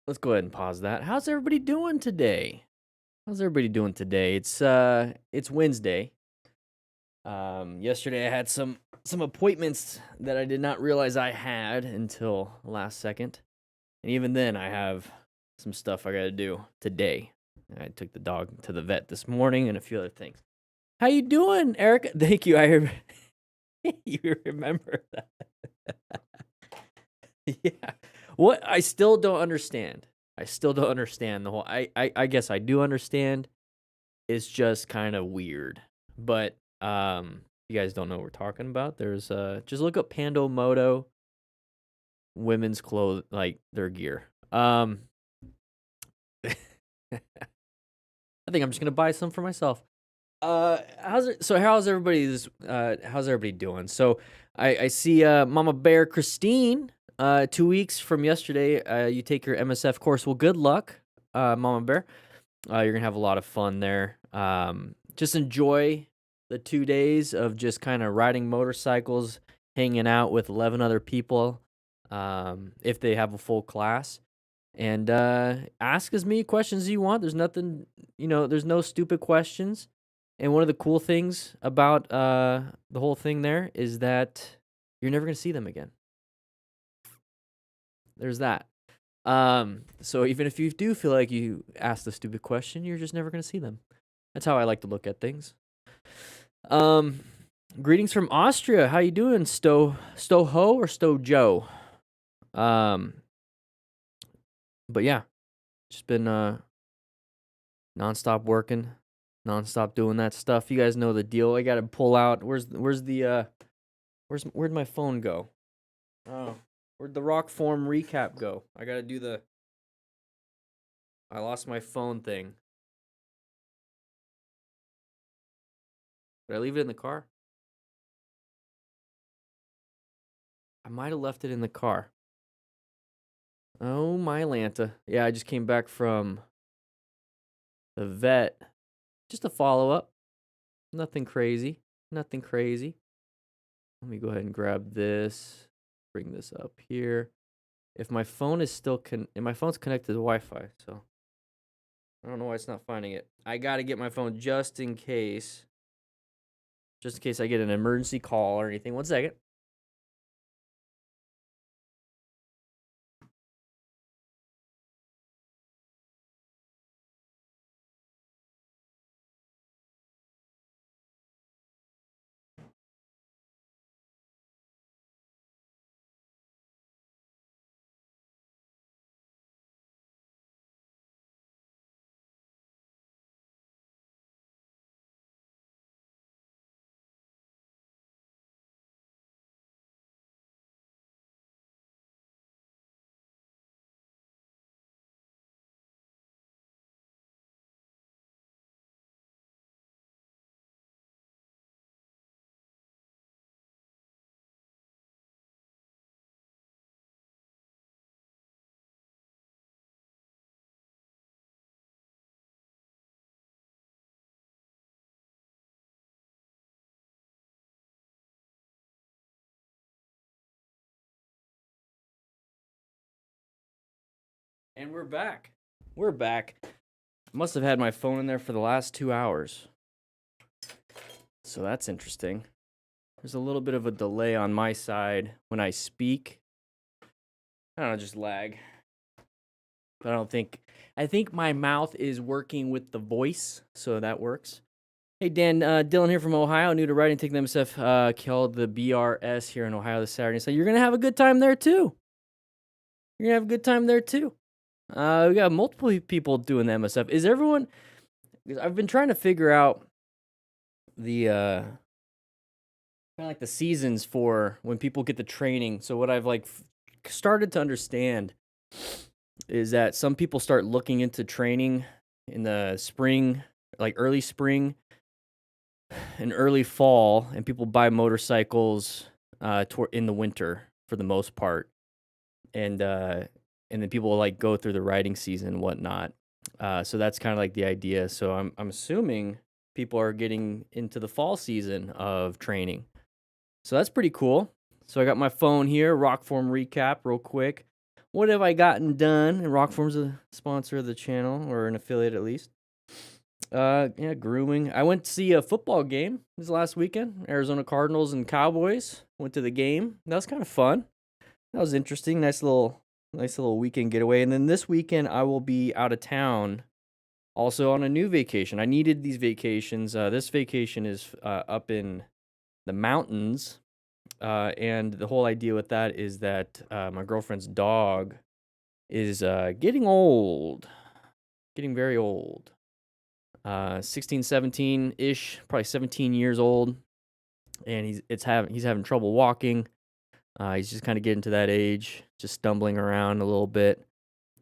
let's go ahead and pause that. How's everybody doing today? It's Wednesday. Yesterday I had some appointments that I did not realize I had until last second. And even then I have some stuff I got to do today. I took the dog to the vet this morning and a few other things. How you doing, Erica? Thank you. You remember that. Yeah. What I still don't understand. The whole I guess I do understand. It's just kind of weird. But you guys don't know what we're talking about. There's just look up Pando Moto women's clothes, like their gear. I think I'm just gonna buy some for myself. How's everybody doing? So I see Mama Bear Christine 2 weeks from yesterday. You take your MSF course. Well, good luck, Mama Bear. You're gonna have a lot of fun there. Just enjoy the 2 days of just kind of riding motorcycles, hanging out with 11 other people, if they have a full class. And ask as many questions as you want. There's nothing, there's no stupid questions. And one of the cool things about the whole thing there is that you're never gonna see them again. There's that. So even if you do feel like you asked a stupid question, you're just never gonna see them. That's how I like to look at things. Greetings from Austria. How you doing, Sto Ho or Sto Joe? But yeah, just been nonstop working, nonstop doing that stuff. You guys know the deal. I gotta pull out. Where'd my phone go? Oh, where'd the rock form recap go? I gotta do I lost my phone thing. Did I leave it in the car? I might have left it in the car. Oh, my Lanta. Yeah, I just came back from the vet. Just a follow-up. Nothing crazy. Let me go ahead and grab this. Bring this up here. If my phone is still my phone's connected to Wi-Fi, so I don't know why it's not finding it. I gotta get my phone just in case I get an emergency call or anything. 1 second. And we're back. Must have had my phone in there for the last 2 hours. So that's interesting. There's a little bit of a delay on my side when I speak. I don't know, just lag. But I think my mouth is working with the voice, so that works. Hey, Dan, Dylan here from Ohio, new to writing, taking the MSF, called the BRS here in Ohio this Saturday. So you're going to have a good time there, too. We got multiple people doing the MSF. Is everyone... I've been trying to figure out the... kind of like the seasons for when people get the training. So what I've started to understand is that some people start looking into training in the spring, like early spring and early fall, and people buy motorcycles in the winter for the most part, and then people like go through the riding season and whatnot. So that's kind of like the idea. So I'm assuming people are getting into the fall season of training. So that's pretty cool. So I got my phone here, rock form recap real quick. what have I gotten done? And Rockform's a sponsor of the channel, or an affiliate at least. Yeah, grooming. I went to see a football game this last weekend. Arizona Cardinals and Cowboys. Went to the game. That was kind of fun. That was interesting. Nice little weekend getaway. And then this weekend I will be out of town, also on a new vacation. I needed these vacations. This vacation is up in the mountains. And the whole idea with that is that my girlfriend's dog is getting old, getting very old. 16, 17-ish, probably 17 years old, and he's having trouble walking. He's just kind of getting to that age, just stumbling around a little bit.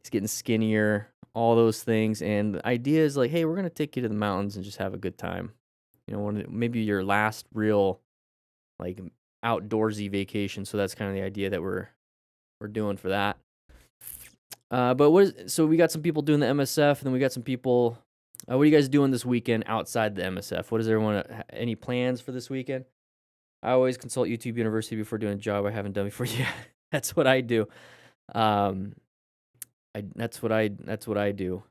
He's getting skinnier, all those things. And the idea is like, hey, we're gonna take you to the mountains and just have a good time. You know, maybe your last real like outdoorsy vacation. So that's kind of the idea that we're doing for that. So we got some people doing the MSF, and then we got some people. What are you guys doing this weekend outside the MSF? What does everyone any plans for this weekend? I always consult YouTube University before doing a job I haven't done before. Yeah, that's what I do. That's what I do.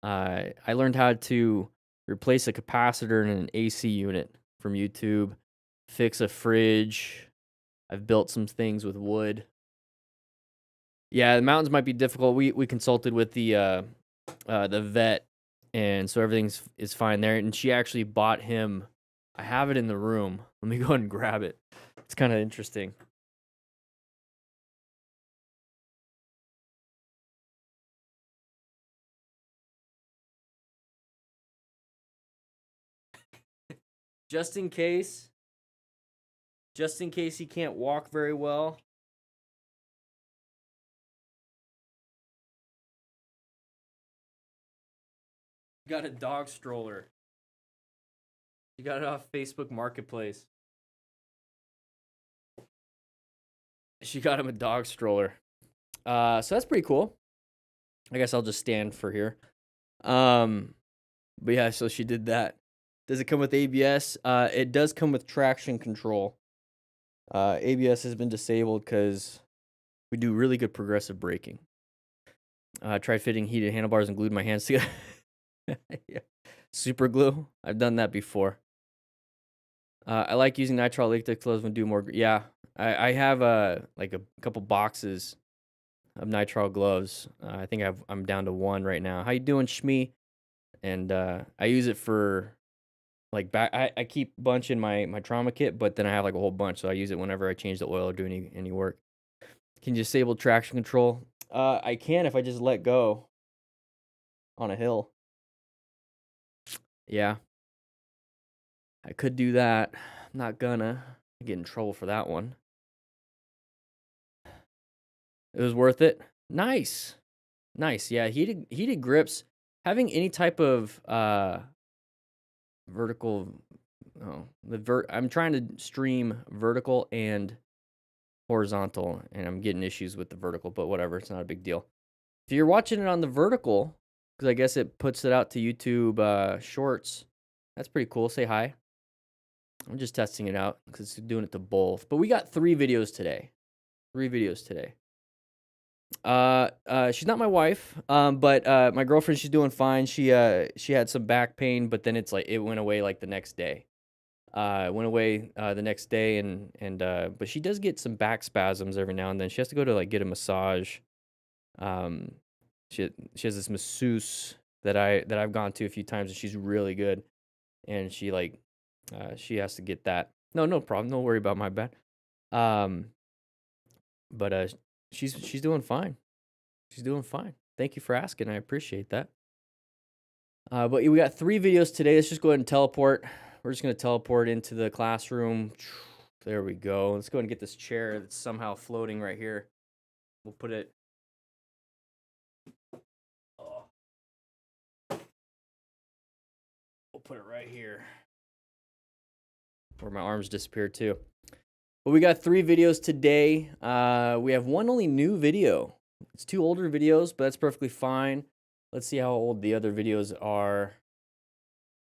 I learned how to replace a capacitor in an AC unit from YouTube, fix a fridge. I've built some things with wood. Yeah, the mountains might be difficult. We consulted with the vet, and so everything is fine there. And she actually bought him. I have it in the room. Let me go ahead and grab it. It's kind of interesting. Just in case he can't walk very well. Got a dog stroller. You got it off Facebook Marketplace. She got him a dog stroller. So that's pretty cool. I guess I'll just stand for here. But yeah, so she did that. Does it come with ABS? It does come with traction control. ABS has been disabled because we do really good progressive braking. I tried fitting heated handlebars and glued my hands together. Yeah. Super glue. I've done that before. I like using nitrile latex gloves when do more. Yeah, I have like a couple boxes of nitrile gloves. I think I'm down to one right now. How you doing, Shmee? And I use it for like back. I keep a bunch in my trauma kit, but then I have like a whole bunch, so I use it whenever I change the oil or do any work. Can you disable traction control? I can if I just let go on a hill. Yeah, I could do that. I'm not gonna. I get in trouble for that one. It was worth it. Nice. Yeah, heated grips. Having any type of vertical. Oh, I'm trying to stream vertical and horizontal, and I'm getting issues with the vertical, but whatever, it's not a big deal. If you're watching it on the vertical, because I guess it puts it out to YouTube Shorts, that's pretty cool. Say hi. I'm just testing it out because it's doing it to both. But we got 3 videos today. She's not my wife, but my girlfriend, she's doing fine. She had some back pain, but then it went away like the next day. The next day, and but she does get some back spasms every now and then. She has to go to like get a massage. She has this masseuse that I've gone to a few times, and she's really good. And she has to get that. No problem. Don't worry about my bad. But she's doing fine. Thank you for asking. I appreciate that. But we got 3 videos today. Let's just go ahead and teleport. We're just going to teleport into the classroom. There we go. Let's go ahead and get this chair that's somehow floating right here. We'll put it. We'll put it right here. Where my arms disappeared too. But we got 3 videos today. We have one only new video. It's 2 older videos, but that's perfectly fine. Let's see how old the other videos are.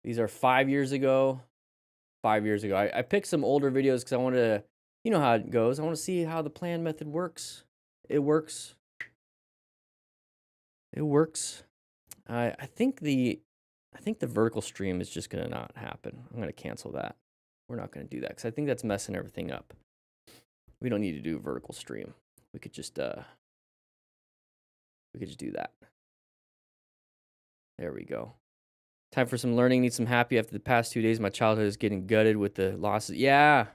These are 5 years ago. 5 years ago. I picked some older videos because I wanted to, you know how it goes. I want to see how the plan method works. It works It works. I think the vertical stream is just gonna not happen. I'm gonna cancel that. We're not gonna do that because I think that's messing everything up. We don't need to do a vertical stream. We could just do that. There we go. Time for some learning. Need some happy after the past 2 days. My childhood is getting gutted with the losses. Yeah.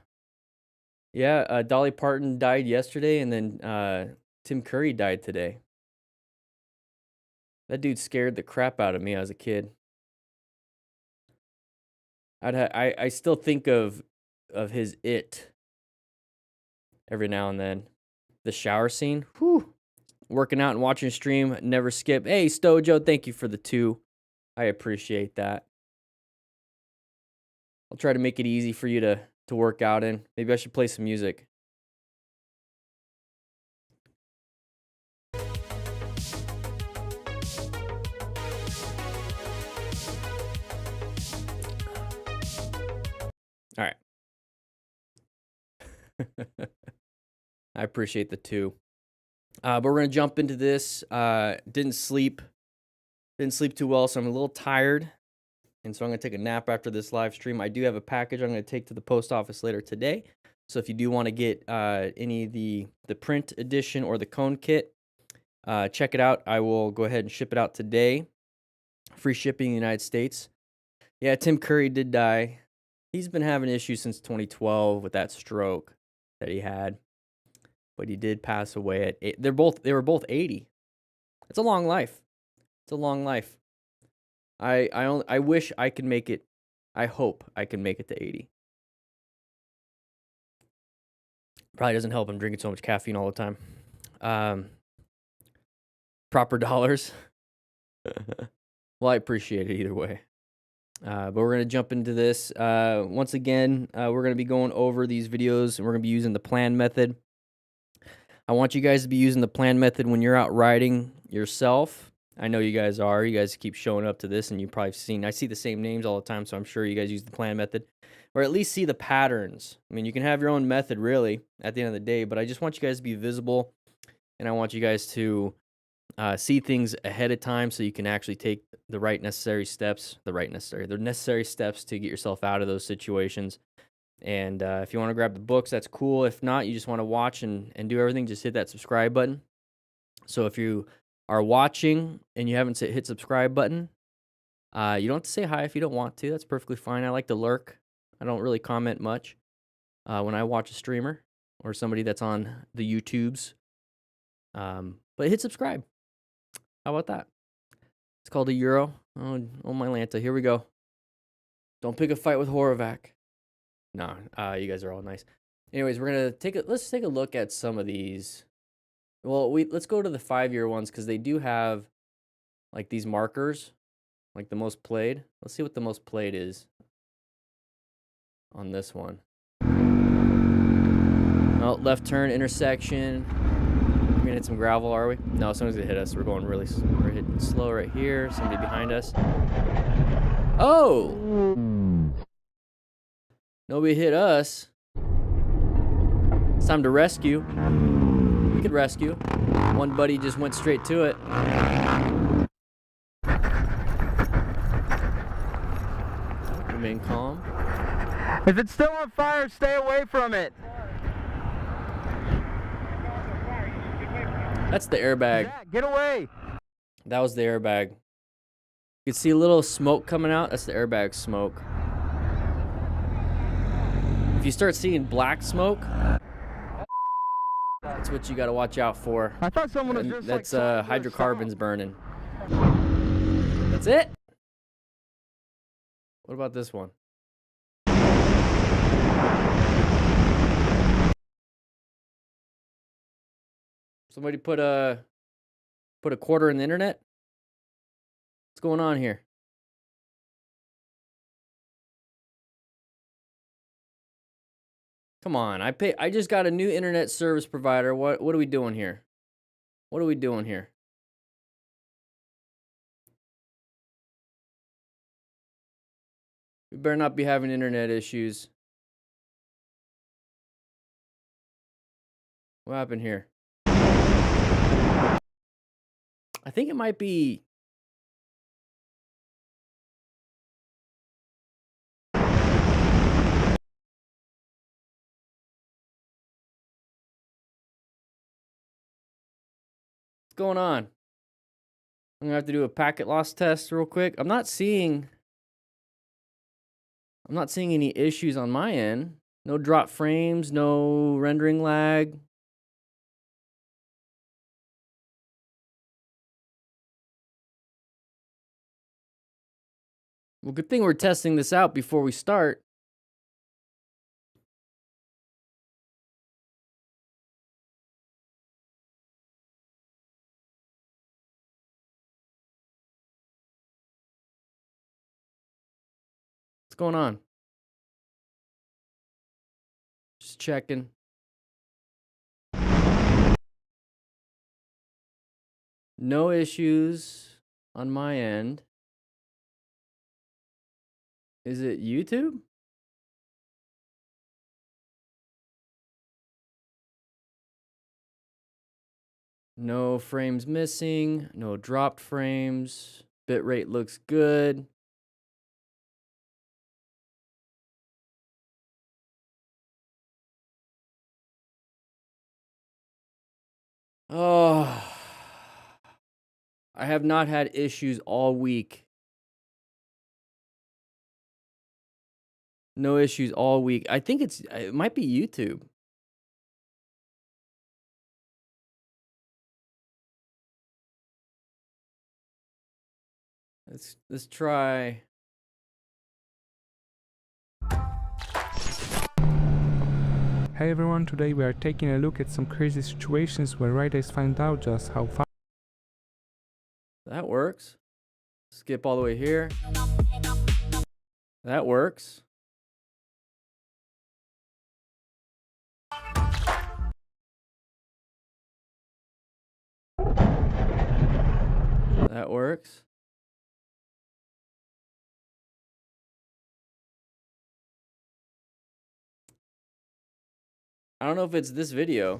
Dolly Parton died yesterday, and then Tim Curry died today. That dude scared the crap out of me as a kid. I still think of his It every now and then. The shower scene. Whew. Working out and watching a stream. Never skip. Hey, Stojo, thank you for the 2. I appreciate that. I'll try to make it easy for you to work out in. Maybe I should play some music. All right. I appreciate the 2. But we're going to jump into this. Didn't sleep too well, so I'm a little tired. And so I'm going to take a nap after this live stream. I do have a package I'm going to take to the post office later today. So if you do want to get any of the print edition or the cone kit, check it out. I will go ahead and ship it out today. Free shipping in the United States. Yeah, Tim Curry did die. He's been having issues since 2012 with that stroke that he had. But he did pass away at 8. They were both 80. It's a long life. It's a long life. I wish I could make it. I hope I can make it to 80. Probably doesn't help. I'm drinking so much caffeine all the time. Proper dollars. Well, I appreciate it either way. But we're going to jump into this. Once again, we're going to be going over these videos, and we're going to be using the plan method. I want you guys to be using the plan method when you're out riding yourself. I know you guys are. You guys keep showing up to this, and you've probably seen. I see the same names all the time, so I'm sure you guys use the plan method, or at least see the patterns. I mean, you can have your own method, really, at the end of the day, but I just want you guys to be visible, and I want you guys to see things ahead of time so you can actually take the necessary steps to get yourself out of those situations. And if you want to grab the books, that's cool. If not, you just want to watch and do everything, just hit that subscribe button. So if you are watching and you haven't hit subscribe button, you don't have to say hi if you don't want to. That's perfectly fine. I like to lurk. I don't really comment much when I watch a streamer or somebody that's on the YouTubes. But hit subscribe. How about that? It's called a Euro. Oh my Lanta. Here we go. Don't pick a fight with Horovac. No, you guys are all nice. Anyways, we're gonna let's take a look at some of these. Well, let's go to the 5-year ones because they do have like these markers, like the most played. Let's see what the most played is on this one. Oh, left turn, intersection. We're gonna hit some gravel, are we? No, someone's gonna hit us. We're hitting slow right here. Somebody behind us. Oh! Nobody hit us. It's time to rescue. We could rescue. One buddy just went straight to it. Remain calm. If it's still on fire, stay away from it. That's the airbag. Yeah, get away. That was the airbag. You can see a little smoke coming out. That's the airbag smoke. If you start seeing black smoke, that's what you got to watch out for. I thought someone was just that's hydrocarbons burning. That's it. What about this one? Somebody put a quarter in the internet? What's going on here? Come on, I just got a new internet service provider. What are we doing here? What are we doing here? We better not be having internet issues. What happened here? I think it might be. What's going on? I'm gonna have to do a packet loss test real quick. I'm not seeing any issues on my end. No drop frames, no rendering lag. Well, good thing we're testing this out before we start. What's going on? Just checking. No issues on my end. Is it YouTube? No frames missing, no dropped frames. Bitrate looks good. Oh, I have not had issues all week. No issues all week. I think it might be YouTube. Let's try. Hey everyone, today we are taking a look at some crazy situations where riders find out just how far. That works. Skip all the way here. That works. That works. I don't know if it's this video.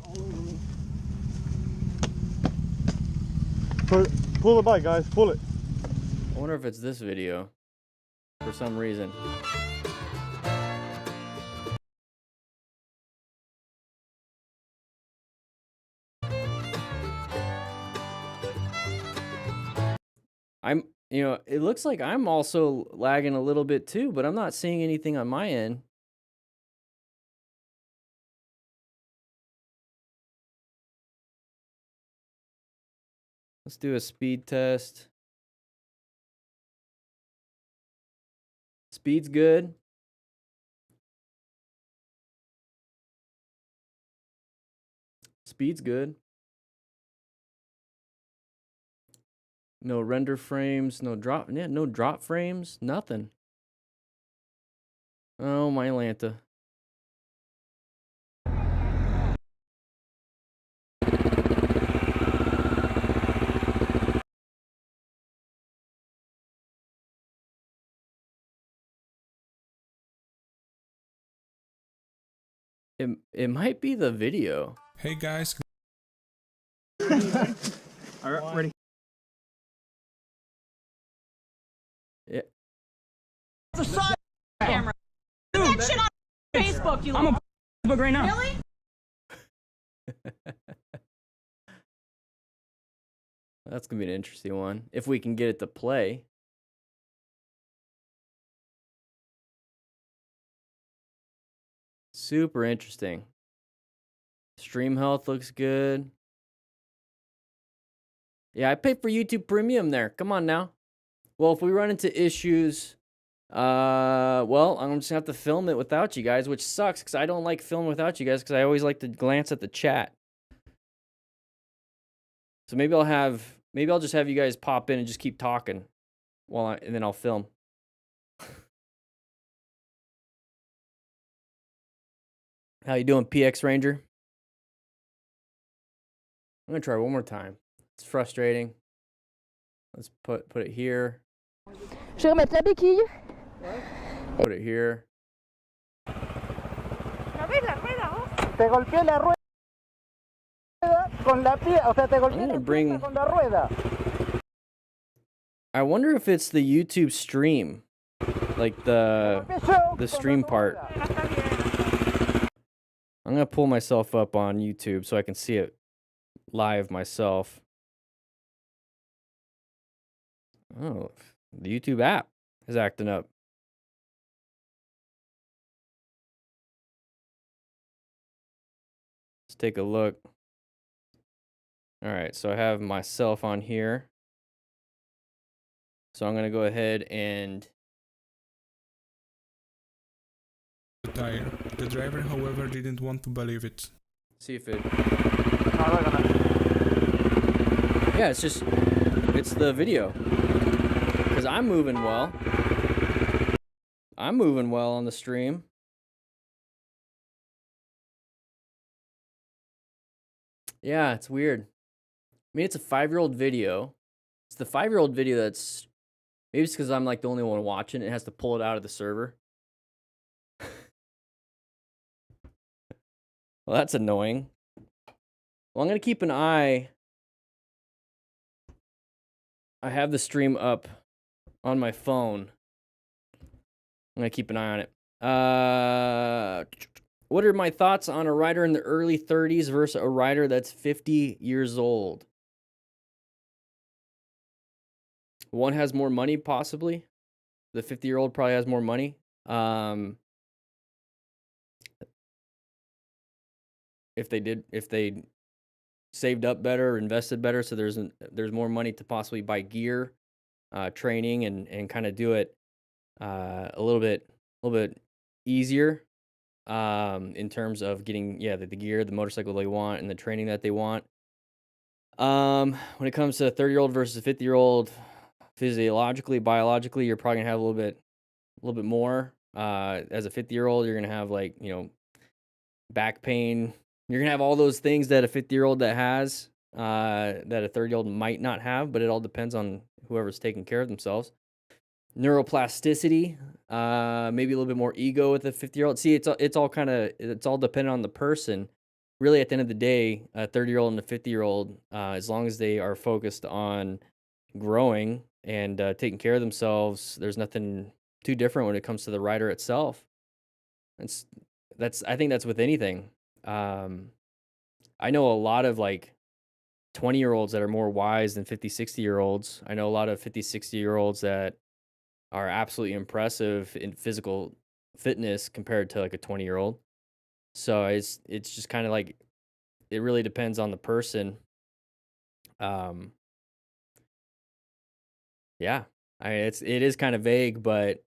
Pull the bike, guys. Pull it. I wonder if it's this video for some reason. It looks like I'm also lagging a little bit too, but I'm not seeing anything on my end. Let's do a speed test. Speed's good. Speed's good. No render frames, no drop frames, nothing. Oh, my Lanta. It might be the video. Hey guys. Alright, ready. Yeah. The side camera. That shit on Facebook, you. I'm on Facebook right now. Really? That's gonna be an interesting one if we can get it to play. Super interesting. Stream health looks good. Yeah, I paid for YouTube Premium there. Come on now. Well, if we run into issues, well, I'm just gonna have to film it without you guys, which sucks because I don't like filming without you guys because I always like to glance at the chat. So maybe I'll just have you guys pop in and just keep talking and then I'll film. How you doing, PX Ranger? I'm gonna try one more time. It's frustrating. Let's put it here. Je vais remettre la béquille. Put it here. Te golpeé la rueda con la pierna, o sea, te golpeé I'm gonna la bring pierna con la rueda. I wonder if it's the YouTube stream, like the stream part. I'm gonna pull myself up on YouTube so I can see it live myself. Oh, the YouTube app is acting up. Let's take a look. All right, so I have myself on here. So I'm gonna go ahead and tire. The driver, however, didn't want to believe it. see if it. Yeah, it's the video. Because I'm moving well. I'm moving well on the stream. Yeah, it's weird. I mean, it's a 5-year-old video. It's the 5-year-old video that's... Maybe it's because I'm like the only one watching. It has to pull it out of the server. Well, that's annoying. Well, I'm going to keep an eye. I have the stream up on my phone. I'm going to keep an eye on it. What are my thoughts on a rider in the early 30s versus a rider that's 50 years old? One has more money, possibly. The 50-year-old probably has more money. If they saved up better, invested better, so there's more money to possibly buy gear, training, and kind of do it a little bit easier in terms of getting the gear, the motorcycle they want, and the training that they want. When it comes to a 30-year-old versus a 50-year-old, physiologically, biologically, you're probably gonna have a little bit more. As a 50-year-old, you're gonna have back pain. You're gonna have all those things that a 50-year-old that has that a 30-year-old might not have, but it all depends on whoever's taking care of themselves. Neuroplasticity, maybe a little bit more ego with a 50-year-old. See, it's all dependent on the person. Really, at the end of the day, a 30-year-old and a 50-year-old, as long as they are focused on growing and taking care of themselves, there's nothing too different when it comes to the rider itself. I think that's with anything. I know a lot of 20-year-olds that are more wise than 50, 60-year-olds. I know a lot of 50, 60-year-olds that are absolutely impressive in physical fitness compared to a 20-year-old. So it's just kind of it really depends on the person. Yeah, it is kind of vague, but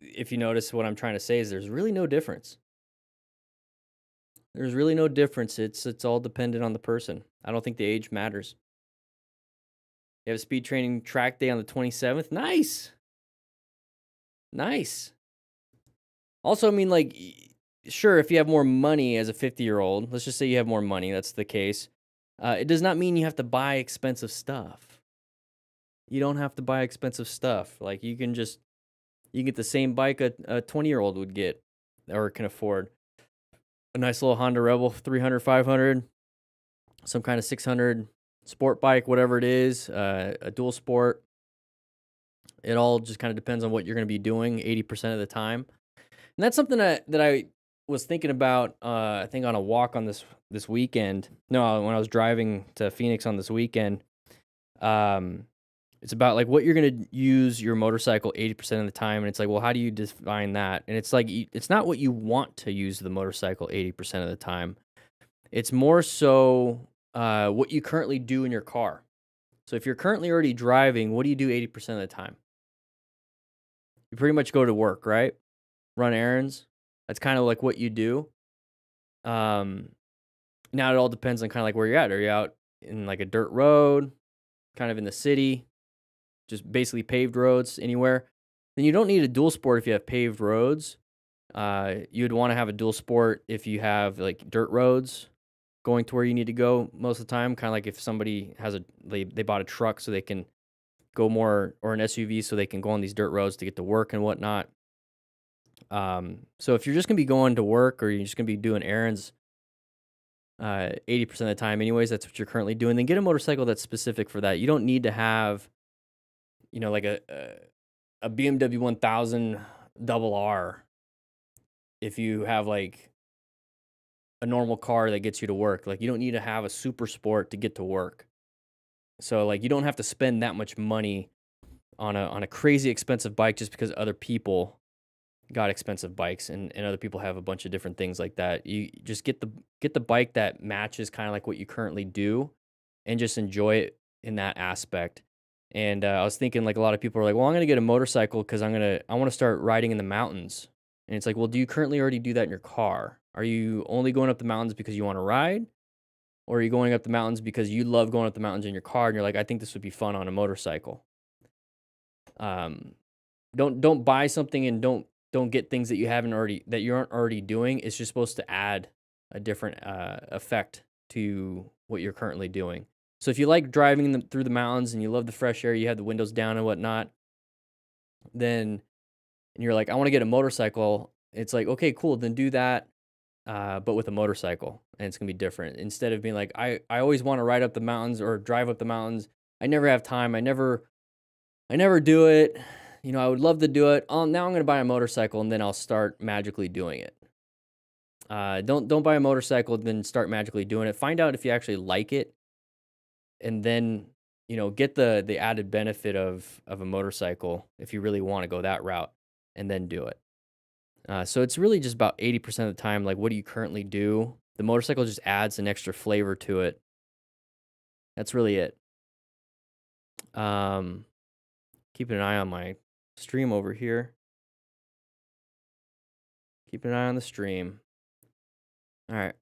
if you notice what I'm trying to say is there's really no difference. There's really no difference. It's all dependent on the person. I don't think the age matters. You have a speed training track day on the 27th. Nice. Nice. Also, I mean, sure, if you have more money as a 50-year-old, let's just say you have more money, that's the case. It does not mean you have to buy expensive stuff. You don't have to buy expensive stuff. You can get the same bike a 20-year-old would get or can afford. A nice little Honda Rebel 300, 500, some kind of 600 sport bike, whatever it is, a dual sport. It all just kind of depends on what you're going to be doing 80% of the time. And that's something that I was thinking about, I think on a walk on this weekend. No, when I was driving to Phoenix on this weekend. It's about what you're going to use your motorcycle 80% of the time. And it's well, how do you define that? And it's it's not what you want to use the motorcycle 80% of the time. It's more so what you currently do in your car. So if you're currently already driving, what do you do 80% of the time? You pretty much go to work, right? Run errands. That's kind of what you do. Now it all depends on kind of where you're at. Are you out in a dirt road, kind of in the city? Just basically paved roads anywhere, then you don't need a dual sport if you have paved roads. You'd want to have a dual sport if you have dirt roads going to where you need to go most of the time. Kind of if somebody has they bought a truck so they can go more, or an SUV so they can go on these dirt roads to get to work and whatnot. So if you're just gonna be going to work or you're just gonna be doing errands 80% of the time anyways, that's what you're currently doing, then get a motorcycle that's specific for that. You don't need to have like a BMW 1000 double R, if you have like a normal car that gets you to work, like you don't need to have a super sport to get to work. So like you don't have to spend that much money on a crazy expensive bike just because other people got expensive bikes and other people have a bunch of different things like that. You just get the bike that matches kind of like what you currently do and just enjoy it in that aspect. And I was thinking like a lot of people are like, well, I'm going to get a motorcycle because I want to start riding in the mountains. And it's like, well, do you currently already do that in your car? Are you only going up the mountains because you want to ride? Or are you going up the mountains because you love going up the mountains in your car and you're like, I think this would be fun on a motorcycle? Don't buy something and don't get things that you aren't already doing. It's just supposed to add a different effect to what you're currently doing. So if you like driving through the mountains and you love the fresh air, you have the windows down and whatnot, then and you're like, I want to get a motorcycle. It's like, okay, cool, then do that, but with a motorcycle, and it's gonna be different. Instead of being like, I always want to ride up the mountains or drive up the mountains. I never have time. I never do it. I would love to do it. Now I'm going to buy a motorcycle and then I'll start magically doing it. Don't buy a motorcycle, then start magically doing it. Find out if you actually like it, and then, get the added benefit of a motorcycle if you really want to go that route, and then do it. So it's really just about 80% of the time, like, what do you currently do? The motorcycle just adds an extra flavor to it. That's really it. Keeping an eye on my stream over here. Keeping an eye on the stream. All right.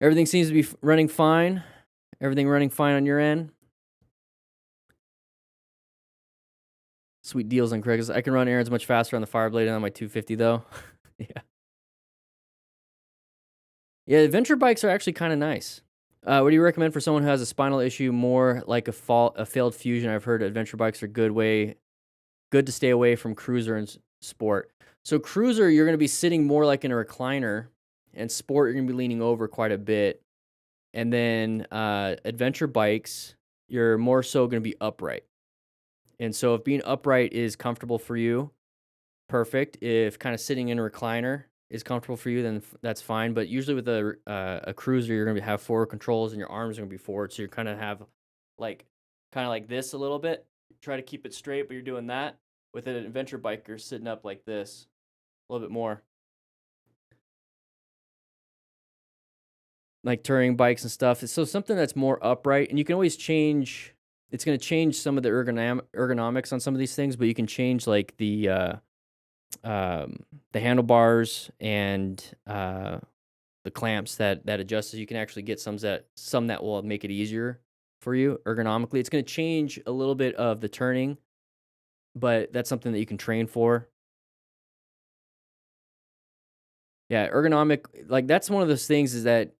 Everything seems to be running fine. Everything running fine on your end. Sweet deals on Craigslist. I can run errands much faster on the Fireblade than on my 250 though. Yeah. Yeah, adventure bikes are actually kind of nice. What do you recommend for someone who has a spinal issue, more like a failed fusion? I've heard adventure bikes are good to stay away from cruiser and sport. So cruiser, you're going to be sitting more like in a recliner, and sport, you're going to be leaning over quite a bit. And then adventure bikes, you're more so going to be upright. And so if being upright is comfortable for you, perfect. If kind of sitting in a recliner is comfortable for you, then that's fine. But usually with a cruiser, you're going to have forward controls and your arms are going to be forward. So you're kind of like this a little bit. Try to keep it straight, but you're doing that. With an adventure bike, you're sitting up like this a little bit more. Like touring bikes and stuff. So something that's more upright, and you can always change. It's going to change some of the ergonomics on some of these things, but you can change like the handlebars and the clamps that adjust. So you can actually get some that will make it easier for you ergonomically. It's going to change a little bit of the turning, but that's something that you can train for. Yeah, ergonomic, like that's one of those things is that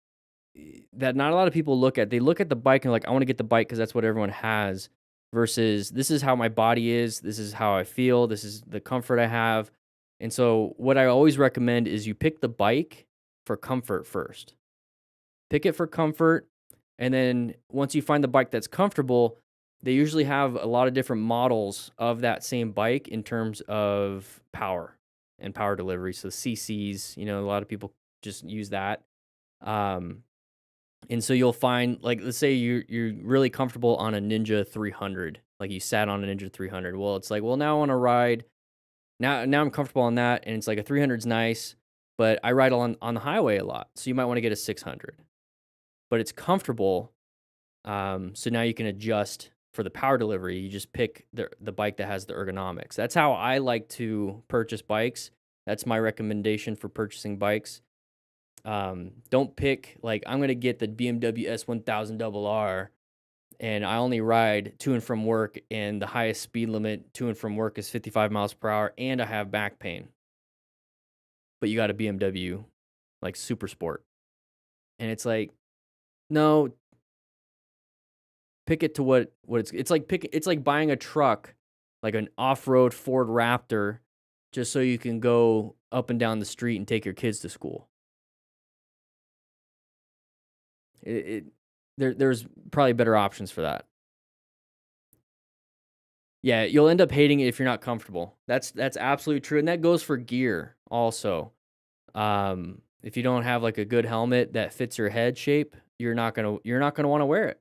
not a lot of people look at. They look at the bike and like, I want to get the bike because that's what everyone has, versus this is how my body is, this is how I feel, this is the comfort I have. And so what I always recommend is you pick the bike for comfort first. Pick it for comfort, and then once you find the bike that's comfortable, they usually have a lot of different models of that same bike in terms of power and power delivery. So CCs, a lot of people just use that. And so you'll find, like, let's say you're really comfortable on a Ninja 300, like you sat on a Ninja 300. Well, it's like, well, now I want to ride. Now I'm comfortable on that, and it's like a 300's nice, but I ride on the highway a lot, so you might want to get a 600. But it's comfortable, so now you can adjust for the power delivery. You just pick the bike that has the ergonomics. That's how I like to purchase bikes. That's my recommendation for purchasing bikes. Don't pick, like, I'm going to get the BMW S1000 RR, and I only ride to and from work, and the highest speed limit to and from work is 55 miles per hour, and I have back pain. But you got a BMW, like, Super Sport. And it's like, no, pick it to what it's like. It's like buying a truck, like an off-road Ford Raptor, just so you can go up and down the street and take your kids to school. There's probably better options for that. Yeah, you'll end up hating it if you're not comfortable. That's absolutely true, and that goes for gear also. If you don't have like a good helmet that fits your head shape, you're not gonna want to wear it.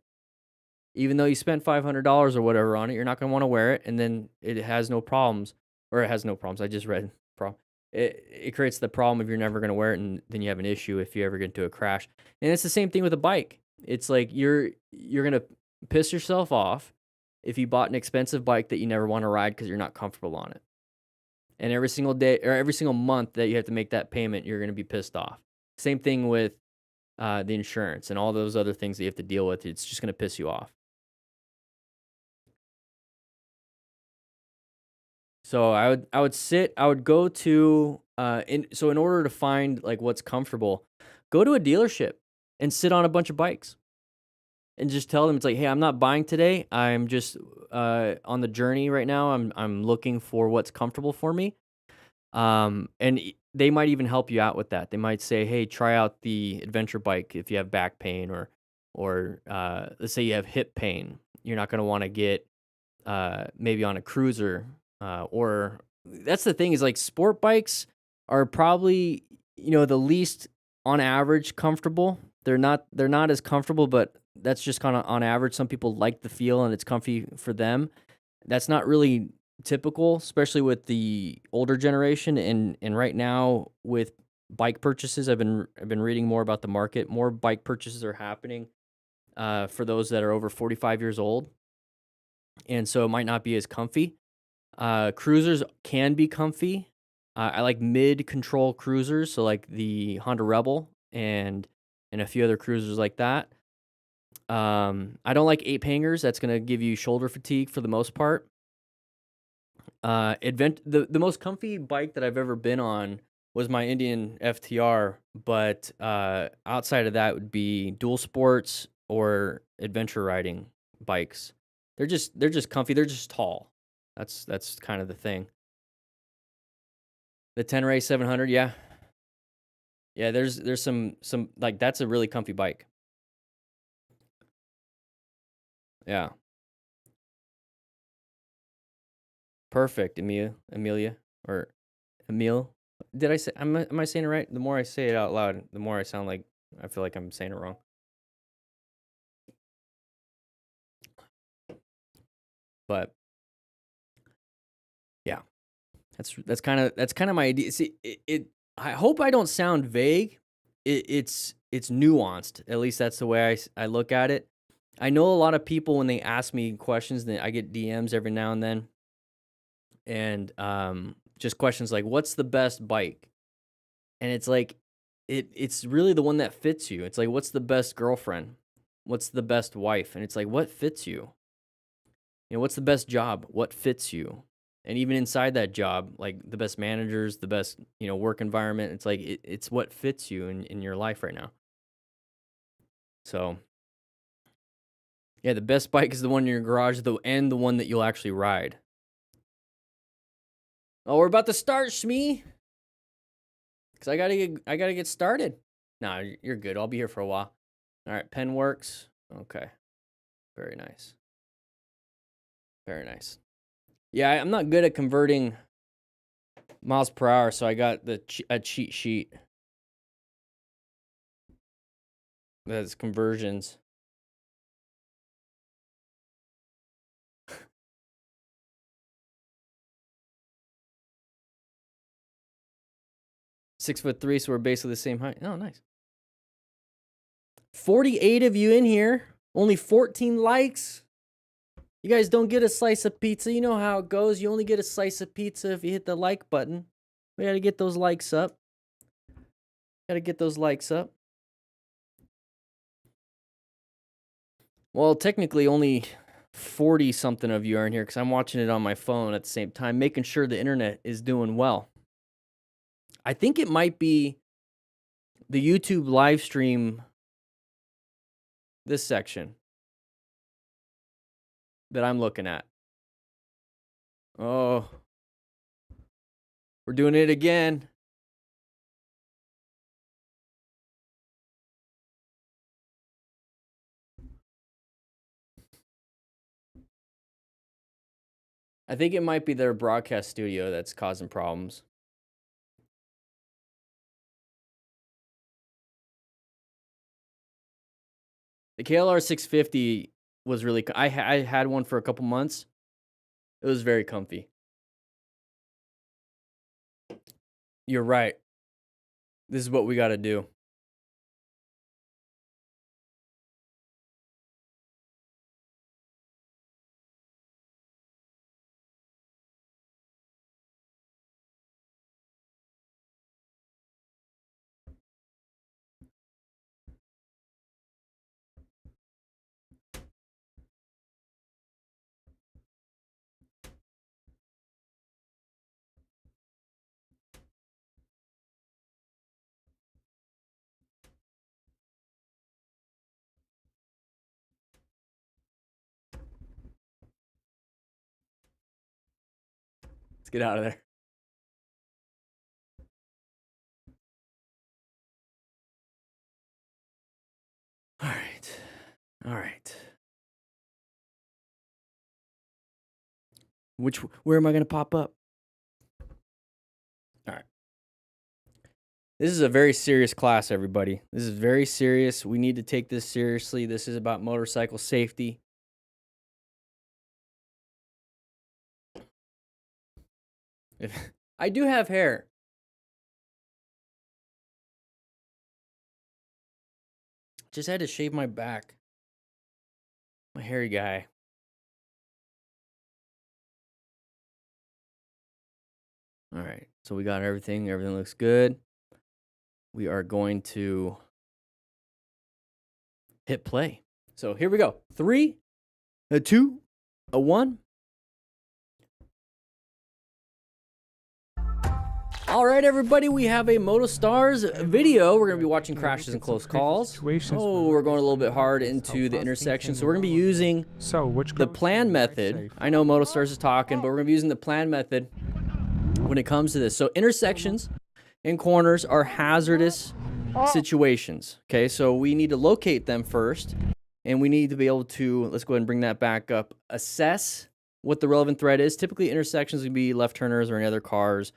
Even though you spent $500 or whatever on it, you're not gonna want to wear it, and then it has no problems, or it has no problems. I just read problem. It creates the problem if you're never gonna wear it, and then you have an issue if you ever get into a crash. And it's the same thing with a bike. It's like you're gonna piss yourself off if you bought an expensive bike that you never want to ride because you're not comfortable on it. And every single day or every single month that you have to make that payment, you're gonna be pissed off. Same thing with the insurance and all those other things that you have to deal with. It's just gonna piss you off. So I would go to in order to find like what's comfortable, go to a dealership and sit on a bunch of bikes and just tell them it's like, hey, I'm not buying today. I'm just on the journey right now. I'm looking for what's comfortable for me. They might even help you out with that. They might say, hey, try out the adventure bike if you have back pain or let's say you have hip pain. You're not gonna want to get maybe on a cruiser. Or that's the thing is like sport bikes are probably, the least on average comfortable. They're not as comfortable, but that's just kind of on average. Some people like the feel and it's comfy for them. That's not really typical, especially with the older generation. And right now with bike purchases, I've been reading more about the market. More bike purchases are happening for those that are over 45 years old. And so it might not be as comfy. Cruisers can be comfy. I like mid-control cruisers, so like the Honda Rebel and a few other cruisers like that. I don't like ape hangers. That's gonna give you shoulder fatigue for the most part. The most comfy bike that I've ever been on was my Indian FTR, but outside of that would be dual sports or adventure riding bikes. They're just comfy. They're just tall. That's kind of the thing. The Tenere 700, yeah. Yeah, there's some like that's a really comfy bike. Yeah. Perfect, Amelia or Emil. Did I say am I saying it right? The more I say it out loud, the more I sound like I feel like I'm saying it wrong. But yeah. That's kind of my idea. See, I hope I don't sound vague. It's nuanced. At least that's the way I look at it. I know a lot of people when they ask me questions, I get DMs every now and then, and just questions like, "What's the best bike?" And it's like, it's really the one that fits you. It's like, "What's the best girlfriend? What's the best wife?" And it's like, "What fits you?" What's the best job? What fits you? And even inside that job, like the best managers, the best, work environment, it's like it's what fits you in your life right now. So, yeah, the best bike is the one in your garage, and the one that you'll actually ride. Oh, we're about to start, Shmee. Cause I gotta get started. Nah, you're good. I'll be here for a while. All right, pen works. Okay, very nice. Very nice. Yeah, I'm not good at converting miles per hour, so I got a cheat sheet that's conversions. .6'3", so we're basically the same height. Oh, nice. 48 of you in here. Only 14 likes. You guys don't get a slice of pizza. You know how it goes. You only get a slice of pizza if you hit the like button. We gotta get those likes up. Gotta get those likes up. Well, technically only 40 something of you are in here because I'm watching it on my phone at the same time, making sure the internet is doing well. I think it might be the YouTube live stream, this section that I'm looking at. Oh, we're doing it again. I think it might be their broadcast studio that's causing problems. The KLR 650 was really, I had one for a couple months. It was very comfy. You're right. This is what we got to do. Let's get out of there. All right. All right. Where am I going to pop up? All right. This is a very serious class, everybody. This is very serious. We need to take this seriously. This is about motorcycle safety. I do have hair. Just had to shave my back. I'm a hairy guy. All right. So we got everything. Everything looks good. We are going to hit play. So here we go. 3, a 2, a 1. All right, everybody, we have a MotoStars video. We're going to be watching crashes and close calls. Oh, we're going a little bit hard into the intersection. So we're going to be using the plan method. I know MotoStars is talking, but we're going to be using the plan method when it comes to this. So intersections and corners are hazardous situations. Okay, so we need to locate them first, and we need to be able to, let's go ahead and bring that back up, assess what the relevant threat is. Typically, intersections would be left turners or any other cars.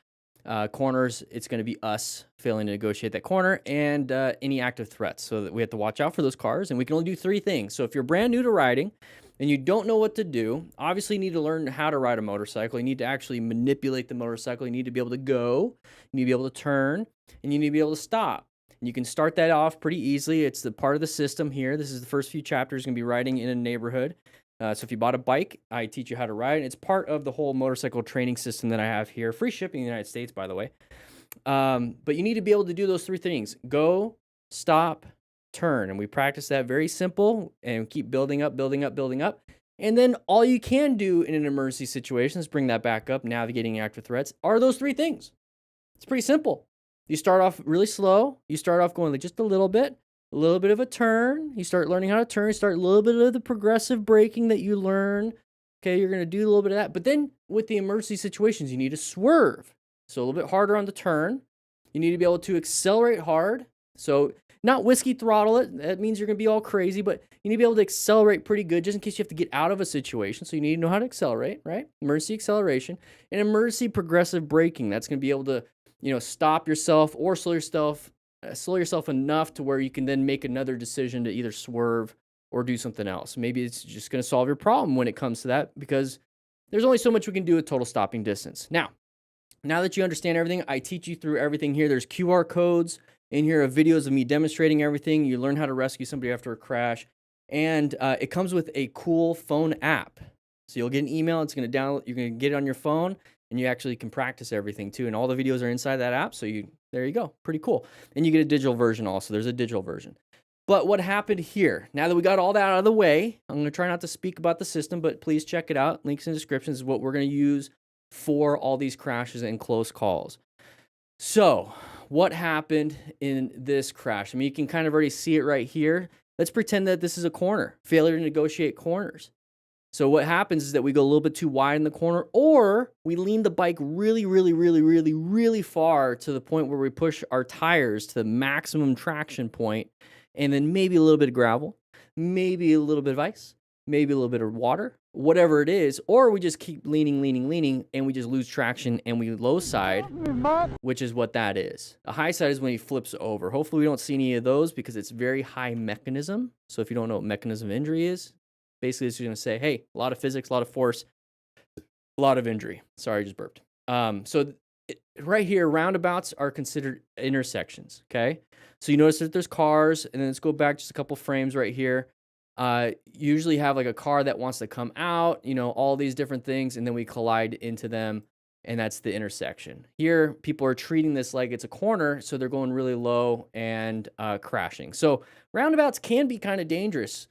Corners, it's going to be us failing to negotiate that corner, and any active threats. So that we have to watch out for those cars, and we can only do 3 things. So if you're brand new to riding and you don't know what to do, obviously you need to learn how to ride a motorcycle. You need to actually manipulate the motorcycle. You need to be able to go, you need to be able to turn, and you need to be able to stop. And you can start that off pretty easily. It's the part of the system here. This is the first few chapters going to be riding in a neighborhood. So if you bought a bike, I teach you how to ride. It's part of the whole motorcycle training system that I have here. Free shipping in the United States, by the way. But you need to be able to do those 3 things. Go, stop, turn. And we practice that very simple and keep building up, building up, building up. And then all you can do in an emergency situation is bring that back up, navigating active threats, are those 3 things. It's pretty simple. You start off really slow. You start off going like just a little bit of a turn. You start learning how to turn. You start a little bit of the progressive braking that you learn. Okay, you're going to do a little bit of that. But then with the emergency situations, you need to swerve. So a little bit harder on the turn. You need to be able to accelerate hard. So not whiskey throttle it. That means you're going to be all crazy, but you need to be able to accelerate pretty good just in case you have to get out of a situation. So you need to know how to accelerate, right? Emergency acceleration and emergency progressive braking. That's going to be able to, stop yourself or slow yourself enough to where you can then make another decision to either swerve or do something else. Maybe it's just going to solve your problem when it comes to that, because there's only so much we can do with total stopping distance. Now that you understand everything, I teach you through everything here. There's QR codes in here of videos of me demonstrating everything. You learn how to rescue somebody after a crash, and it comes with a cool phone app. So you'll get an email. It's going to download. You're going to get it on your phone, and you actually can practice everything too. And all the videos are inside that app. So there you go. Pretty cool. And you get a digital version also. There's a digital version. But what happened here, now that we got all that out of the way, I'm going to try not to speak about the system, but please check it out. Links in the description is what we're going to use for all these crashes and close calls. So what happened in this crash? I mean, you can kind of already see it right here. Let's pretend that this is a corner. Failure to negotiate corners. So what happens is that we go a little bit too wide in the corner, or we lean the bike really, really, really, really, really far to the point where we push our tires to the maximum traction point, and then maybe a little bit of gravel, maybe a little bit of ice, maybe a little bit of water, whatever it is, or we just keep leaning, and we just lose traction and we low side, which is what that is. A high side is when he flips over. Hopefully we don't see any of those because it's very high mechanism. So if you don't know what mechanism of injury is, basically it's going to say, hey, a lot of physics, a lot of force, a lot of injury. Sorry, I just burped. Right here, roundabouts are considered intersections, okay? So you notice that there's cars, and then let's go back just a couple frames right here. Usually have like a car that wants to come out, all these different things, and then we collide into them, and that's the intersection. Here, people are treating this like it's a corner, so they're going really low and crashing. So roundabouts can be kind of dangerous.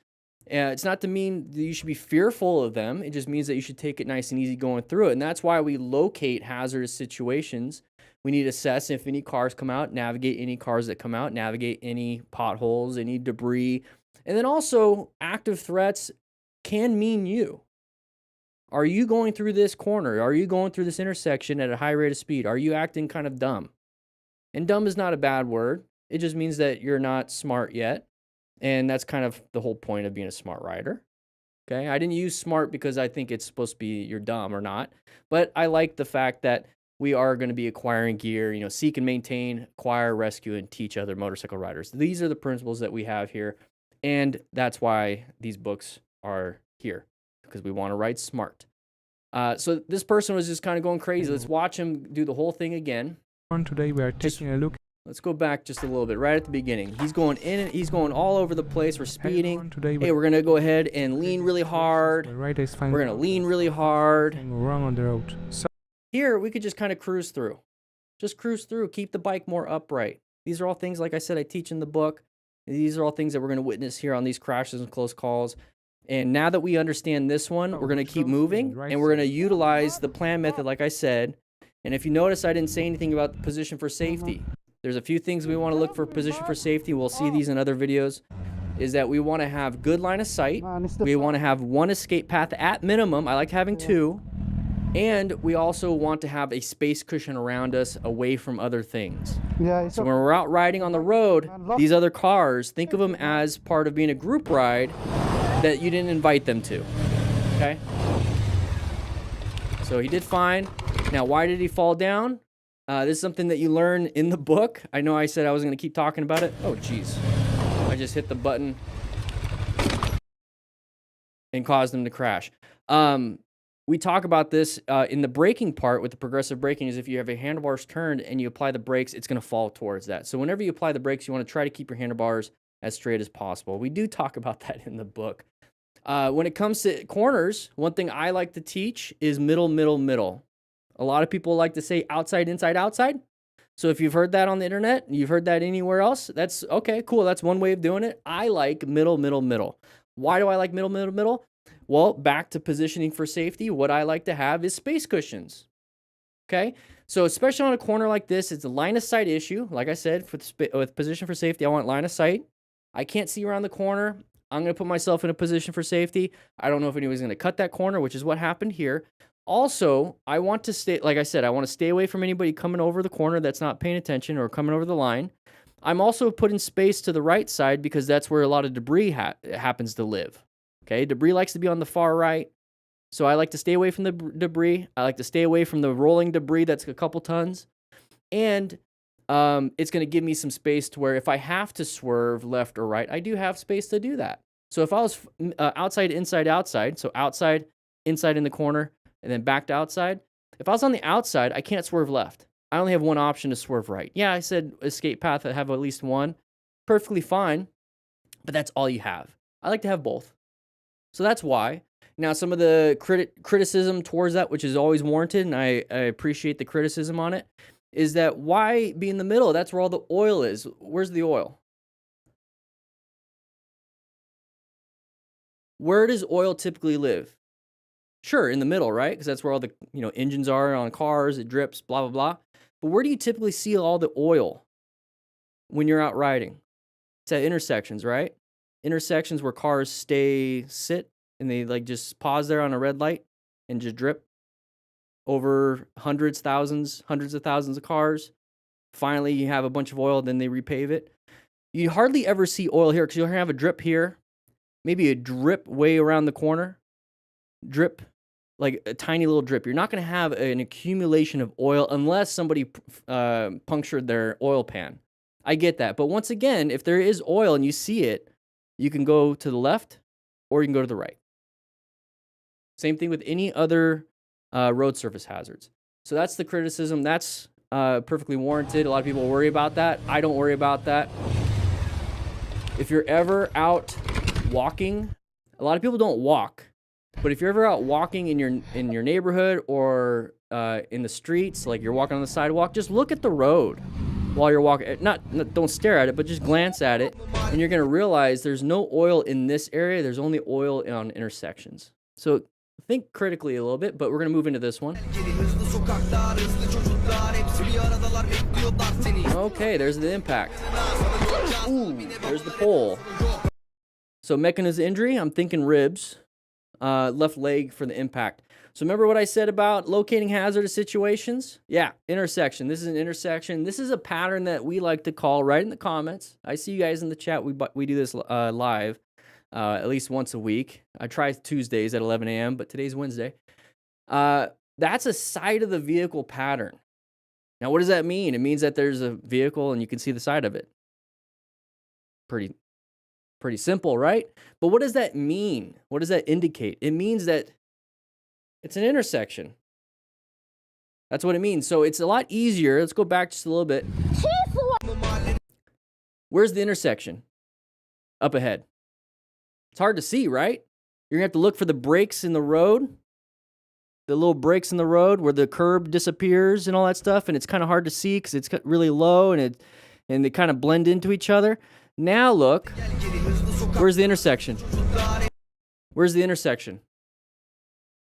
It's not to mean that you should be fearful of them. It just means that you should take it nice and easy going through it. And that's why we locate hazardous situations. We need to assess if any cars come out, navigate any cars that come out, navigate any potholes, any debris. And then also, active threats can mean you. Are you going through this corner? Are you going through this intersection at a high rate of speed? Are you acting kind of dumb? And dumb is not a bad word. It just means that you're not smart yet. And that's kind of the whole point of being a smart rider. Okay, I didn't use smart because I think it's supposed to be you're dumb or not. But I like the fact that we are going to be acquiring gear, seek and maintain, acquire, rescue, and teach other motorcycle riders. These are the principles that we have here. And that's why these books are here, because we want to ride smart. So this person was just kind of going crazy. Let's watch him do the whole thing again. Today we are taking a look. Let's go back just a little bit, right at the beginning. He's going in and he's going all over the place. We're speeding. Hey, we're going to go ahead and lean really hard. We're going to lean really hard. Wrong on the road. So here, we could just kind of cruise through. Just cruise through. Keep the bike more upright. These are all things, like I said, I teach in the book. These are all things that we're going to witness here on these crashes and close calls. And now that we understand this one, we're going to keep moving, and we're going to utilize the plan method, like I said. And if you notice, I didn't say anything about the position for safety. There's a few things we want to look for position for safety. We'll see these in other videos. Is that we want to have good line of sight. We want to have one escape path at minimum. I like having two. And we also want to have a space cushion around us away from other things. So when we're out riding on the road, these other cars, think of them as part of being a group ride that you didn't invite them to. Okay? So he did fine. Now, why did he fall down? This is something that you learn in the book. I know I said I was going to keep talking about it. Oh, jeez. I just hit the button and caused him to crash. We talk about this in the braking part with the progressive braking is if you have your handlebars turned and you apply the brakes, it's going to fall towards that. So whenever you apply the brakes, you want to try to keep your handlebars as straight as possible. We do talk about that in the book. When it comes to corners, one thing I like to teach is middle, middle, middle. A lot of people like to say outside, inside, outside. So if you've heard that on the internet, you've heard that anywhere else, that's okay, cool. That's one way of doing it. I like middle, middle, middle. Why do I like middle, middle, middle? Well, back to positioning for safety, what I like to have is space cushions. Okay? So especially on a corner like this, it's a line of sight issue. Like I said, with position for safety, I want line of sight. I can't see around the corner. I'm going to put myself in a position for safety. I don't know if anybody's going to cut that corner, which is what happened here. Also, I want to stay, like I said, I want to stay away from anybody coming over the corner that's not paying attention or coming over the line. I'm also putting space to the right side because that's where a lot of debris happens to live. Okay, debris likes to be on the far right. So I like to stay away from the debris. I like to stay away from the rolling debris that's a couple tons. And it's going to give me some space to where if I have to swerve left or right, I do have space to do that. So if I was outside, inside, outside, so outside, inside in the corner, and then back to outside, if I was on the outside, I can't swerve left. I only have one option to swerve right. Yeah, I said escape path, I have at least one. Perfectly fine, but that's all you have. I like to have both. So that's why. Now, some of the criticism towards that, which is always warranted, and I appreciate the criticism on it, is that why be in the middle? That's where all the oil is. Where's the oil? Where does oil typically live? Sure, in the middle, right? Because that's where all the engines are on cars, it drips, blah, blah, blah. But where do you typically see all the oil when you're out riding? It's at intersections, right? Intersections where cars sit and they just pause there on a red light and just drip over hundreds of thousands of cars. Finally, you have a bunch of oil, then they repave it. You hardly ever see oil here because you'll have a drip here maybe a drip way around the corner, drip, like a tiny little drip. You're not going to have an accumulation of oil unless somebody punctured their oil pan. I get that. But once again, if there is oil and you see it, you can go to the left or you can go to the right. Same thing with any other road surface hazards. So that's the criticism. That's perfectly warranted. A lot of people worry about that. I don't worry about that. If you're ever out walking, a lot of people don't walk, but if you're ever out walking in your neighborhood or in the streets, like you're walking on the sidewalk, just look at the road while you're walking. Don't stare at it, but just glance at it, and you're gonna realize there's no oil in this area. There's only oil on intersections. So think critically a little bit, but we're gonna move into this one. Okay, there's the impact. Ooh, there's the pole. So mechanism injury, I'm thinking ribs, left leg for the impact. So remember what I said about locating hazardous situations? Yeah, intersection. This is an intersection. This is a pattern that we like to call right in the comments. I see you guys in the chat. We do this live at least once a week. I try Tuesdays at 11 a.m., but today's Wednesday. That's a side of the vehicle pattern. Now, what does that mean? It means that there's a vehicle and you can see the side of it. Pretty simple, right? But what does that mean? What does that indicate? It means that it's an intersection. That's what it means. So it's a lot easier. Let's go back just a little bit. Where's the intersection? Up ahead. It's hard to see, right? You're going to have to look for the breaks in the road. The little breaks in the road where the curb disappears and all that stuff. And it's kind of hard to see because it's really low and they kind of blend into each other. Now look, where's the intersection? Where's the intersection?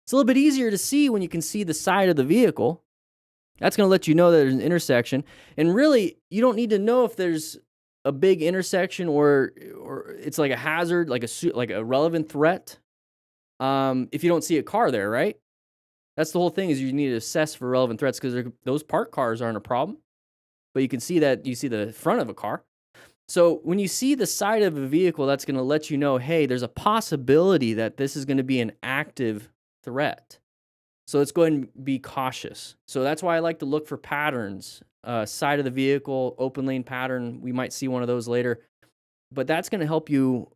It's a little bit easier to see when you can see the side of the vehicle. That's going to let you know that there's an intersection. And really, you don't need to know if there's a big intersection or it's like a hazard, like a relevant threat. If you don't see a car there, right? That's the whole thing, is you need to assess for relevant threats, because those parked cars aren't a problem. But you can see that you see the front of a car. So when you see the side of a vehicle, that's going to let you know, hey, there's a possibility that this is going to be an active threat. So let's go ahead and be cautious. So that's why I like to look for patterns. Side of the vehicle, open lane pattern. We might see one of those later. But that's going to help you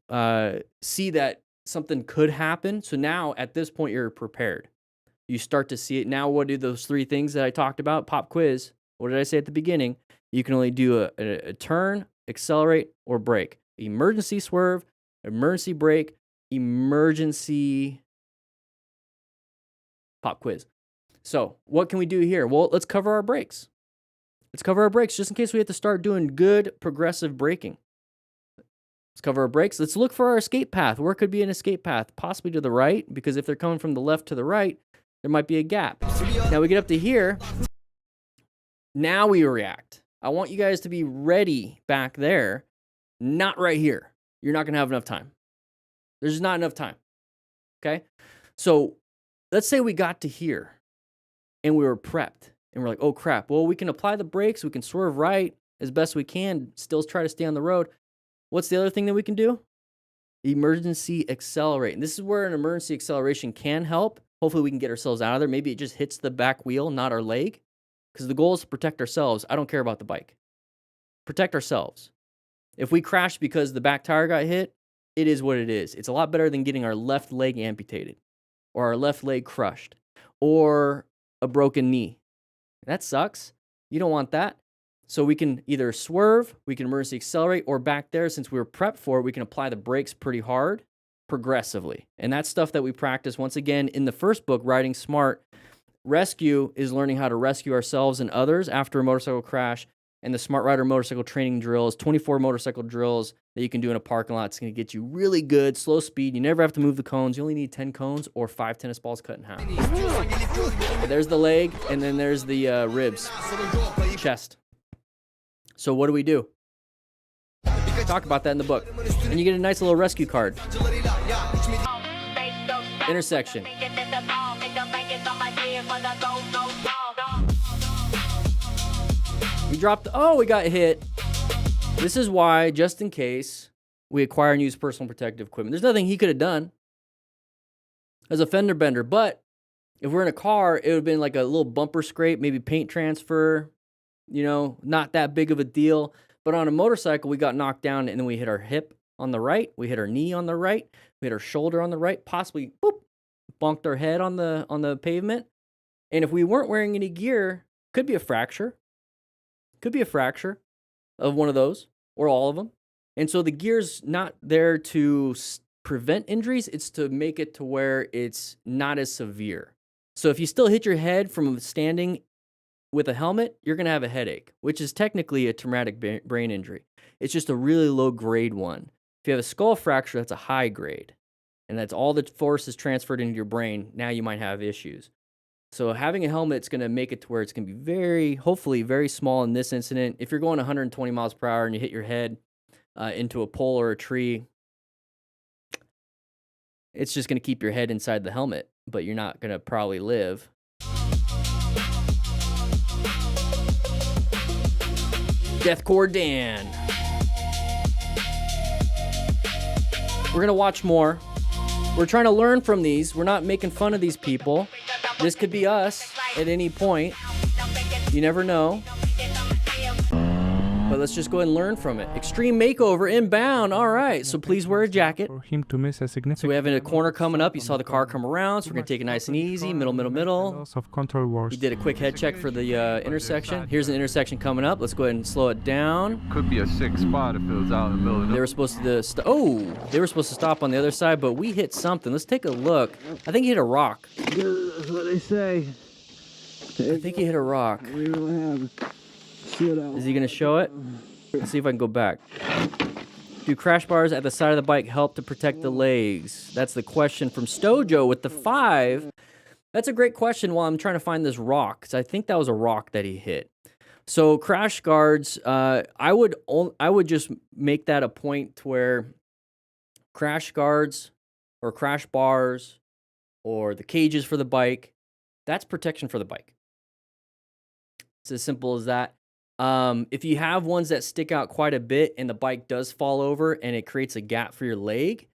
see that something could happen. So now at this point, you're prepared. You start to see it. Now, what do those three things that I talked about? Pop quiz. What did I say at the beginning? You can only do a turn, accelerate, or brake. Emergency swerve, emergency brake, emergency pop quiz. So what can we do here? Well, let's cover our brakes. Let's cover our brakes just in case we have to start doing good progressive braking. Let's cover our brakes. Let's look for our escape path. Where could be an escape path? Possibly to the right, because if they're coming from the left to the right, there might be a gap. Now we get up to here. Now we react. I want you guys to be ready back there, not right here. You're not going to have enough time. There's not enough time. Okay? So let's say we got to here and we were prepped and we're like, oh crap. Well, we can apply the brakes. We can swerve right as best we can, still try to stay on the road. What's the other thing that we can do? Emergency accelerate. And this is where an emergency acceleration can help. Hopefully we can get ourselves out of there. Maybe it just hits the back wheel, not our leg. Because the goal is to protect ourselves. I don't care about the bike. Protect ourselves. If we crash because the back tire got hit, it is what it is. It's a lot better than getting our left leg amputated or our left leg crushed or a broken knee. That sucks. You don't want that. So we can either swerve, we can emergency accelerate, or back there, since we were prepped for it, we can apply the brakes pretty hard, progressively. And that's stuff that we practice, once again, in the first book, Riding Smart. Rescue is learning how to rescue ourselves and others after a motorcycle crash. And the Smart Rider motorcycle training drills, 24 motorcycle drills that you can do in a parking lot. It's going to get you really good, slow speed. You never have to move the cones. You only need 10 cones or 5 tennis balls cut in half. There's the leg, and then there's the ribs, chest. So what do? We talk about that in the book. And you get a nice little rescue card. Intersection. We dropped, we got hit. This is why, just in case, we acquire and use personal protective equipment. There's nothing he could have done as a fender bender, but if we're in a car, it would have been like a little bumper scrape, maybe paint transfer, you know, not that big of a deal. But on a motorcycle, we got knocked down and then we hit our hip on the right, we hit our knee on the right, we hit our shoulder on the right, possibly boop, bonked our head on the pavement. And if we weren't wearing any gear, could be a fracture. Could be a fracture of one of those or all of them. And so the gear's not there to prevent injuries, it's to make it to where it's not as severe. So if you still hit your head from standing with a helmet, you're going to have a headache, which is technically a traumatic brain injury. It's just a really low grade one. If you have a skull fracture, that's a high grade. And that's all the force is transferred into your brain. Now you might have issues. So having a helmet is going to make it to where it's going to be hopefully very small in this incident. If you're going 120 miles per hour and you hit your head into a pole or a tree, it's just going to keep your head inside the helmet, but you're not going to probably live. Deathcore Dan. We're going to watch more. We're trying to learn from these. We're not making fun of these people. This could be us at any point. You never know. But let's just go ahead and learn from it. Extreme makeover inbound. All right. So please wear a jacket. For him to miss a significant. So we have a corner coming up. You saw the car come around. So we're going to take it nice and easy. Middle. Loss of control wars. We did a quick head check for the intersection. Here's an intersection coming up. Let's go ahead and slow it down. Could be a sick spot if it was out in the middle of They were supposed to they were supposed to stop on the other side, but we hit something. Let's take a look. I think he hit a rock. That's what they say. I think he hit a rock. We don't have shit out. Is he going to show it? Let's see if I can go back. Do crash bars at the side of the bike help to protect the legs? That's the question from Stojo with the 5. That's a great question while I'm trying to find this rock, because I think that was a rock that he hit. So crash guards, I would just make that a point to where crash guards or crash bars or the cages for the bike, that's protection for the bike. It's as simple as that. If you have ones that stick out quite a bit and the bike does fall over and it creates a gap for your leg,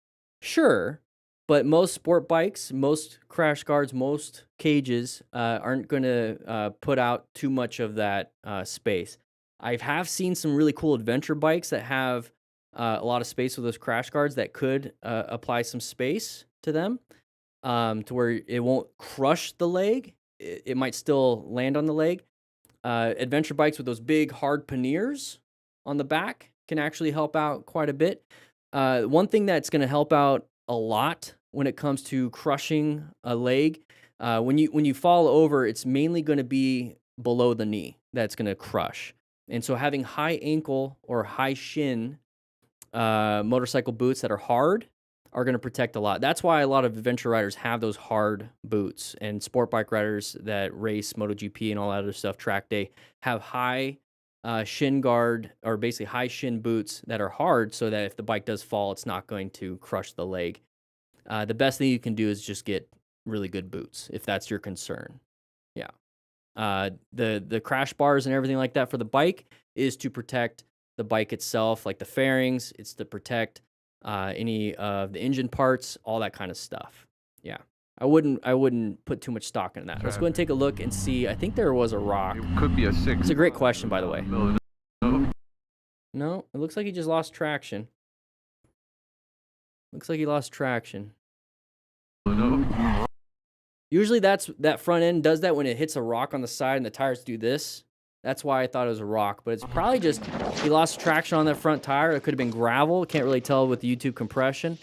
sure. But most sport bikes, most crash guards, most cages aren't going to put out too much of that space. I have seen some really cool adventure bikes that have a lot of space with those crash guards that could apply some space to them to where it won't crush the leg. It might still land on the leg. Adventure bikes with those big hard panniers on the back can actually help out quite a bit. One thing that's going to help out a lot when it comes to crushing a leg, when you fall over, it's mainly going to be below the knee that's going to crush. And so having high ankle or high shin motorcycle boots that are hard are going to protect a lot. That's why a lot of adventure riders have those hard boots, and sport bike riders that race MotoGP and all that other stuff, track day, have high shin guard, or basically high shin boots that are hard, so that if the bike does fall, it's not going to crush the leg. The best thing you can do is just get really good boots if that's your concern. Yeah. The crash bars and everything like that for the bike is to protect the bike itself, like the fairings. It's to protect any of the engine parts, all that kind of stuff. Yeah. I wouldn't put too much stock in that. Let's go ahead and take a look and see. I think there was a rock. It could be a sick. It's a great question, by the way. No, it looks like he just lost traction. Looks like he lost traction. Usually that front end does that when it hits a rock on the side and the tires do this. That's why I thought it was a rock, but it's probably just he lost traction on that front tire. It could have been gravel. Can't really tell with the YouTube compression.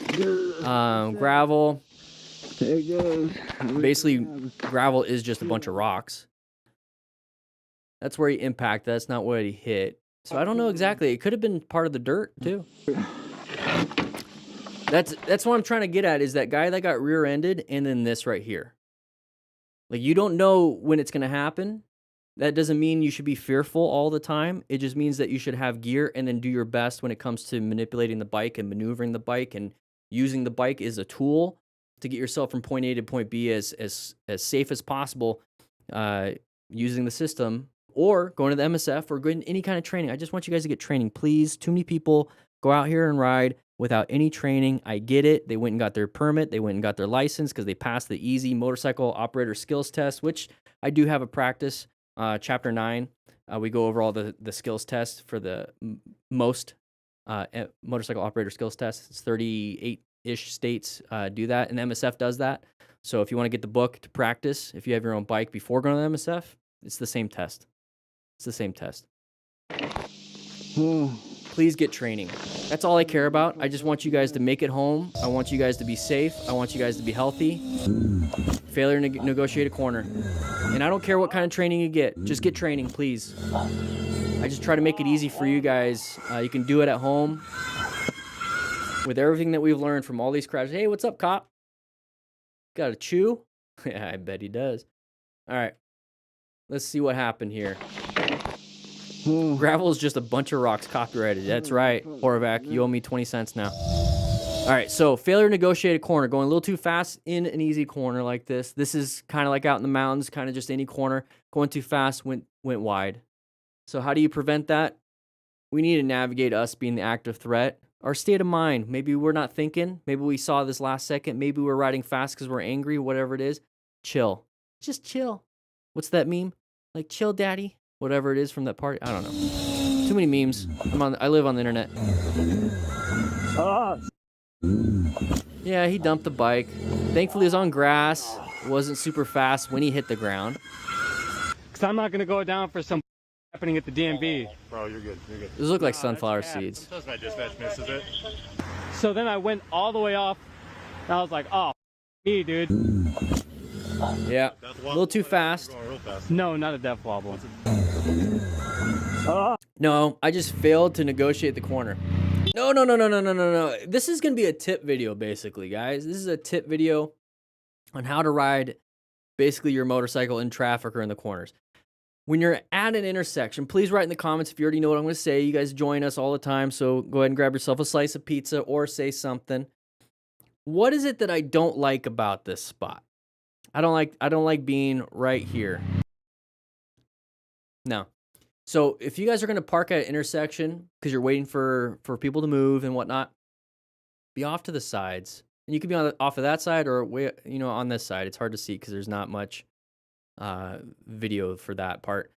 Gravel. There it goes. Basically, gravel is just a bunch of rocks. That's where he impacted. That's not what he hit. So I don't know exactly. It could have been part of the dirt too. That's what I'm trying to get at, is that guy that got rear-ended and then this right here. Like, you don't know when it's going to happen. That doesn't mean you should be fearful all the time. It just means that you should have gear and then do your best when it comes to manipulating the bike and maneuvering the bike and using the bike as a tool to get yourself from point A to point B as safe as possible, using the system, or going to the MSF or going to any kind of training. I just want you guys to get training, please. Too many people go out here and ride without any training. I get it. They went and got their permit. They went and got their license because they passed the easy motorcycle operator skills test, which I do have a practice. Chapter 9, we go over all the skills tests for the most motorcycle operator skills tests. It's 38-ish states do that, and MSF does that. So if you want to get the book to practice, if you have your own bike before going to the MSF, it's the same test. It's the same test. Please get training. That's all I care about. I just want you guys to make it home. I want you guys to be safe. I want you guys to be healthy. Failure to negotiate a corner. And I don't care what kind of training you get. Just get training, please. I just try to make it easy for you guys. You can do it at home with everything that we've learned from all these crashes. Hey, what's up, cop? Got a chew? Yeah, I bet he does. All right. Let's see what happened here. Gravel is just a bunch of rocks copyrighted. That's right. Horvath, you owe me 20 cents now. All right, so failure to negotiate a corner. Going a little too fast in an easy corner like this. This is kind of like out in the mountains, kind of just any corner. Going too fast, went wide. So how do you prevent that? We need to navigate us being the active threat. Our state of mind. Maybe we're not thinking. Maybe we saw this last second. Maybe we're riding fast because we're angry, whatever it is. Chill. Just chill. What's that meme? Like, chill, daddy. Whatever it is from that party. I don't know. Too many memes. I live on the internet. Yeah, he dumped the bike. Thankfully, it was on grass. It wasn't super fast when he hit the ground. Because I'm not going to go down for some happening at the DMV. Bro, you're good. You're good. Those look like sunflower seeds. Sometimes my dispatch misses it. So then I went all the way off. And I was like, oh, me, dude. Yeah, a little too fast. No, not a death wobble. No, I just failed to negotiate the corner. No. This is going to be a tip video, basically, guys. This is a tip video on how to ride, basically, your motorcycle in traffic or in the corners. When you're at an intersection, please write in the comments if you already know what I'm going to say. You guys join us all the time, so go ahead and grab yourself a slice of pizza or say something. What is it that I don't like about this spot? I don't like being right here. No. So if you guys are going to park at an intersection because you're waiting for people to move and whatnot, be off to the sides. And you could be off of that side or way, on this side. It's hard to see because there's not much video for that part.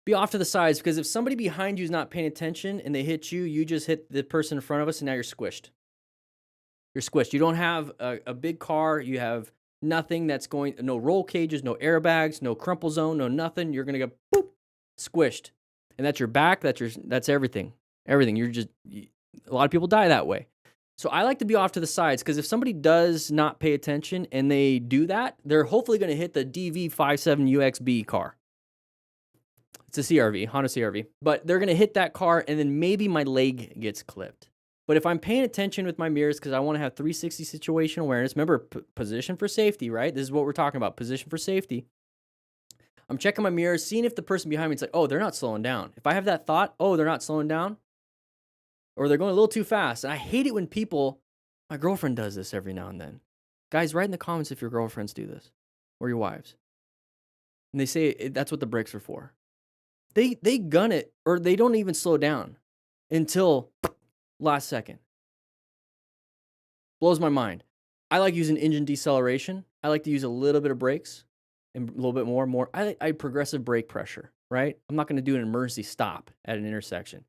Be off to the sides because if somebody behind you is not paying attention and they hit you, you just hit the person in front of us and now you're squished. You're squished. You don't have a big car. You have nothing that's going, no roll cages, no airbags, no crumple zone, no nothing. You're going to go boop, squished. And that's your back. That's everything. Everything. A lot of people die that way. So I like to be off to the sides because if somebody does not pay attention and they do that, they're hopefully going to hit the DV57UXB car. It's a CRV, Honda CRV. But they're going to hit that car and then maybe my leg gets clipped. But if I'm paying attention with my mirrors because I want to have 360 situation awareness, remember, position for safety, right? This is what we're talking about, position for safety. I'm checking my mirrors, seeing if the person behind me is like, oh, they're not slowing down. If I have that thought, oh, they're not slowing down, or they're going a little too fast. And I hate it when my girlfriend does this every now and then. Guys, write in the comments if your girlfriends do this or your wives. And they say that's what the brakes are for. They gun it or they don't even slow down until last second. Blows my mind. I like using engine deceleration. I like to use a little bit of brakes and a little bit more. I progressive brake pressure, right? I'm not going to do an emergency stop at an intersection.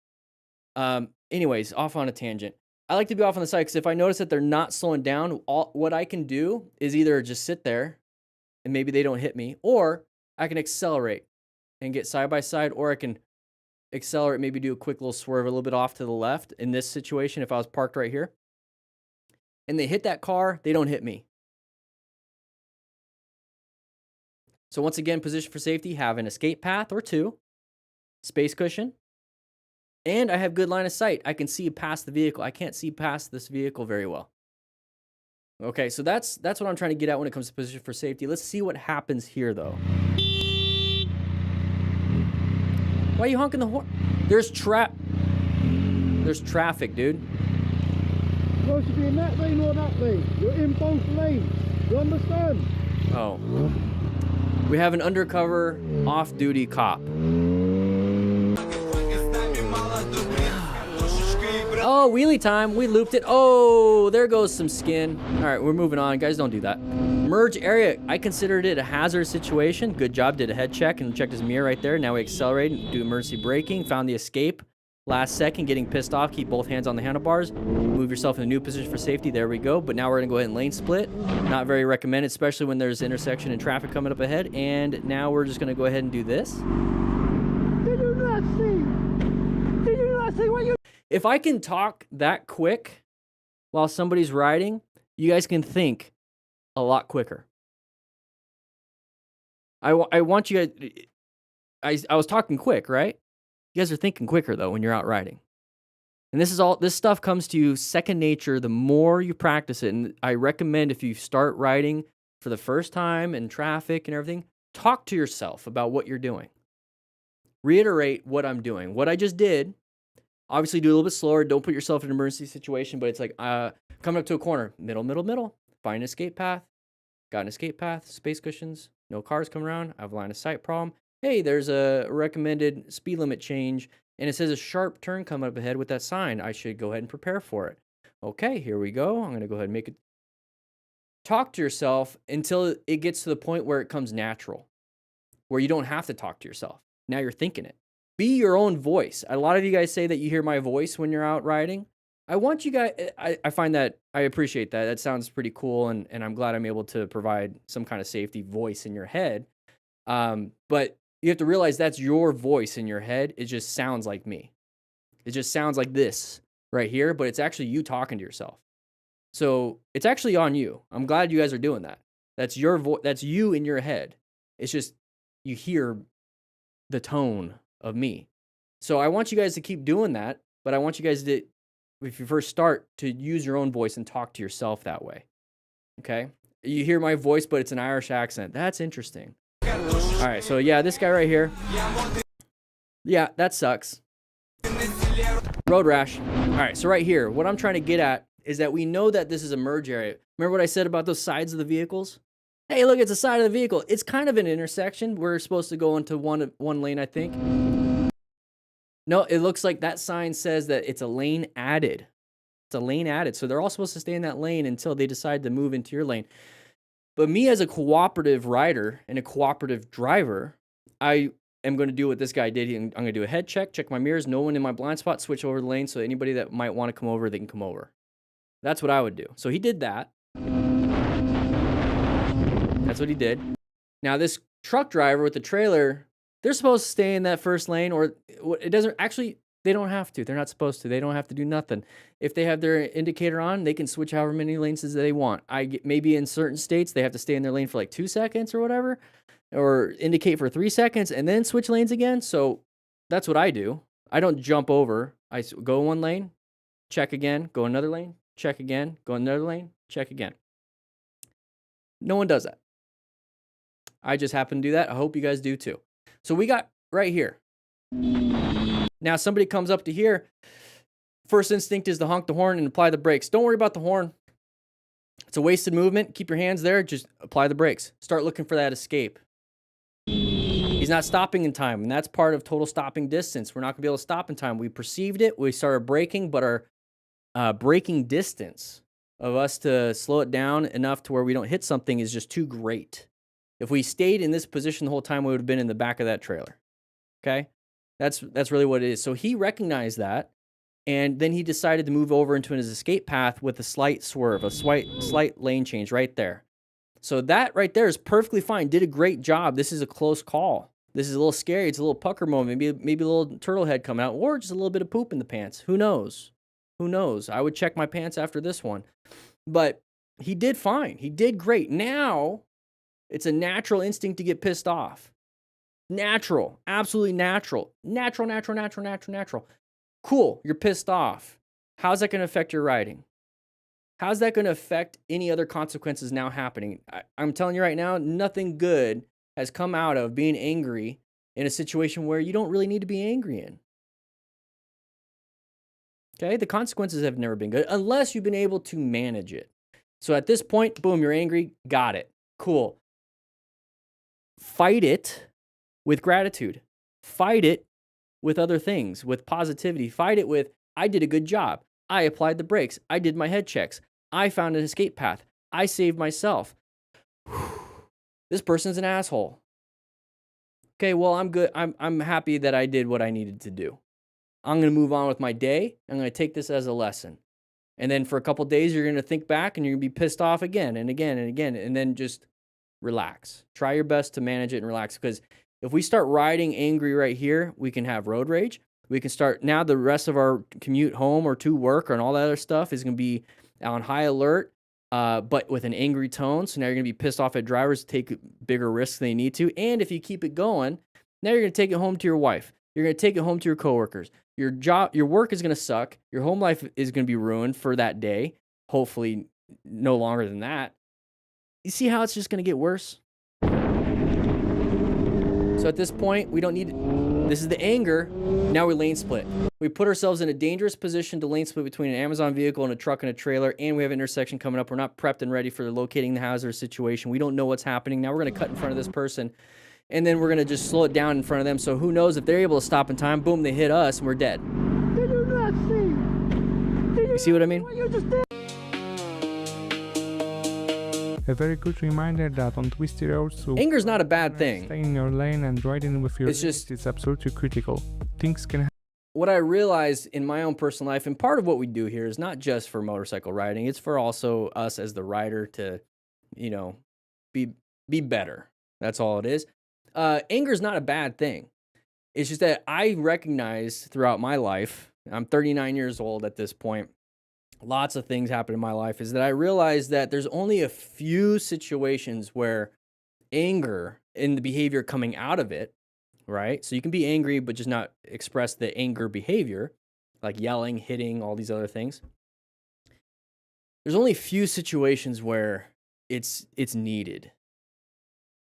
Anyways, off on a tangent. I like to be off on the side because if I notice that they're not slowing down, what I can do is either just sit there and maybe they don't hit me, or I can accelerate and get side by side, or I can accelerate, maybe do a quick little swerve a little bit off to the left. In this situation, if I was parked right here and they hit that car, they don't hit me. So once again, position for safety, have an escape path or two, space cushion, and I have good line of sight. I can see past the vehicle. I can't see past this vehicle very well. Okay, so that's what I'm trying to get at when it comes to position for safety. Let's see what happens here, though. Why are you honking the horn? There's traffic, dude. You should be in that lane or that lane. You're in both lanes. You understand? Oh. We have an undercover off-duty cop. Oh, wheelie time. We looped it. Oh, there goes some skin. All right, we're moving on. Guys, don't do that. Merge area. I considered it a hazardous situation. Good job. Did a head check and checked his mirror right there. Now we accelerate and do emergency braking. Found the escape. Last second, getting pissed off. Keep both hands on the handlebars. Move yourself in a new position for safety. There we go. But now we're going to go ahead and lane split. Not very recommended, especially when there's intersection and traffic coming up ahead. And now we're just going to go ahead and do this. Did you not see? Did you not see what you... If I can talk that quick while somebody's riding, you guys can think a lot quicker. I want you guys... I was talking quick, right? You guys are thinking quicker, though, when you're out riding. And this stuff comes to you second nature the more you practice it. And I recommend if you start riding for the first time in traffic and everything, talk to yourself about what you're doing. Reiterate what I'm doing. What I just did, obviously do a little bit slower. Don't put yourself in an emergency situation, but it's like coming up to a corner. Middle. Find an escape path. Got an escape path. Space cushions. No cars coming around. I have a line of sight problem. Hey, there's a recommended speed limit change, and it says a sharp turn coming up ahead with that sign. I should go ahead and prepare for it. Okay, here we go. I'm going to go ahead and make it. Talk to yourself until it gets to the point where it comes natural, where you don't have to talk to yourself. Now you're thinking it. Be your own voice. A lot of you guys say that you hear my voice when you're out riding. I want you guys, I find that, I appreciate that. That sounds pretty cool, and I'm glad I'm able to provide some kind of safety voice in your head. But you have to realize that's your voice in your head. It just sounds like me. It just sounds like this right here, but it's actually you talking to yourself. So it's actually on you. I'm glad you guys are doing that. That's your voice. That's you in your head. It's just you hear the tone of me. So I want you guys to keep doing that, but I want you guys to, if you first start, to use your own voice and talk to yourself that way. Okay? You hear my voice, but it's an Irish accent. That's interesting. All right, so yeah, this guy right here. Yeah, that sucks. Road rash. All right, so right here, what I'm trying to get at is that we know that this is a merge area. Remember what I said about those sides of the vehicles? Hey, look, it's the side of the vehicle. It's kind of an intersection. We're supposed to go into one lane, I think. No, it looks like that sign says that it's a lane added. It's a lane added. So they're all supposed to stay in that lane until they decide to move into your lane. But me as a cooperative rider and a cooperative driver, I am going to do what this guy did. I'm going to do a head check, check my mirrors, no one in my blind spot, switch over the lane so anybody that might want to come over, they can come over. That's what I would do. So he did that. That's what he did. Now this truck driver with the trailer, they're supposed to stay in that first lane, or it doesn't actually, they don't have to. They're not supposed to. They don't have to do nothing. If they have their indicator on, they can switch however many lanes as they want. Maybe in certain states, they have to stay in their lane for like 2 seconds or whatever, or indicate for 3 seconds and then switch lanes again. So that's what I do. I don't jump over. I go one lane, check again, go another lane, check again, go another lane, check again. No one does that. I just happen to do that. I hope you guys do too. So we got right here. Now somebody comes up to here. First instinct is to honk the horn and apply the brakes. Don't worry about the horn. It's a wasted movement. Keep your hands there. Just apply the brakes. Start looking for that escape. He's not stopping in time, and that's part of total stopping distance. We're not going to be able to stop in time. We perceived it. We started braking, but our braking distance of us to slow it down enough to where we don't hit something is just too great. If we stayed in this position the whole time, we would have been in the back of that trailer. Okay? That's really what it is. So he recognized that, and then he decided to move over into his escape path with a slight swerve, a slight lane change right there. So that right there is perfectly fine. Did a great job. This is a close call. This is a little scary. It's a little pucker moment. Maybe a little turtle head coming out, or just a little bit of poop in the pants. Who knows? Who knows? I would check my pants after this one. But he did fine. He did great. Now, it's a natural instinct to get pissed off. Natural. Absolutely natural. Natural. Cool. You're pissed off. How's that going to affect your riding? How's that going to affect any other consequences now happening? I'm telling you right now, nothing good has come out of being angry in a situation where you don't really need to be angry in. Okay? The consequences have never been good unless you've been able to manage it. So at this point, boom, you're angry. Got it. Cool. Fight it with gratitude. Fight it with other things, with positivity. Fight it with, I did a good job. I applied the brakes. I did my head checks. I found an escape path. I saved myself. This person's an asshole. Okay, well, I'm good. I'm happy that I did what I needed to do. I'm going to move on with my day. I'm going to take this as a lesson. And then for a couple days, you're going to think back and you're going to be pissed off again and again and again. And then just relax. Try your best to manage it and relax. Because if we start riding angry right here, we can have road rage. We can start, now the rest of our commute home or to work and all that other stuff is going to be on high alert, but with an angry tone. So now you're going to be pissed off at drivers, take bigger risks than they need to. And if you keep it going, now you're going to take it home to your wife. You're going to take it home to your coworkers. Your job, your work is going to suck. Your home life is going to be ruined for that day. Hopefully no longer than that. You see how it's just going to get worse? So at this point, we don't need, this is the anger. Now we lane split. We put ourselves in a dangerous position to lane split between an Amazon vehicle and a truck and a trailer, and we have an intersection coming up. We're not prepped and ready for locating the hazardous situation. We don't know what's happening. Now we're going to cut in front of this person, and then we're going to just slow it down in front of them. So who knows if they're able to stop in time, boom, they hit us, and we're dead. Did you not see? You see what I mean? What you just did? A very good reminder that on twisty roads, so Anger's not a bad thing. staying in your lane and riding with your It's just- it's absolutely critical. Things can What I realized in my own personal life, and part of what we do here is not just for motorcycle riding, it's for also us as the rider to, you know, be better. That's all it is. Anger is not a bad thing. It's just that I recognize throughout my life, I'm 39 years old at this point, lots of things happen in my life, is that I realized that there's only a few situations where anger and the behavior coming out of it, right? So you can be angry, but just not express the anger behavior, like yelling, hitting, all these other things. There's only a few situations where it's needed.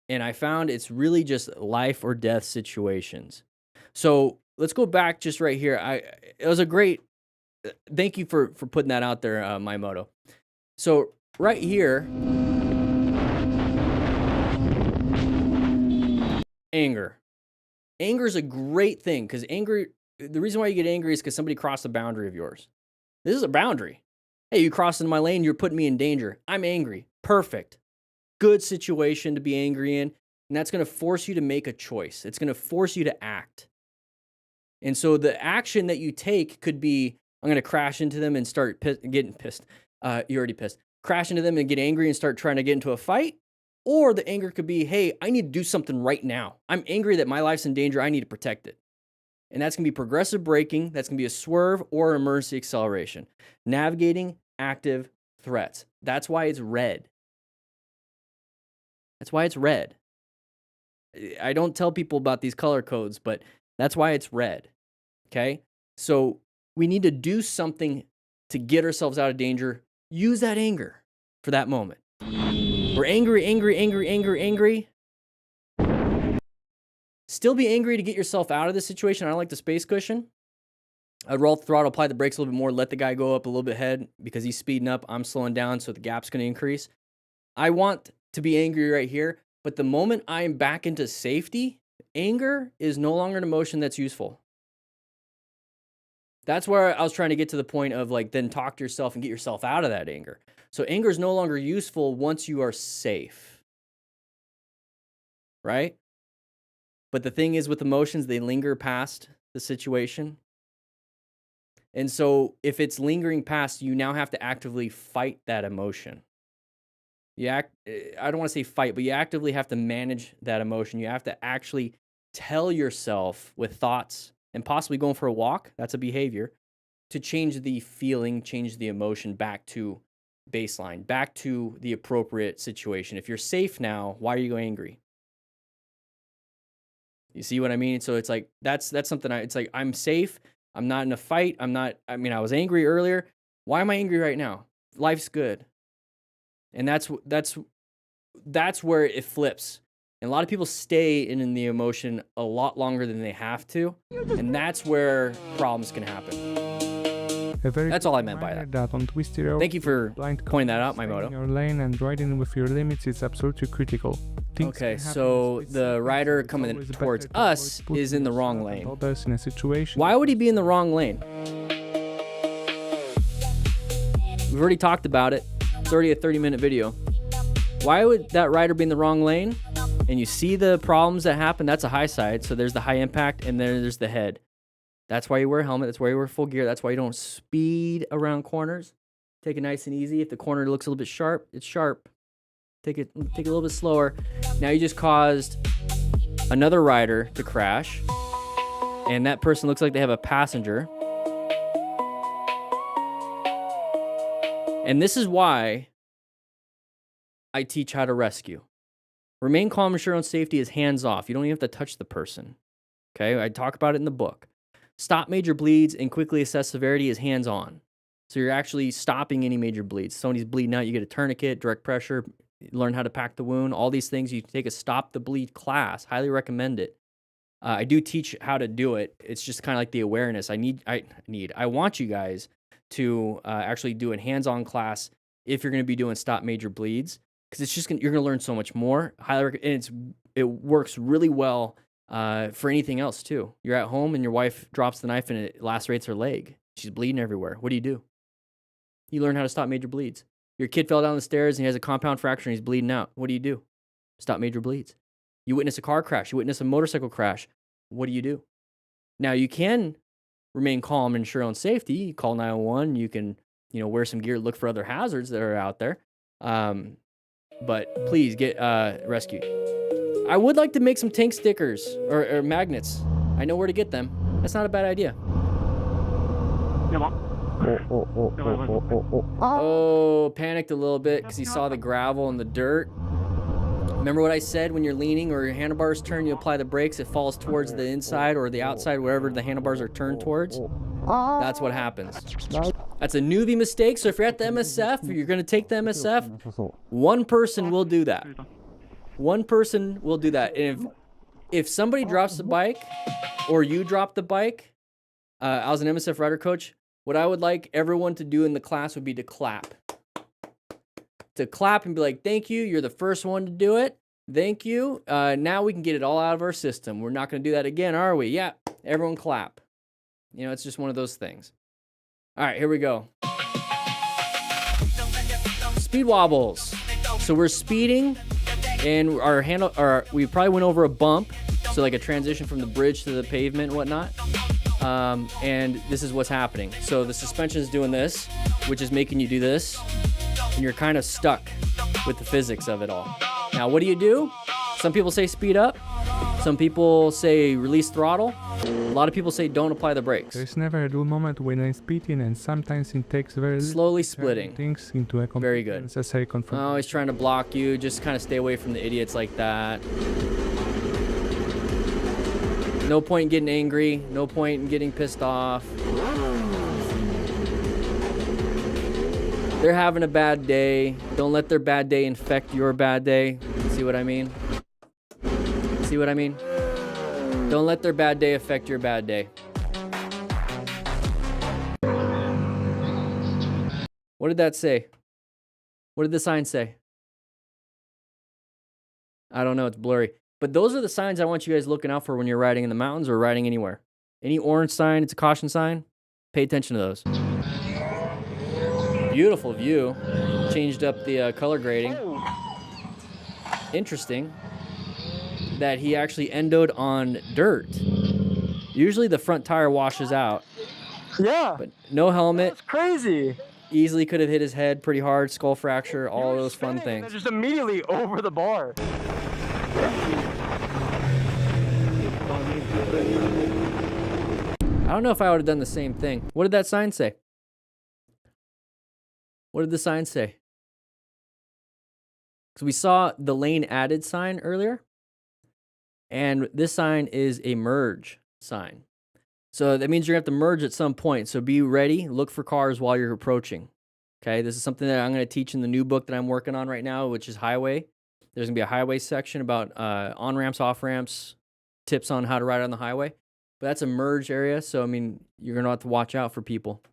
And I found it's really just life or death situations. So let's go back just right here. It was a great, thank you for putting that out there, my moto. So right here, anger. Anger is a great thing because the reason why you get angry is because somebody crossed a boundary of yours. This is a boundary. Hey, you crossed in my lane, you're putting me in danger. I'm angry. Perfect. Good situation to be angry in. And that's going to force you to make a choice. It's going to force you to act. And so the action that you take could be, I'm going to crash into them and start getting pissed. You're already pissed. Crash into them and get angry and start trying to get into a fight. Or the anger could be, hey, I need to do something right now. I'm angry that my life's in danger. I need to protect it. And that's going to be progressive braking. That's going to be a swerve or emergency acceleration. Navigating active threats. That's why it's red. That's why it's red. I don't tell people about these color codes, but that's why it's red. Okay? So we need to do something to get ourselves out of danger. Use that anger for that moment. We're angry. Still be angry to get yourself out of this situation. I don't like the space cushion. I'd roll the throttle, apply the brakes a little bit more, let the guy go up a little bit ahead because he's speeding up. I'm slowing down, so the gap's going to increase. I want to be angry right here, but the moment I'm back into safety, anger is no longer an emotion that's useful. That's where I was trying to get to the point of like, then talk to yourself and get yourself out of that anger. So anger is no longer useful once you are safe, right? But the thing is with emotions, they linger past the situation. And so if it's lingering past, you now have to actively fight that emotion. I don't want to say fight, but you actively have to manage that emotion. You have to actually tell yourself with thoughts and possibly going for a walk, that's a behavior, to change the feeling, change the emotion back to baseline, back to the appropriate situation. If you're safe now, why are you angry? You see what I mean? So it's like, that's something it's like, I'm safe. I'm not in a fight. I was angry earlier. Why am I angry right now? Life's good. And that's where it flips. And a lot of people stay in the emotion a lot longer than they have to. And that's where problems can happen. That's all I meant by that. On twisty roads, Thank you for pointing that out, my staying moto. in your lane and riding with your limits is absolutely critical. Things Okay, can happen so in split the seconds, rider it's coming always towards better to us avoid is in the putting wrong yourself and lane. others in a situation. Why would he be in the wrong lane? We've already talked about it. It's already a 30-minute video. Why would that rider be in the wrong lane? And you see the problems that happen? That's a high side. So there's the high impact, and then there's the head. That's why you wear a helmet. That's why you wear full gear. That's why you don't speed around corners. Take it nice and easy. If the corner looks a little bit sharp, it's sharp. Take it a little bit slower. Now you just caused another rider to crash, and that person looks like they have a passenger. And this is why I teach how to rescue. Remain calm, ensure own safety is hands off. You don't even have to touch the person. Okay, I talk about it in the book. Stop major bleeds and quickly assess severity is hands on. So you're actually stopping any major bleeds. Somebody's bleeding out, you get a tourniquet, direct pressure, learn how to pack the wound, all these things. You take a stop the bleed class. Highly recommend it. I do teach how to do it. It's just kind of like the awareness. I want you guys to actually do a hands-on class if you're going to be doing stop major bleeds, because it's just you're going to learn so much more. Highly recommend, and it works really well for anything else too. You're at home and your wife drops the knife and it lacerates her leg. She's bleeding everywhere. What do? You learn how to stop major bleeds. Your kid fell down the stairs and he has a compound fracture and he's bleeding out. What do? Stop major bleeds. You witness a car crash. You witness a motorcycle crash. What do? Now you can remain calm and ensure own safety. You call 911. You can, wear some gear, look for other hazards that are out there. But please get rescued. I would like to make some tank stickers or magnets. I know where to get them. That's not a bad idea. Oh, panicked a little bit because he saw the gravel and the dirt. Remember what I said? When you're leaning or your handlebars turn, you apply the brakes, it falls towards the inside or the outside, wherever the handlebars are turned towards. That's what happens. That's a newbie mistake. So if you're at the MSF, or you're going to take the MSF, one person will do that. One person will do that. And if somebody drops the bike or you drop the bike, I was an MSF rider coach. What I would like everyone to do in the class would be to clap. To clap and be like, thank you. You're the first one to do it. Thank you. Now we can get it all out of our system. We're not going to do that again, are we? Yeah. Everyone clap. It's just one of those things. All right, here we go. Speed wobbles. So we're speeding and we probably went over a bump. So like a transition from the bridge to the pavement and whatnot. And this is what's happening. So the suspension is doing this, which is making you do this. And you're kind of stuck with the physics of it all. Now, what do? Some people say speed up. Some people say release throttle. A lot of people say don't apply the brakes. There's never a dull moment when I'm speeding, and sometimes it takes very slowly splitting things into a very good. Necessary confirmation. Oh, he's trying to block you. Just kind of stay away from the idiots like that. No point in getting angry. No point in getting pissed off. They're having a bad day. Don't let their bad day infect your bad day. See what I mean? See what I mean? Don't let their bad day affect your bad day. What did that say? What did the sign say? I don't know. It's blurry. But those are the signs I want you guys looking out for when you're riding in the mountains or riding anywhere. Any orange sign, it's a caution sign. Pay attention to those. Beautiful view. Changed up the color grading. Interesting that he actually endoed on dirt. Usually the front tire washes out. Yeah. But no helmet. That's crazy. Easily could have hit his head pretty hard, skull fracture, all those fun things. Just immediately over the bar. I don't know if I would have done the same thing. What did that sign say? What did the sign say? Because we saw the lane added sign earlier. And this sign is a merge sign. So that means you're going to have to merge at some point. So be ready. Look for cars while you're approaching. Okay, this is something that I'm going to teach in the new book that I'm working on right now, which is highway. There's going to be a highway section about on-ramps, off-ramps, tips on how to ride on the highway. But that's a merge area, so, I mean, you're going to have to watch out for people.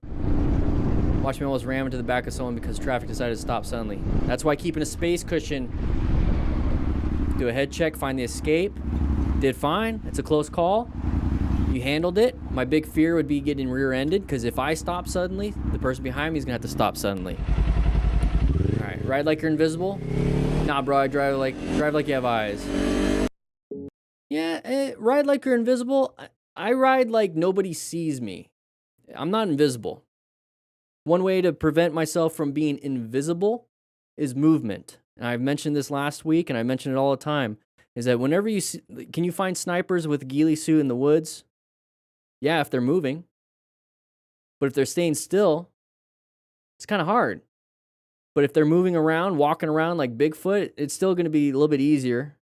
Watch me almost ram into the back of someone because traffic decided to stop suddenly. That's why keeping a space cushion. Do a head check, find the escape. Did fine. It's a close call. You handled it. My big fear would be getting rear-ended, because if I stop suddenly, the person behind me is gonna have to stop suddenly. All right, ride like you're invisible. Nah, bro, I drive like you have eyes. Yeah, ride like you're invisible. I ride like nobody sees me. I'm not invisible. One way to prevent myself from being invisible is movement. And I've mentioned this last week, and I mention it all the time, is that whenever you see, can you find snipers with a ghillie suit in the woods? Yeah, if they're moving. But if they're staying still, it's kind of hard. But if they're moving around, walking around like Bigfoot, it's still going to be a little bit easier.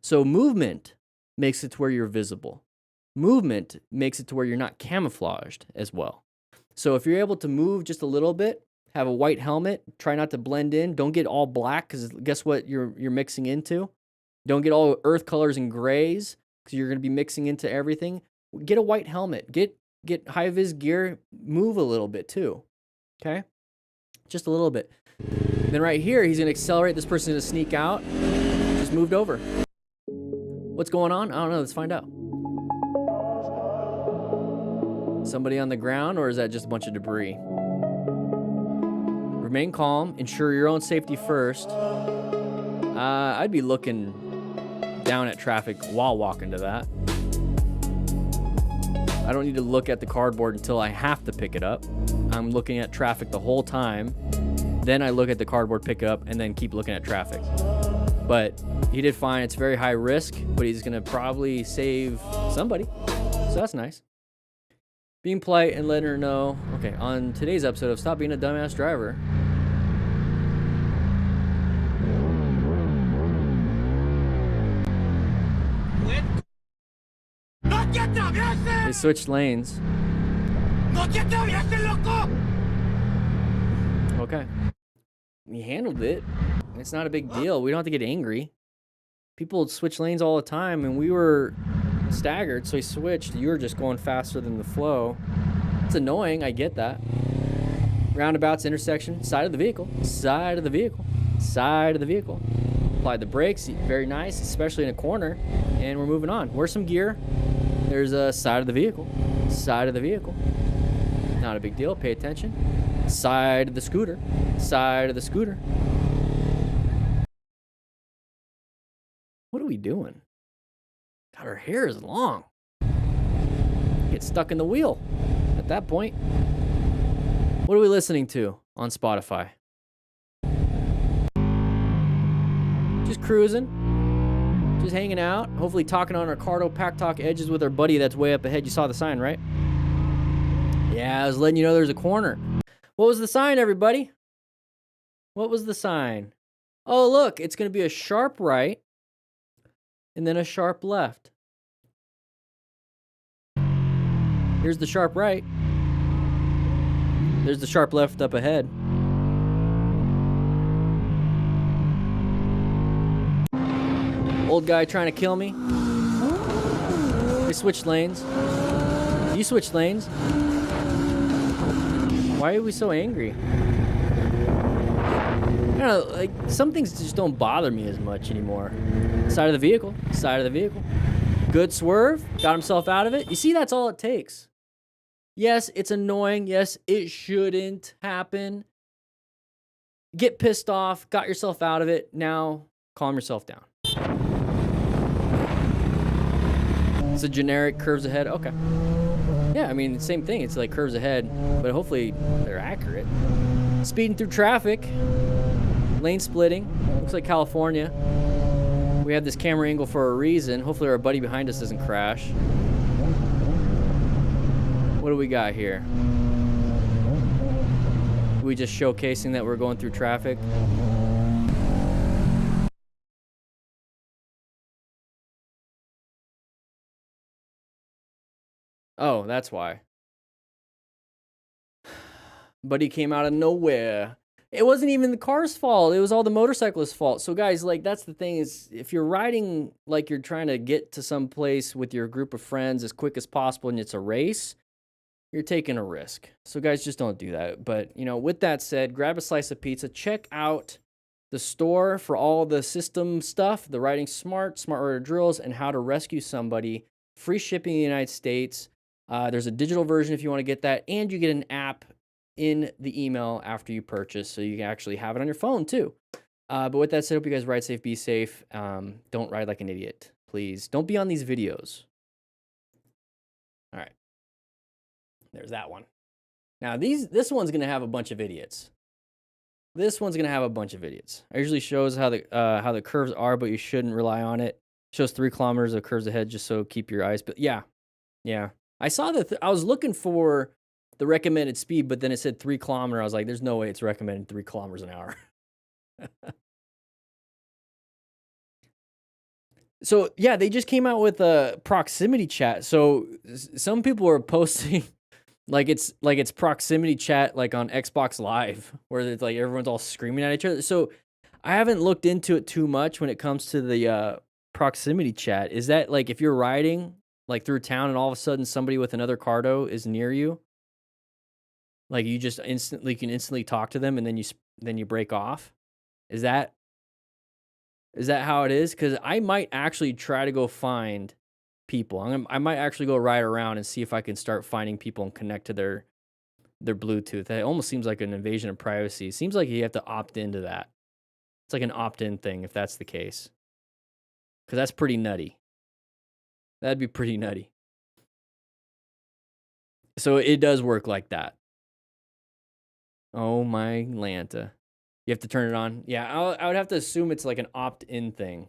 So movement makes it to where you're visible. Movement makes it to where you're not camouflaged as well. So if you're able to move just a little bit, have a white helmet, try not to blend in, don't get all black, because guess what you're mixing into? Don't get all earth colors and grays, because you're going to be mixing into everything. Get a white helmet. Get high-vis gear. Move a little bit too. Okay? Just a little bit. Then right here, he's going to accelerate. This person's going to sneak out. Just moved over. What's going on? I don't know. Let's find out. Somebody on the ground, or is that just a bunch of debris? Remain calm. Ensure your own safety first. I'd be looking down at traffic while walking to that. I don't need to look at the cardboard until I have to pick it up. I'm looking at traffic the whole time. Then I look at the cardboard, pick it up, and then keep looking at traffic. But he did fine. It's very high risk, but he's going to probably save somebody. So that's nice. Being polite and letting her know. Okay, on today's episode of Stop Being a Dumbass Driver. They switched lanes. Okay. He handled it. It's not a big deal. We don't have to get angry. People switch lanes all the time, and we were staggered, so he switched. You were just going faster than the flow. It's annoying. I get that. Roundabouts, intersection, side of the vehicle, side of the vehicle, side of the vehicle. Applied the brakes. Very nice, especially in a corner. And we're moving on. Where's some gear? There's a side of the vehicle. Side of the vehicle. Not a big deal. Pay attention. Side of the scooter. Side of the scooter. What are we doing? God, her hair is long. Get stuck in the wheel at that point. What are we listening to on Spotify? Just cruising. Just hanging out. Hopefully talking on our Cardo Pack Talk edges with our buddy that's way up ahead. You saw the sign, right? Yeah, I was letting you know there's a corner. What was the sign, everybody? What was the sign? Oh, look, it's going to be a sharp right and then a sharp left. Here's the sharp right. There's the sharp left up ahead. Old guy trying to kill me. They switched lanes. You switched lanes. Why are we so angry? I don't know, like, some things just don't bother me as much anymore. Side of the vehicle. Side of the vehicle. Good swerve. Got himself out of it. You see, that's all it takes. Yes, it's annoying. Yes, it shouldn't happen. Get pissed off. Got yourself out of it. Now, calm yourself down. It's a generic curves ahead. Okay. Yeah, I mean, same thing. It's like curves ahead, but hopefully they're accurate. Speeding through traffic. Lane splitting. Looks like California. We have this camera angle for a reason. Hopefully our buddy behind us doesn't crash. What do we got here? We just showcasing that we're going through traffic. Oh, that's why. Buddy came out of nowhere. It wasn't even the car's fault. It was all the motorcyclist's fault. So guys, like, that's the thing is, if you're riding like you're trying to get to some place with your group of friends as quick as possible and it's a race, you're taking a risk. So guys, just don't do that. But, you know, with that said, grab a slice of pizza. Check out the store for all the system stuff, the Riding Smart, Smart Order Drills, and how to rescue somebody free shipping in the United States. There's a digital version if you want to get that, and you get an app in the email after you purchase, so you can actually have it on your phone too. But with that said, hope you guys ride safe, be safe. Don't ride like an idiot, please. Don't be on these videos. All right, there's that one. Now this one's gonna have a bunch of idiots. This one's gonna have a bunch of idiots. It usually shows how the curves are, but you shouldn't rely on it. It shows 3 kilometers of curves ahead, just so keep your eyes. But yeah. I saw that. I was looking for the recommended speed, but then it said 3 kilometer. I was like, there's no way it's recommended 3 kilometers an hour. So yeah, they just came out with a proximity chat. So some people are posting like it's proximity chat like on Xbox Live, where it's like everyone's all screaming at each other. So I haven't looked into it too much when it comes to the proximity chat. Is that like if you're riding like through town and all of a sudden somebody with another cardo is near you, like you just can instantly talk to them and then you break off? Is that how it is? Because I might actually try to go find people. I might actually go ride around and see if I can start finding people and connect to their Bluetooth. It almost seems like an invasion of privacy. It seems like you have to opt into that. It's like an opt-in thing if that's the case. Because that's pretty nutty. That'd be pretty nutty. So it does work like that. Oh my Lanta. You have to turn it on? Yeah, I would have to assume it's like an opt-in thing.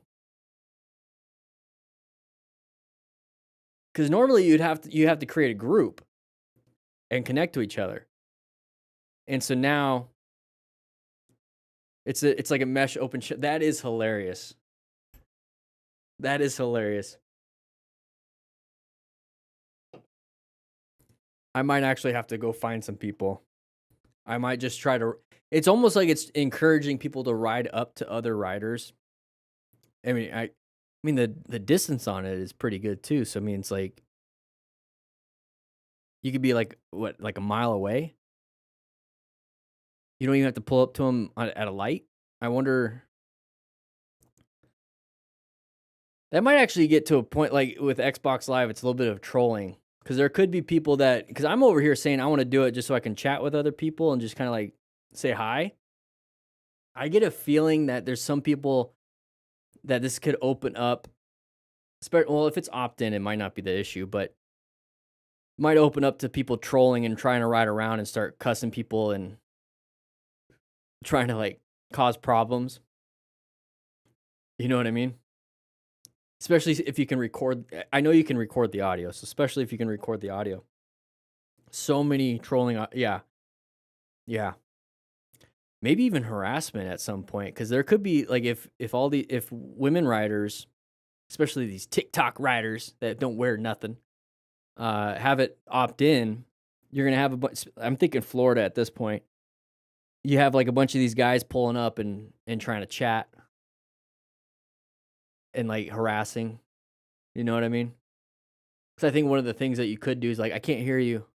Because normally you have to create a group and connect to each other. And so now it's like a mesh open chat. That is hilarious. That is hilarious. I might actually have to go find some people. I might just try to. It's almost like it's encouraging people to ride up to other riders. I mean, the distance on it is pretty good too. So I mean, it's like you could be like like a mile away. You don't even have to pull up to them at a light. I wonder. That might actually get to a point like with Xbox Live. It's a little bit of trolling. Because there could be people because I'm over here saying I want to do it just so I can chat with other people and just kind of like say hi. I get a feeling that there's some people that this could open up. Well, if it's opt-in, it might not be the issue, but might open up to people trolling and trying to ride around and start cussing people and trying to like cause problems. You know what I mean? Especially if you can record. I know you can record the audio, so especially if you can record the audio. So many trolling. Yeah. Maybe even harassment at some point, because there could be like if women riders, especially these TikTok riders that don't wear nothing, have it opt in, you're gonna have a bunch. I'm thinking Florida at this point. You have like a bunch of these guys pulling up and trying to chat. And like harassing, you know what I mean? Because I think one of the things that you could do is like, I can't hear you.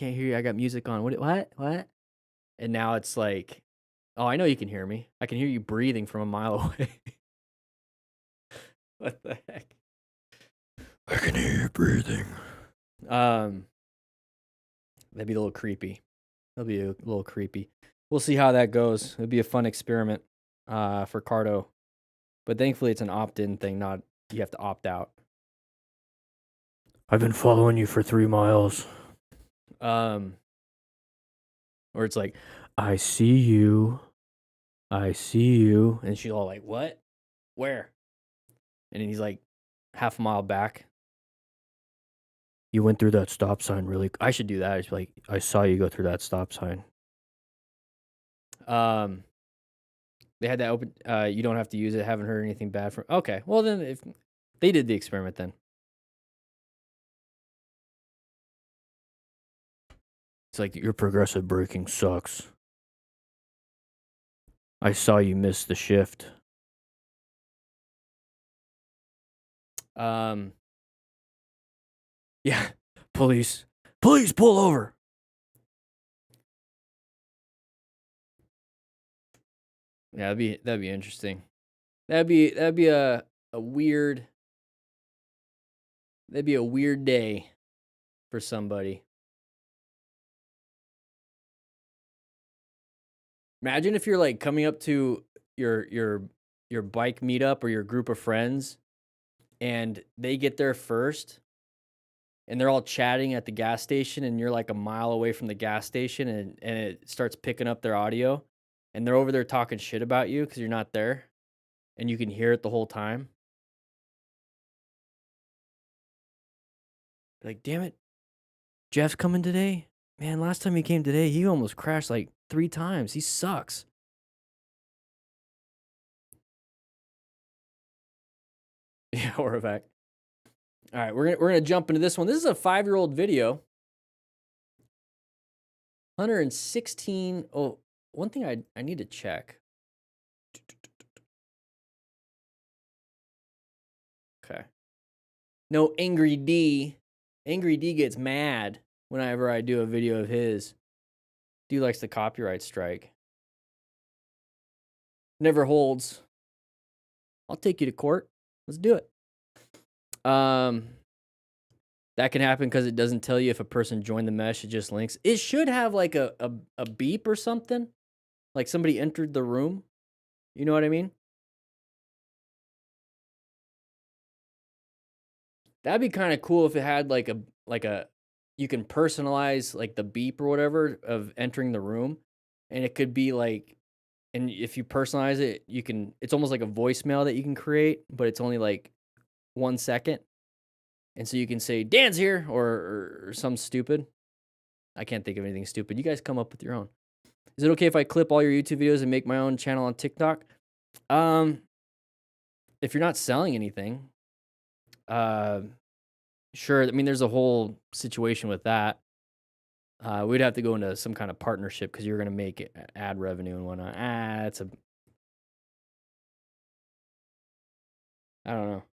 I got music on. What? And now it's like, oh, I know you can hear me. I can hear you breathing from a mile away. What the heck? I can hear you breathing. That'd be a little creepy. We'll see how that goes. It'll be a fun experiment for Cardo. But thankfully, it's an opt-in thing, not you have to opt out. I've been following you for 3 miles. Or it's like, I see you. And she's all like, what? Where? And then he's like, half a mile back. You went through that stop sign really. I should do that. I should be like, I saw you go through that stop sign. They had that open. You don't have to use it. Haven't heard anything bad from. Okay, well then, if they did the experiment, then it's like your progressive braking sucks. I saw you miss the shift. Yeah, police, pull over. Yeah, that'd be interesting. That'd be a weird That'd be a weird day for somebody. Imagine if you're like coming up to your bike meetup or your group of friends and they get there first and they're all chatting at the gas station and you're like a mile away from the gas station and it starts picking up their audio and they're over there talking shit about you because you're not there and you can hear it the whole time. Like, damn it, Jeff's coming today? Man, last time he came today, he almost crashed like 3 times. He sucks. Yeah, Horvac. All right, we're gonna jump into this one. This is a 5-year-old video. 116. Oh, one thing I need to check. Okay. No, Angry D. Angry D gets mad whenever I do a video of his. Dude likes the copyright strike. Never holds. I'll take you to court. Let's do it. That can happen because it doesn't tell you if a person joined the mesh. It just links. It should have like a beep or something. Like somebody entered the room. You know what I mean? That'd be kind of cool if it had like a you can personalize like the beep or whatever of entering the room. And it could be like, and if you personalize it, you can, it's almost like a voicemail that you can create, but it's only like 1 second. And so you can say, Dan's here, or something stupid. I can't think of anything stupid. You guys come up with your own. Is it okay if I clip all your YouTube videos and make my own channel on TikTok? If you're not selling anything, sure. I mean, there's a whole situation with that. We'd have to go into some kind of partnership because you're going to make ad revenue and whatnot. That's a... I don't know.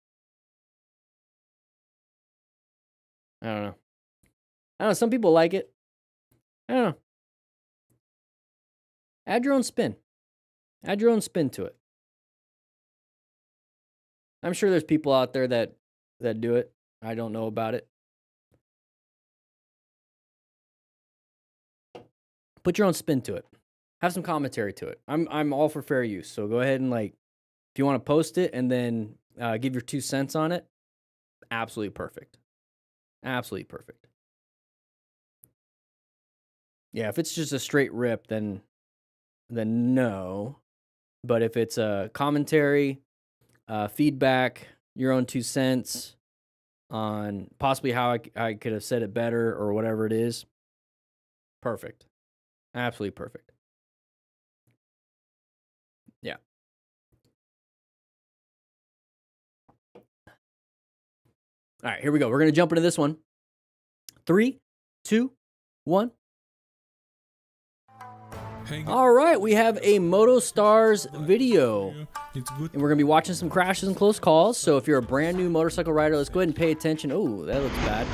I don't know. Some people like it. I don't know. Add your own spin. Add your own spin to it. I'm sure there's people out there that do it. I don't know about it. Put your own spin to it. Have some commentary to it. I'm all for fair use. So go ahead and like, if you want to post it and then give your 2 cents on it, absolutely perfect. Absolutely perfect. Yeah, if it's just a straight rip, then no. But if it's a commentary, feedback, your own 2 cents on possibly how I could have said it better or whatever it is, perfect. Absolutely perfect. Yeah. All right, here we go. We're going to jump into this one. 3, 2, 1. All right, we have a MotoStars video. And we're going to be watching some crashes and close calls. So if you're a brand new motorcycle rider, let's go ahead and pay attention. Oh, that looks bad.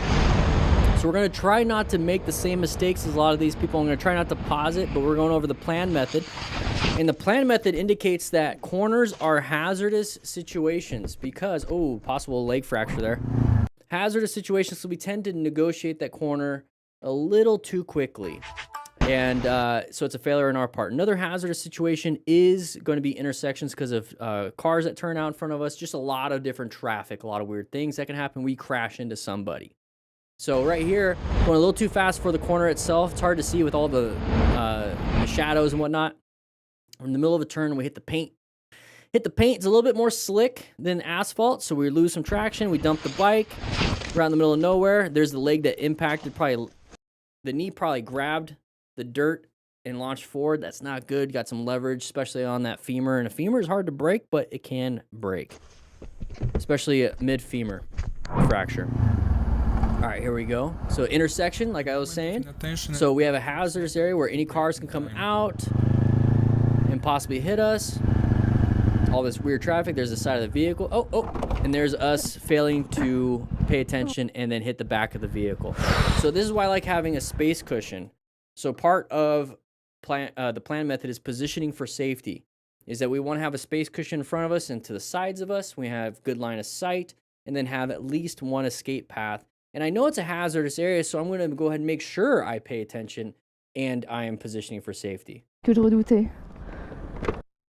So we're going to try not to make the same mistakes as a lot of these people. I'm going to try not to pause it, but we're going over the plan method. And the plan method indicates that corners are hazardous situations because, oh, possible leg fracture there. Hazardous situations, so we tend to negotiate that corner a little too quickly. And so it's a failure on our part. Another hazardous situation is going to be intersections because of cars that turn out in front of us. Just a lot of different traffic, a lot of weird things that can happen. We crash into somebody. So right here, going a little too fast for the corner itself. It's hard to see with all the shadows and whatnot. We're in the middle of a turn, we hit the paint. Hit the paint, it's a little bit more slick than asphalt, so we lose some traction. We dump the bike. We're out in the middle of nowhere. There's the leg that impacted, the knee probably grabbed the dirt and launched forward. That's not good. Got some leverage, especially on that femur. And a femur is hard to break, but it can break, especially a mid-femur fracture. All right, here we go. So intersection, like I was saying. So we have a hazardous area where any cars can come out and possibly hit us. All this weird traffic. There's the side of the vehicle. Oh, and there's us failing to pay attention and then hit the back of the vehicle. So this is why I like having a space cushion. So part of the plan method is positioning for safety. Is that we want to have a space cushion in front of us and to the sides of us. We have good line of sight. and then have at least one escape path. And I know it's a hazardous area, so I'm going to go ahead and make sure I pay attention and I am positioning for safety. Que je redoutais.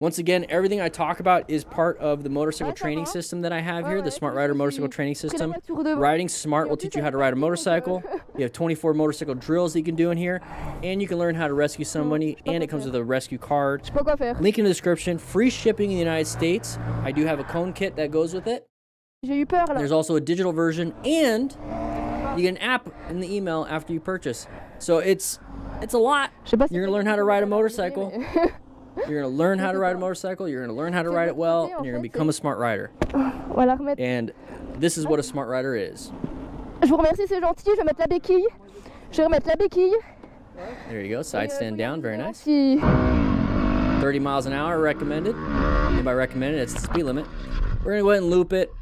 Once again, everything I talk about is part of the motorcycle training system that I have here, the Smart Rider Motorcycle Training System. Riding Smart will teach you how to ride a motorcycle. You have 24 motorcycle drills that you can do in here, and you can learn how to rescue somebody, and it comes with a rescue card. Je sais pas quoi faire. Link in the description. Free shipping in the United States. I do have a cone kit that goes with it. J'ai eu peur là. There's also a digital version, and you get an app in the email after you purchase. So it's a lot. Je sais pas si You're going to learn how to ride a motorcycle. You're going to learn how to ride a motorcycle. You're going to learn how to ride it well, and you're going to become a smart rider. On va la remettre. And this is what a smart rider is. Je vous remercie, c'est gentil. Je vais mettre la béquille. Je vais remettre la béquille. There you go. Side stand down. Very nice. Si 30 miles an hour recommended. And by recommended, it's the speed limit. We're going to go ahead and loop it.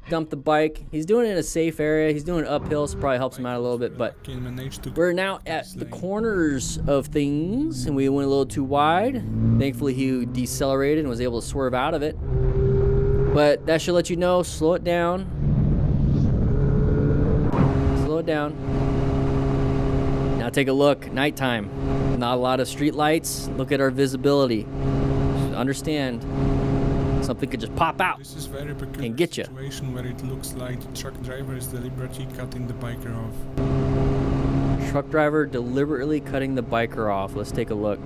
Dump the bike. He's doing it in a safe area. He's doing it uphill, so probably helps him out a little bit. But we're now at the corners of things, and we went a little too wide. Thankfully, he decelerated and was able to swerve out of it. But that should let you know, slow it down. Slow it down. Now take a look. Nighttime. Not a lot of street lights. Look at our visibility. Understand. Something could just pop out This is very peculiar and get you. situation where it looks like the truck driver is deliberately cutting the biker off. Truck driver deliberately cutting the biker off. Let's take a look.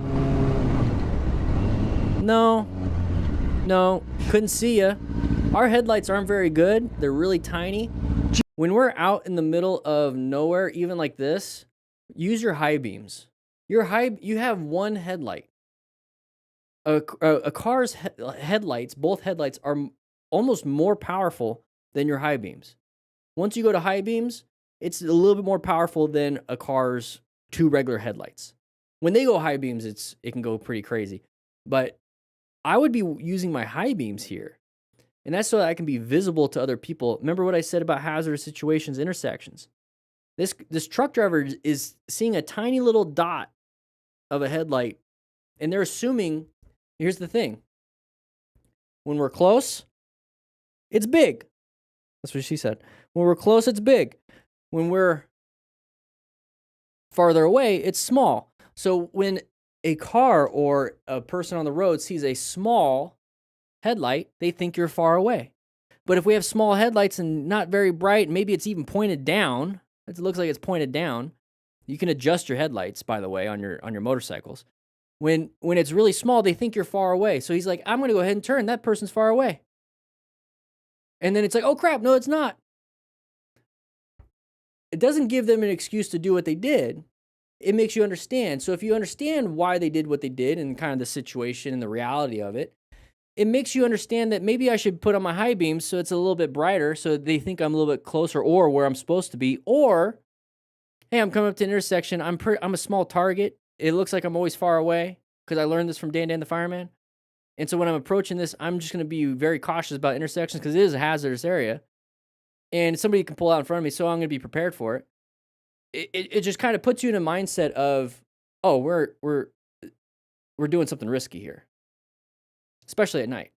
No, couldn't see ya. Our headlights aren't very good. They're really tiny. When we're out in the middle of nowhere, even like this, use your high beams. You have one headlight. A car's headlights, both headlights, are almost more powerful than your high beams. Once you go to high beams, it's a little bit more powerful than a car's two regular headlights. When they go high beams, it can go pretty crazy. But I would be using my high beams here. And that's so that I can be visible to other people. Remember what I said about hazardous situations, intersections. This truck driver is seeing a tiny little dot of a headlight, and they're assuming. Here's the thing. When we're close, it's big. That's what she said. When we're close, it's big. When we're farther away, it's small. So when a car or a person on the road sees a small headlight, they think you're far away. But if we have small headlights and not very bright, maybe it's even pointed down. It looks like it's pointed down. You can adjust your headlights, by the way, on your motorcycles. When it's really small, they think you're far away. So he's like, I'm going to go ahead and turn. That person's far away. And then it's like, oh, crap. No, it's not. It doesn't give them an excuse to do what they did. It makes you understand. So if you understand why they did what they did and kind of the situation and the reality of it, it makes you understand that maybe I should put on my high beams so it's a little bit brighter so they think I'm a little bit closer or where I'm supposed to be. Or, hey, I'm coming up to an intersection. I'm a small target. It looks like I'm always far away because I learned this from DanDanTheFireman. And so when I'm approaching this, I'm just going to be very cautious about intersections because it is a hazardous area. And somebody can pull out in front of me, so I'm going to be prepared for it. It just kind of puts you in a mindset of, oh, we're doing something risky here, especially at night.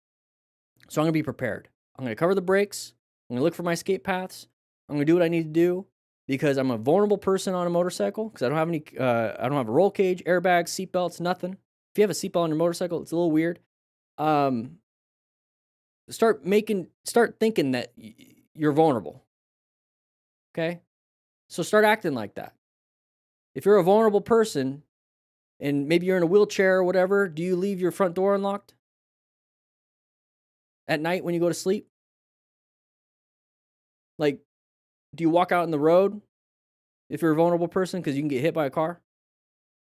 So I'm going to be prepared. I'm going to cover the brakes. I'm going to look for my escape paths. I'm going to do what I need to do. Because I'm a vulnerable person on a motorcycle, because I don't have a roll cage, airbags, seatbelts, nothing. If you have a seatbelt on your motorcycle, it's a little weird. Start thinking that you're vulnerable. Okay? So start acting like that. If you're a vulnerable person, and maybe you're in a wheelchair or whatever, do you leave your front door unlocked? At night when you go to sleep? Like, do you walk out in the road if you're a vulnerable person because you can get hit by a car?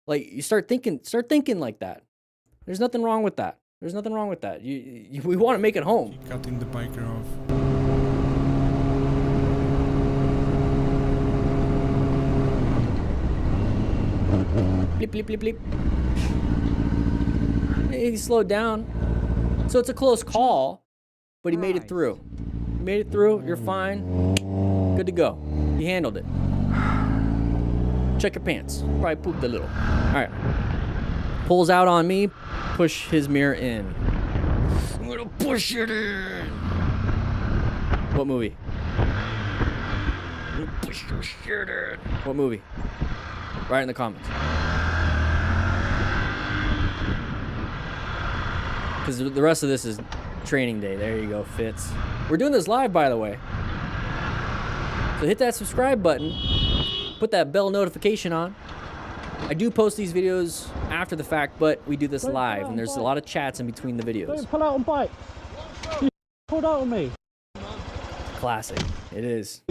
Like, you start thinking like that. There's nothing wrong with that. There's nothing wrong with that. We want to make it home. Cutting the biker off. Bleep, bleep, bleep, bleep. He slowed down. So it's a close call, but he made it through. You made it through. You're fine. Good to go. You handled it. Check your pants. Probably pooped a little. All right. Pulls out on me. Push his mirror in. I'm gonna push it in. What movie? What movie? Write in the comments. Because the rest of this is training day. There you go, Fitz. We're doing this live, by the way. So hit that subscribe button. Put that bell notification on. I do post these videos after the fact, but we do this live, and there's a lot of chats in between the videos. Don't pull out on bike. You pulled out on me. Classic. It is.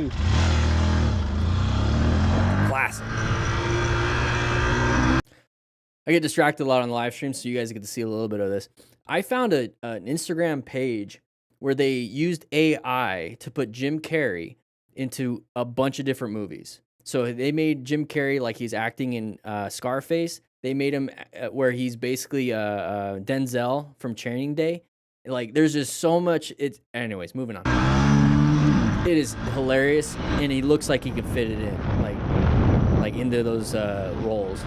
Classic. I get distracted a lot on the live stream, so you guys get to see a little bit of this. I found an Instagram page where they used AI to put Jim Carrey into a bunch of different movies. So they made Jim Carrey like he's acting in Scarface. They made him where he's basically Denzel from Training Day. Like, there's just so much. Anyways, moving on. It is hilarious, and he looks like he can fit it in, like into those roles.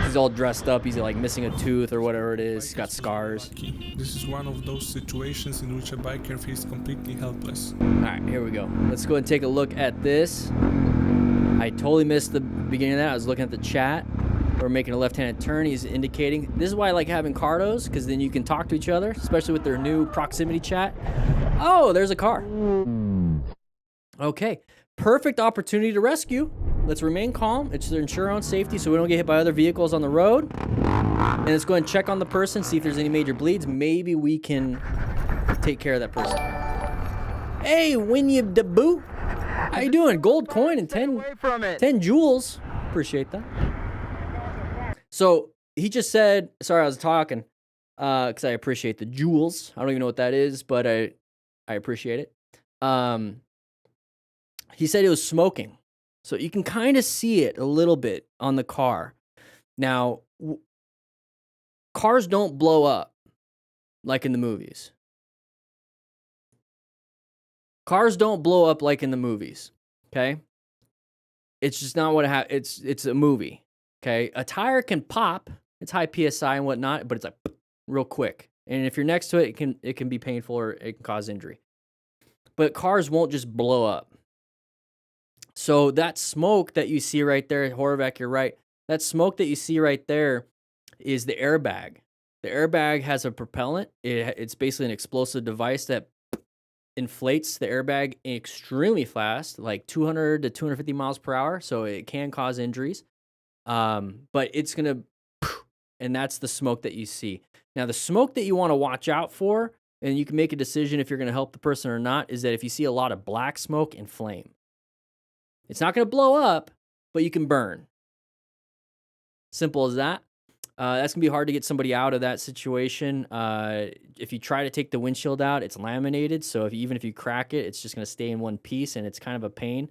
He's all dressed up. He's like missing a tooth or whatever it is. He's got scars. This is one of those situations in which a biker feels completely helpless. All right, here we go. Let's go and take a look at this. I totally missed the beginning of that. I was looking at the chat. We're making a left-handed turn. He's indicating. This is why I like having cardos, because then you can talk to each other, especially with their new proximity chat. Oh, there's a car. Okay, perfect opportunity to rescue. Let's remain calm. It's to ensure our own safety so we don't get hit by other vehicles on the road. And let's go and check on the person, see if there's any major bleeds. Maybe we can take care of that person. Hey, Winnie the Boo. How you doing? Gold coin and 10 jewels. Appreciate that. So he just said, sorry, I was talking because I appreciate the jewels. I don't even know what that is, but I appreciate it. He said he was smoking. So you can kind of see it a little bit on the car. Now, cars don't blow up like in the movies. Cars don't blow up like in the movies, okay? It's just not what it's a movie, okay? A tire can pop. It's high PSI and whatnot, but it's like real quick. And if you're next to it, it can be painful or it can cause injury. But cars won't just blow up. So that smoke that you see right there, Horvath, you're right. That smoke that you see right there is the airbag. The airbag has a propellant. It's basically an explosive device that inflates the airbag extremely fast, like 200 to 250 miles per hour. So it can cause injuries. But it's going to, and that's the smoke that you see. Now, the smoke that you want to watch out for, and you can make a decision if you're going to help the person or not, is that if you see a lot of black smoke and flame. It's not going to blow up, but you can burn. Simple as that. That's going to be hard to get somebody out of that situation. If you try to take the windshield out, it's laminated. So even if you crack it, it's just going to stay in one piece, and it's kind of a pain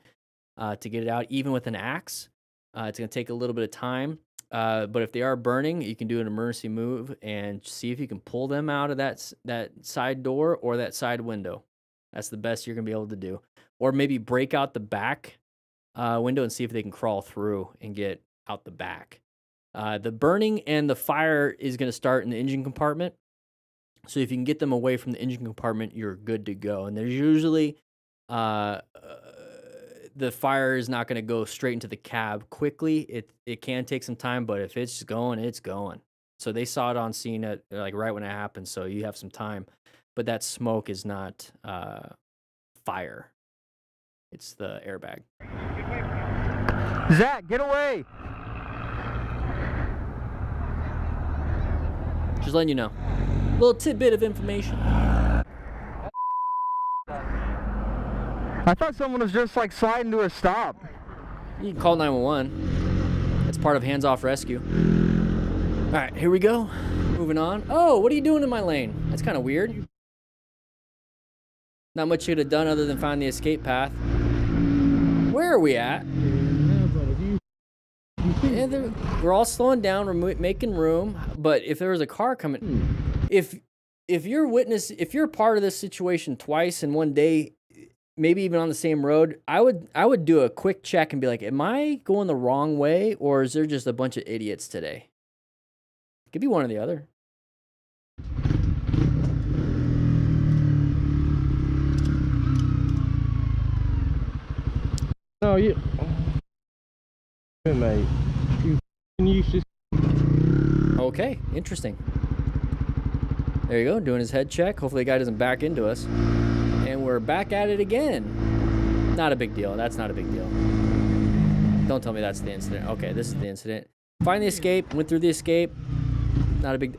to get it out. Even with an axe, it's going to take a little bit of time. But if they are burning, you can do an emergency move and see if you can pull them out of that side door or that side window. That's the best you're going to be able to do. Or maybe break out the back window and see if they can crawl through and get out the back. The burning and the fire is going to start in the engine compartment. So if you can get them away from the engine compartment, you're good to go. And there's usually the fire is not going to go straight into the cab quickly. It can take some time, but if it's going, it's going. So they saw it on scene at like right when it happened. So you have some time, but that smoke is not fire. It's the airbag. Zach, get away! Just letting you know. A little tidbit of information. I thought someone was just like sliding to a stop. You can call 911. It's part of hands-off rescue. All right, here we go. Moving on. Oh, what are you doing in my lane? That's kind of weird. Not much you could have done other than find the escape path. Where are we at? Yeah, we're all slowing down. We're making room. But if there was a car coming, if you're part of this situation twice in one day, maybe even on the same road, I would do a quick check and be like, am I going the wrong way, or is there just a bunch of idiots today? It could be one or the other. No, you. Good, mate. You useless. Okay, interesting. There you go, doing his head check. Hopefully the guy doesn't back into us. And we're back at it again. Not a big deal. That's not a big deal. Don't tell me that's the incident. Okay, this is the incident. Find the escape. Went through the escape. Not a big...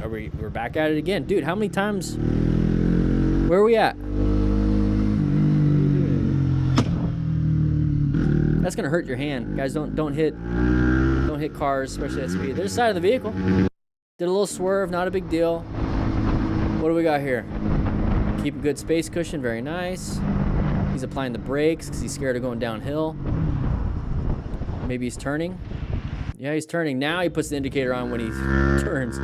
We're back at it again. Dude, how many times... Where are we at? That's gonna hurt your hand. Guys, don't hit cars, especially at speed. There's the side of the vehicle. Did a little swerve, not a big deal. What do we got here? Keep a good space cushion, very nice. He's applying the brakes because he's scared of going downhill. Maybe he's turning. Yeah, he's turning. Now he puts the indicator on when he turns.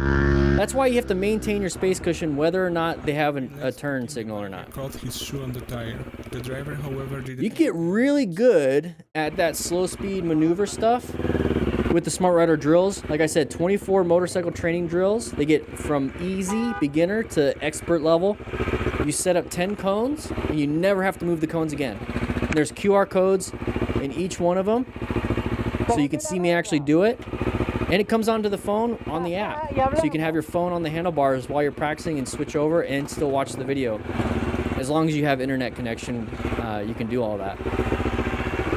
That's why you have to maintain your space cushion whether or not they have a turn signal or not. Caught his shoe on the tire. The driver, however, did You get really good at that slow speed maneuver stuff with the Smart Rider drills. Like I said, 24 motorcycle training drills. They get from easy, beginner, to expert level. You set up 10 cones, and you never have to move the cones again. There's QR codes in each one of them, so you can see me actually do it. And it comes onto the phone on the app. So you can have your phone on the handlebars while you're practicing and switch over and still watch the video. As long as you have internet connection, you can do all that.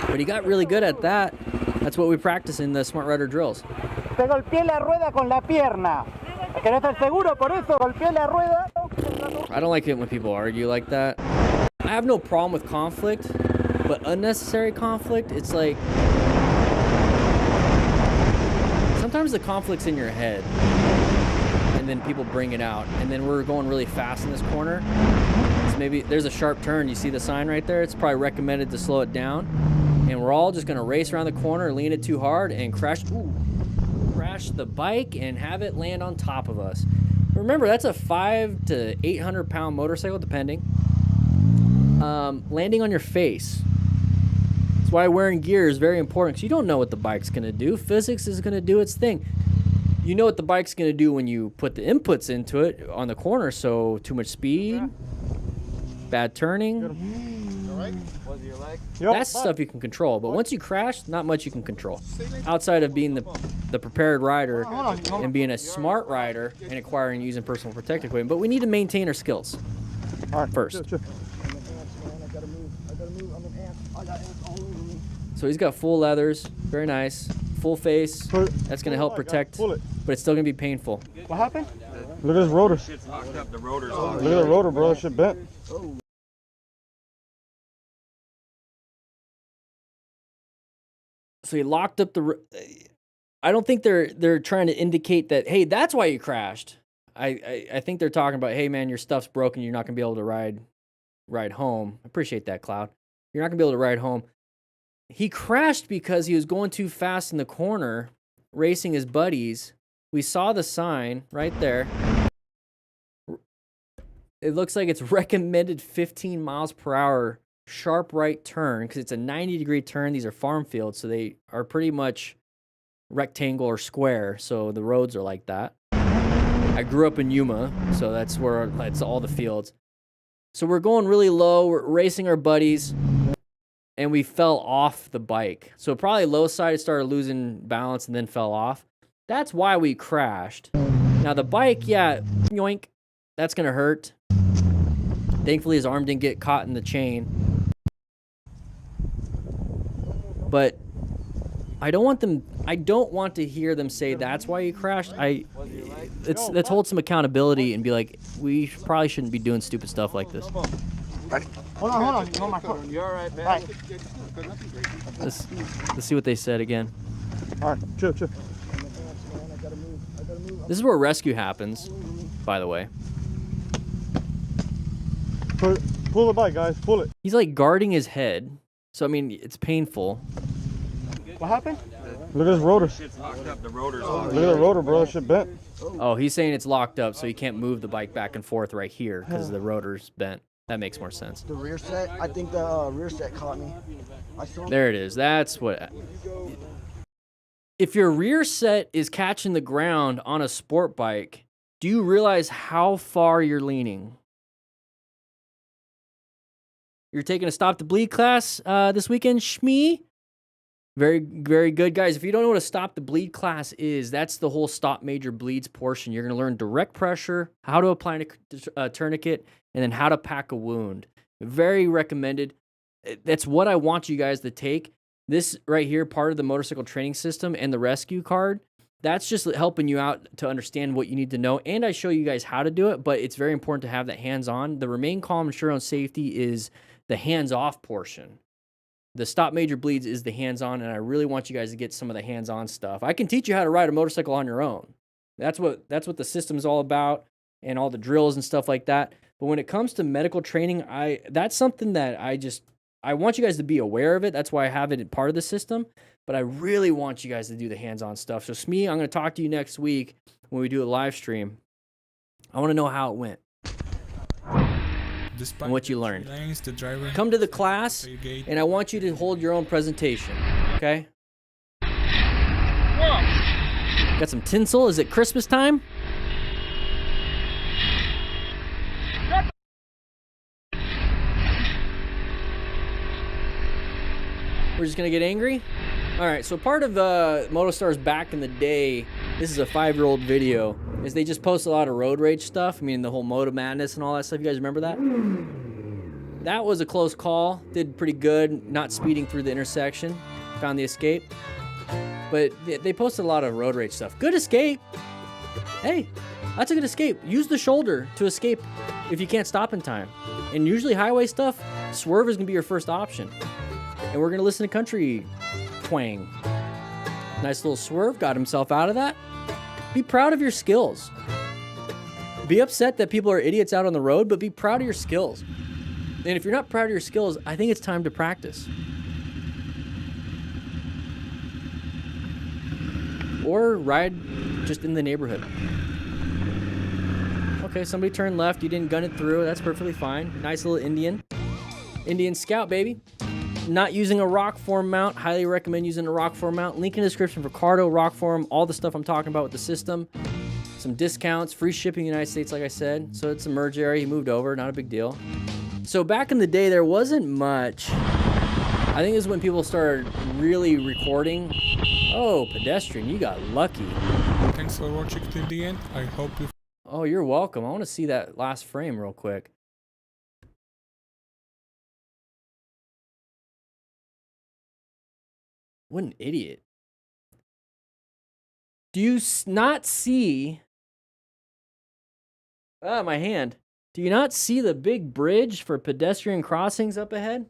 But he got really good at that. That's what we practice in the Smart Rider drills. Te golpeé la rueda con la pierna. ¿Querés estar seguro? Por eso golpeé la rueda. I don't like it when people argue like that. I have no problem with conflict, but unnecessary conflict, it's like... Sometimes the conflict's in your head, and then people bring it out, and then we're going really fast in this corner. So maybe there's a sharp turn. You see the sign right there? It's probably recommended to slow it down. And we're all just gonna race around the corner, lean it too hard, and crash the bike and have it land on top of us. Remember, that's a 500 to 800 pound motorcycle, depending. Landing on your face. That's why wearing gear is very important, because you don't know what the bike's gonna do. Physics is gonna do its thing. You know what the bike's gonna do when you put the inputs into it on the corner, so too much speed, bad turning. That's stuff you can control, but once you crash, not much you can control. Outside of being the prepared rider and being a smart rider and acquiring and using personal protective equipment, but we need to maintain our skills first. So he's got full leathers, very nice, full face. That's gonna help protect, but it's still gonna be painful. What happened? Look at this rotor. Locked up, the rotor's Look at the rotor, bro. That shit bent. So he locked up the... I don't think they're trying to indicate that, hey, that's why you crashed. I think they're talking about, hey, man, your stuff's broken. You're not going to be able to ride home. I appreciate that, Cloud. You're not going to be able to ride home. He crashed because he was going too fast in the corner, racing his buddies. We saw the sign right there. It looks like it's recommended 15 miles per hour sharp right turn, because it's a 90-degree turn. These are farm fields, so they are pretty much rectangle or square, so the roads are like that. I grew up in Yuma, so that's all the fields. So we're going really low, we're racing our buddies, and we fell off the bike. So probably low side, it started losing balance and then fell off. That's why we crashed. Now the bike, yeah, yoink, that's gonna hurt. Thankfully his arm didn't get caught in the chain. But I don't want to hear them say that's why you crashed. Let's hold some accountability and be like, we probably shouldn't be doing stupid stuff like this. Hold on. You want my foot? You're all right, man. Let's see what they said again. All right, chill. This is where rescue happens, by the way. Pull the bike, guys. Pull it. He's like guarding his head. So, I mean, it's painful. What happened? Look at this rotor. Shit's locked up, the rotor's Look at the rotor, bro. That shit bent. Oh, he's saying it's locked up, so he can't move the bike back and forth right here because the rotor's bent. That makes more sense. The rear set, I think the rear set caught me. There it is. That's what... If your rear set is catching the ground on a sport bike, do you realize how far you're leaning? You're taking a Stop the Bleed class this weekend, Shmee. Very, very good, guys. If you don't know what a Stop the Bleed class is, that's the whole Stop Major Bleeds portion. You're going to learn direct pressure, how to apply a tourniquet, and then how to pack a wound. Very recommended. That's what I want you guys to take. This right here, part of the motorcycle training system and the rescue card, that's just helping you out to understand what you need to know. And I show you guys how to do it, but it's very important to have that hands-on. The remain calm, ensure on safety is the hands-off portion. The Stop Major Bleeds is the hands-on, and I really want you guys to get some of the hands-on stuff. I can teach you how to ride a motorcycle on your own. That's what the system's all about, and all the drills and stuff like that. But when it comes to medical training, that's something that I want you guys to be aware of it. That's why I have it part of the system. But I really want you guys to do the hands-on stuff. So Smee, I'm going to talk to you next week when we do a live stream. I want to know how it went. And what you learned. Come to the class, and I want you to hold your own presentation, okay? Got some tinsel. Is it Christmas time? We're just gonna get angry? All right, so part of MotoStars back in the day, this is a 5-year-old video, is they just post a lot of road rage stuff. I mean, the whole Moto Madness and all that stuff. You guys remember that? That was a close call. Did pretty good, not speeding through the intersection. Found the escape. But they posted a lot of road rage stuff. Good escape. Hey, that's a good escape. Use the shoulder to escape if you can't stop in time. And usually highway stuff, swerve is gonna be your first option. And we're gonna listen to country twang. Nice little swerve, got himself out of that. Be proud of your skills. Be upset that people are idiots out on the road, but be proud of your skills. And if you're not proud of your skills, I think it's time to practice. Or ride just in the neighborhood. Okay, somebody turned left, you didn't gun it through, that's perfectly fine. Nice little Indian Scout, baby. Not using a rock form mount, highly recommend using a rock form mount. Link in the description for Cardo, rock form, all the stuff I'm talking about with the system. Some discounts, free shipping in the United States, like I said. So it's a merge area, he moved over, not a big deal. So back in the day, there wasn't much. I think this is when people started really recording. Oh, pedestrian, you got lucky. Thanks for watching till the end. I hope you... Oh, you're welcome. I want to see that last frame real quick. What an idiot. Do you not see... Ah, my hand. Do you not see the big bridge for pedestrian crossings up ahead?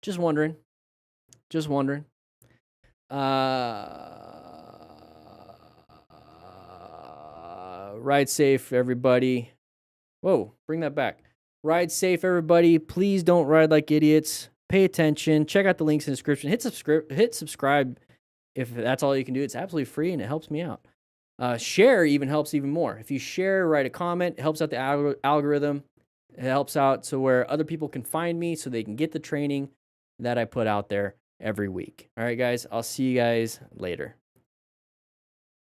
Just wondering. Just wondering. Ride safe, everybody. Whoa, bring that back. Ride safe, everybody. Please don't ride like idiots. Pay attention. Check out the links in the description. Hit subscribe if that's all you can do. It's absolutely free and it helps me out. Share even helps even more. If you share, write a comment, it helps out the algorithm. It helps out so where other people can find me so they can get the training that I put out there every week. All right, guys. I'll see you guys later.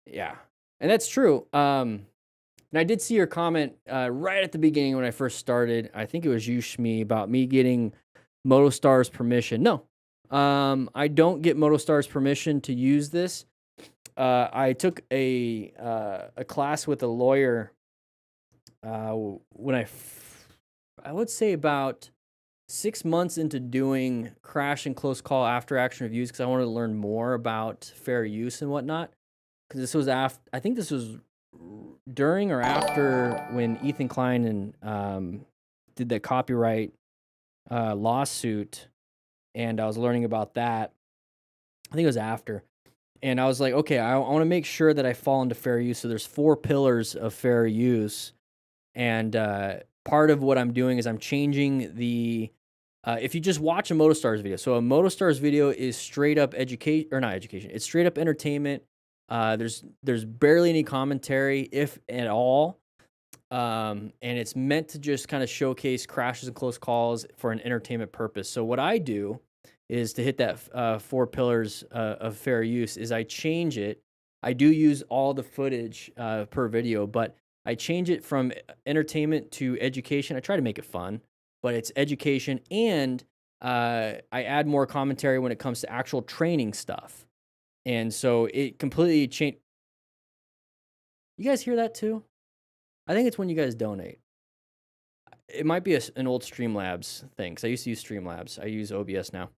Yeah. And that's true. And I did see your comment right at the beginning when I first started. I think it was you, Shmee, about me getting MotoStar's permission. No, I don't get MotoStar's permission to use this. I took a class with a lawyer when I would say about 6 months into doing crash and close call after action reviews because I wanted to learn more about fair use and whatnot. Because this was after, I think this was during or after when Ethan Klein and did the copyright lawsuit, and I was learning about that. I think it was after. And I was like, okay, I want to make sure that I fall into fair use. So there's 4 pillars of fair use. And part of what I'm doing is I'm changing the, if you just watch a MotoStars video. So a MotoStars video is straight up education, or not education. It's straight up entertainment. There's barely any commentary, if at all. And it's meant to just kind of showcase crashes and close calls for an entertainment purpose. So what I do is to hit that 4 pillars of fair use is I change it I do use all the footage per video, but I change it from entertainment to education. I try to make it fun, but it's education, and I add more commentary when it comes to actual training stuff. And so it completely changed. You guys hear that too? I think it's when you guys donate. It might be an old Streamlabs thing, because I used to use Streamlabs. I use OBS now.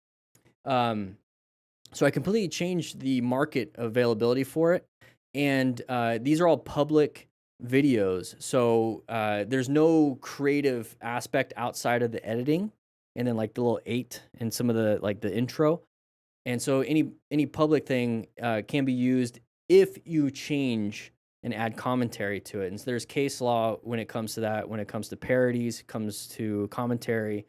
So I completely changed the market availability for it. And these are all public videos. So there's no creative aspect outside of the editing, and then like the little 8 and some of the like the intro. And so any public thing can be used if you change and add commentary to it. And so there's case law when it comes to that, when it comes to parodies, comes to commentary,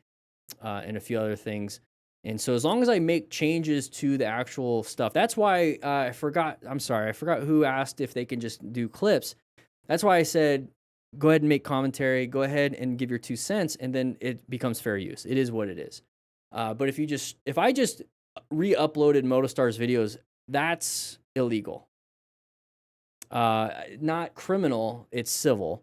and a few other things. And so as long as I make changes to the actual stuff, that's why I forgot who asked if they can just do clips. That's why I said, go ahead and make commentary, go ahead and give your 2 cents, and then it becomes fair use. It is what it is. But if I just re-uploaded Motostar's videos, that's illegal. Not criminal, it's civil.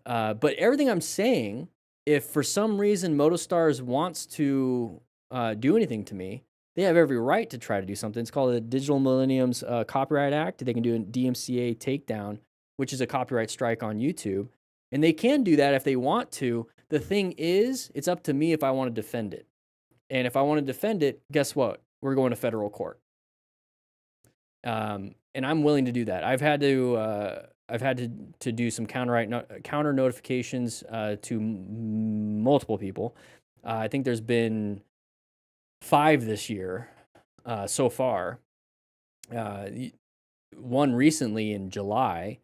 But everything I'm saying, if for some reason Motostars wants to do anything to me, they have every right to try to do something. It's called the Digital Millennium's Copyright Act. They can do a DMCA takedown, which is a copyright strike on YouTube. And they can do that if they want to. The thing is, it's up to me if I want to defend it. And if I want to defend it, guess what? We're going to federal court. And I'm willing to do that. I've had to do some counter notifications to multiple people. I think there's been 5 this year so far. One recently in July,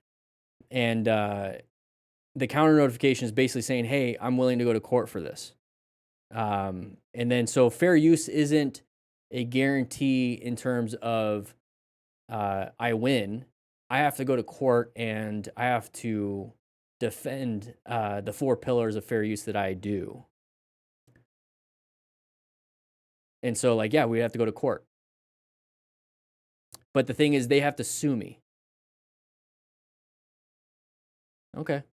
and the counter notification is basically saying, "Hey, I'm willing to go to court for this." And then so fair use isn't a guarantee in terms of I win. I have to go to court and I have to defend the 4 pillars of fair use that I do. And so, like, yeah, we have to go to court. But the thing is, they have to sue me. Okay.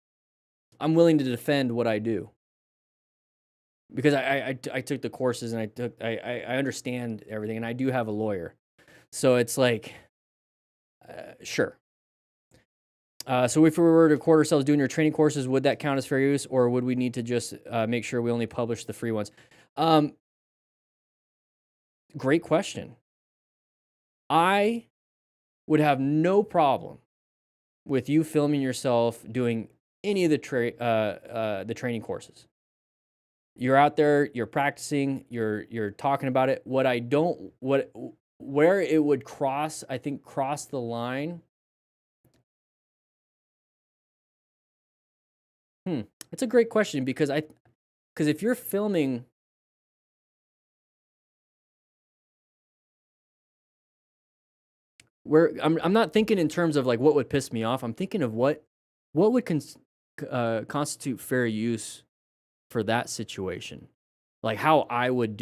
I'm willing to defend what I do. Because I took the courses and I understand everything, and I do have a lawyer. So it's like, sure. So if we were to record ourselves doing your training courses, would that count as fair use, or would we need to just make sure we only publish the free ones? Great question. I would have no problem with you filming yourself doing any of the training courses. You're out there, you're practicing, you're talking about it. Where it would cross the line. It's a great question, because if you're filming, where I'm not thinking in terms of like what would piss me off. I'm thinking of what would constitute fair use for that situation. Like how would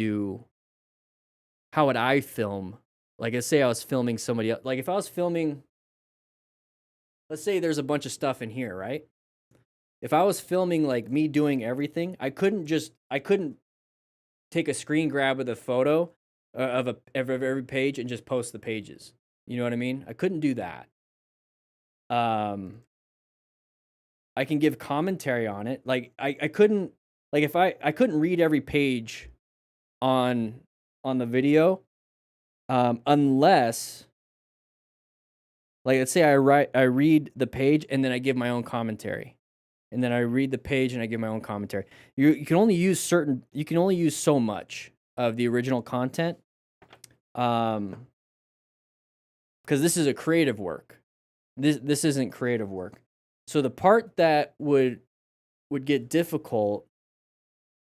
I film? Like, let's say I was filming somebody else. Like if I was filming, let's say there's a bunch of stuff in here, right? If I was filming like me doing everything, I couldn't take a screen grab of the photo of every page and just post the pages. You know what I mean? I couldn't do that. I can give commentary on it. Like I couldn't, like if I couldn't read every page on the video, unless, like, let's say I read the page and then I give my own commentary, and then I read the page and I give my own commentary. You can only use so much of the original content, because this is a creative work. This isn't creative work. So the part that would get difficult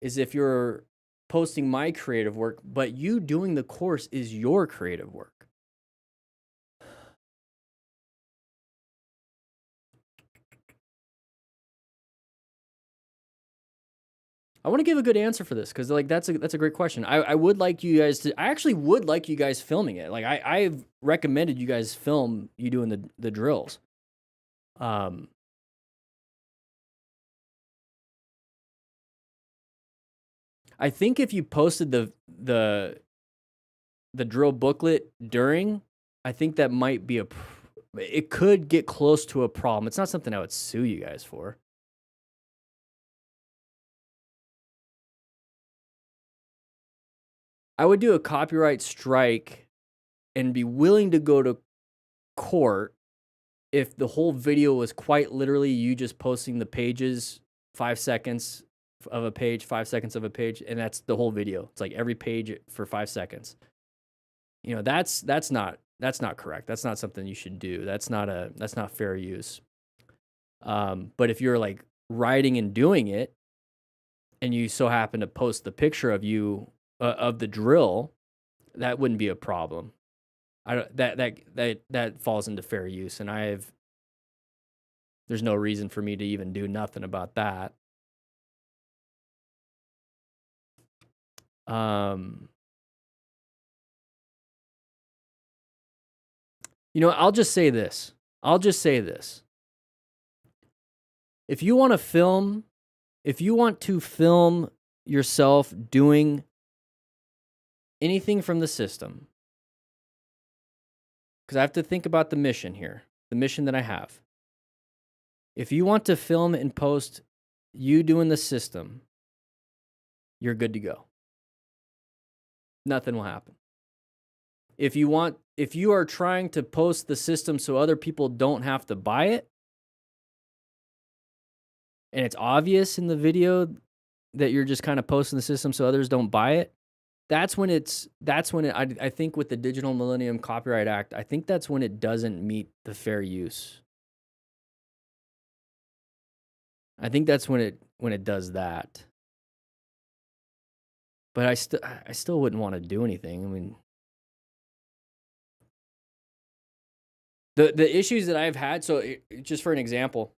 is if you're posting my creative work, but you doing the course is your creative work. I want to give a good answer for this because like that's a great question. I would like you guys to. I actually would like you guys filming it. Like I've recommended you guys film you doing the drills. I think if you posted the drill booklet during, I think that might be it could get close to a problem. It's not something I would sue you guys for. I would do a copyright strike and be willing to go to court if the whole video was quite literally you just posting the pages, 5 seconds of a page, 5 seconds of a page, and that's the whole video. It's like every page for 5 seconds. You know, that's not correct. That's not something you should do. That's not fair use. But if you're like writing and doing it, and you so happen to post the picture of you of the drill, that wouldn't be a problem. That falls into fair use, and there's no reason for me to even do nothing about that. You know, I'll just say this. If you want to film yourself doing anything from the system, because I have to think about the mission here, the mission that I have. If you want to film and post you doing the system, you're good to go. Nothing will happen. If you are trying to post the system so other people don't have to buy it, and it's obvious in the video that you're just kind of posting the system so others don't buy it, I think with the Digital Millennium Copyright Act, I think that's when it doesn't meet the fair use. I think that's when it does that. But I still wouldn't want to do anything. I mean, the issues that I've had, so just for an example,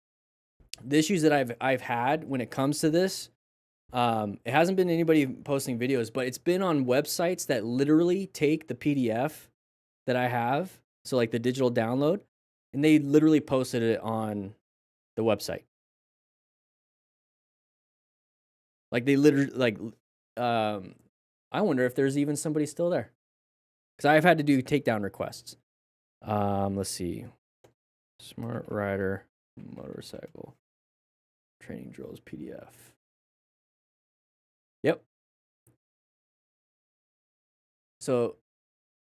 the issues that I've had when it comes to this, it hasn't been anybody posting videos, but it's been on websites that literally take the PDF that I have, so like the digital download, and they literally posted it on the website. Like they literally, like, I wonder if there's even somebody still there, because I've had to do takedown requests. Let's see, Smart Rider Motorcycle Training Drills PDF. Yep. So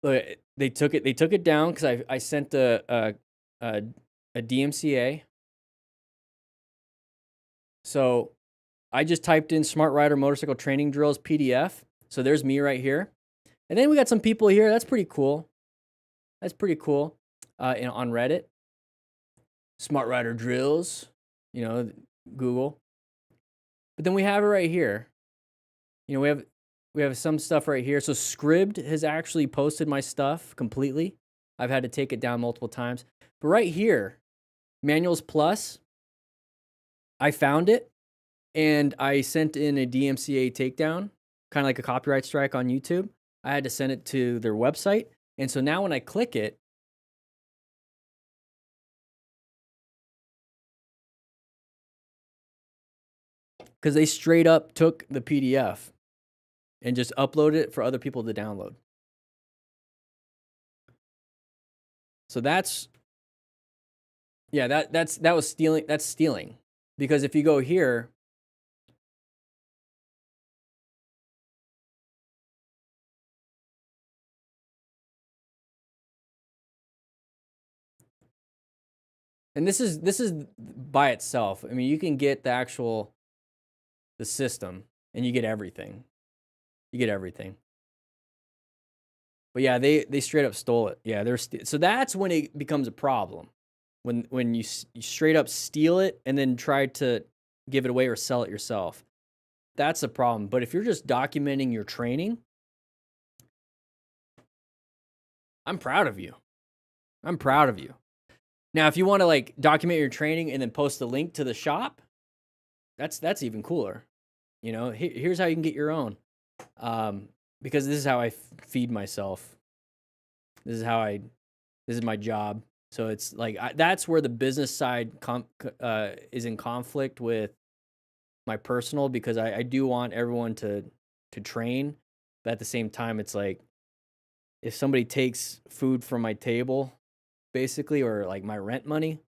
they took it down because I sent a DMCA. So I just typed in Smart Rider Motorcycle Training Drills PDF. So there's me right here. And then we got some people here. That's pretty cool. On Reddit. Smart Rider Drills, Google. But then we have it right here. We have some stuff right here. So Scribd has actually posted my stuff completely. I've had to take it down multiple times. But right here, Manuals Plus, I found it and I sent in a DMCA takedown, kind of like a copyright strike on YouTube. I had to send it to their website. And so now when I click it, because they straight up took the PDF and just uploaded it for other people to download. So that was stealing. That's stealing. Because if you go here, and this is by itself. I mean, you can get the system and you get everything. But yeah, they straight up stole it. Yeah, so that's when it becomes a problem. When you straight up steal it and then try to give it away or sell it yourself. That's a problem. But if you're just documenting your training, I'm proud of you. Now, if you want to like document your training and then post the link to the shop, that's even cooler. You know, here's how you can get your own. Because this is how I feed myself. This is my job. So it's like, that's where the business side is in conflict with my personal, because I do want everyone to train. But at the same time, it's like, if somebody takes food from my table, basically, or like my rent money,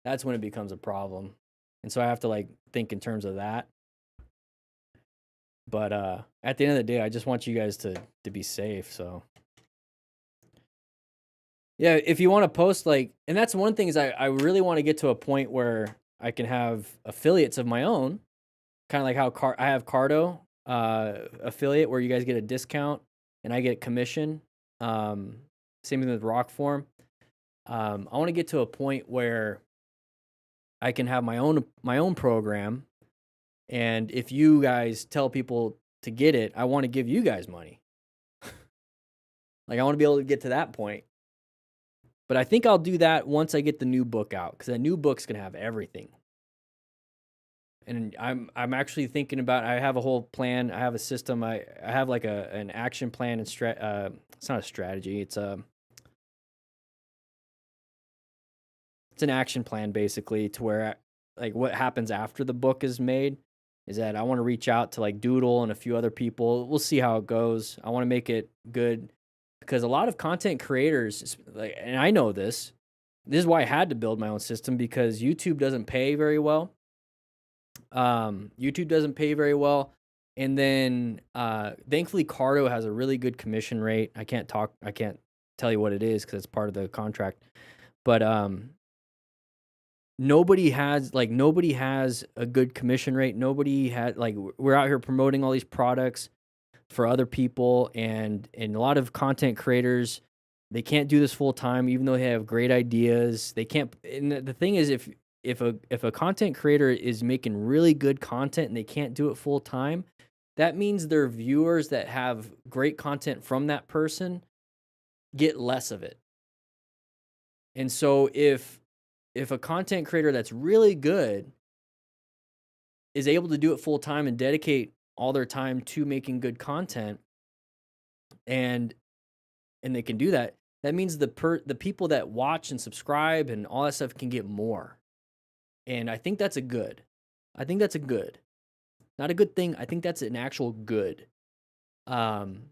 that's when it becomes a problem. And so I have to like think in terms of that. But at the end of the day, I just want you guys to be safe. So yeah, if you want to post, like, and that's one thing, is I really want to get to a point where I can have affiliates of my own, kind of like how I have Cardo affiliate, where you guys get a discount and I get commission. Same thing with Rockform. I want to get to a point where I can have my own program, and if you guys tell people to get it, I want to give you guys money. Like, I want to be able to get to that point. But I think I'll do that once I get the new book out, because that new book's gonna have everything. And I'm actually thinking about. I have a whole plan. I have a system. I have like an action plan and it's not a strategy. It's an action plan, basically, to where, like, what happens after the book is made is that I want to reach out to like Doodle and a few other people. We'll see how it goes. I want to make it good, because a lot of content creators, like, and I know this is why I had to build my own system, because YouTube doesn't pay very well. YouTube doesn't pay very well. And then thankfully Cardo has a really good commission rate. I can't tell you what it is because it's part of the contract. But nobody has a good commission rate. Nobody had, like, we're out here promoting all these products for other people, and a lot of content creators, they can't do this full time, even though they have great ideas. They can't. And the thing is, if a content creator is making really good content and they can't do it full time, that means their viewers that have great content from that person get less of it. And so if a content creator that's really good is able to do it full time and dedicate all their time to making good content, and they can do that, that means the people that watch and subscribe and all that stuff can get more. And I think that's a good. I think that's a good. Not a good thing. I think that's an actual good. And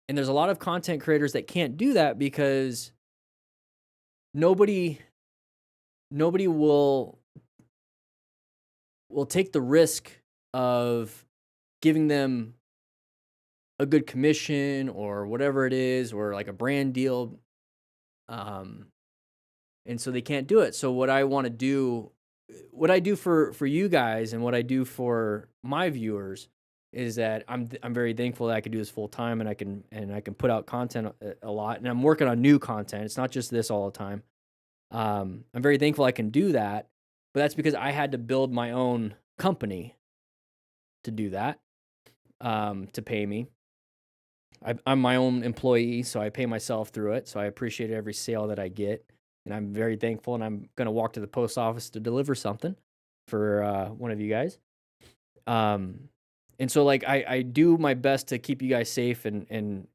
there's a lot of content creators that can't do that because nobody will take the risk of giving them a good commission or whatever it is, or like a brand deal. And so they can't do it. So what I want to do, what I do for you guys and what I do for my viewers is that I'm very thankful that I can do this full time, and I can put out content a lot, and I'm working on new content. It's not just this all the time. I'm very thankful I can do that, but that's because I had to build my own company to do that, to pay me. I'm my own employee, so I pay myself through it. So I appreciate every sale that I get, and I'm very thankful. And I'm gonna walk to the post office to deliver something for one of you guys. And so, like, I do my best to keep you guys safe and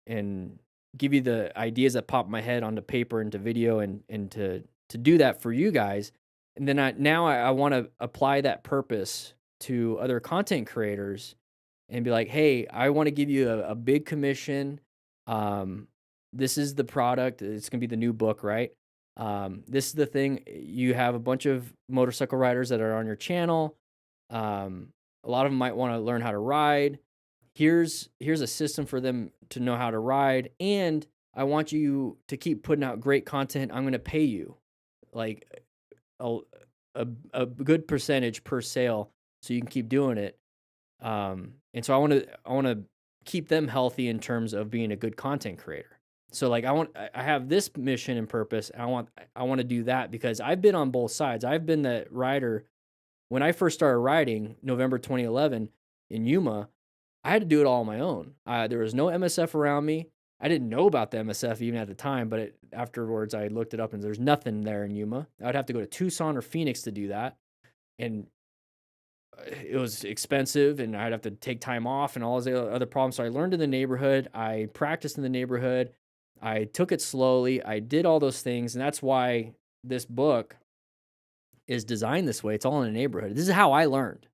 give you the ideas that pop in my head onto paper, into video, and to do that for you guys. And then I want to apply that purpose to other content creators and be like, hey, I want to give you a big commission. This is the product. It's going to be the new book, right? This is the thing. You have a bunch of motorcycle riders that are on your channel. A lot of them might want to learn how to ride. Here's a system for them to know how to ride. And I want you to keep putting out great content. I'm going to pay you like a good percentage per sale so you can keep doing it. And so I want to keep them healthy in terms of being a good content creator. So like I have this mission and purpose. And I want to do that because I've been on both sides. I've been the rider. When I first started riding, November 2011 in Yuma, I had to do it all on my own. There was no MSF around me. I didn't know about the MSF even at the time, but afterwards I looked it up and there's nothing there in Yuma. I would have to go to Tucson or Phoenix to do that. And it was expensive and I'd have to take time off and all those other problems. So I learned in the neighborhood. I practiced in the neighborhood. I took it slowly. I did all those things. And that's why this book is designed this way. It's all in the neighborhood. This is how I learned.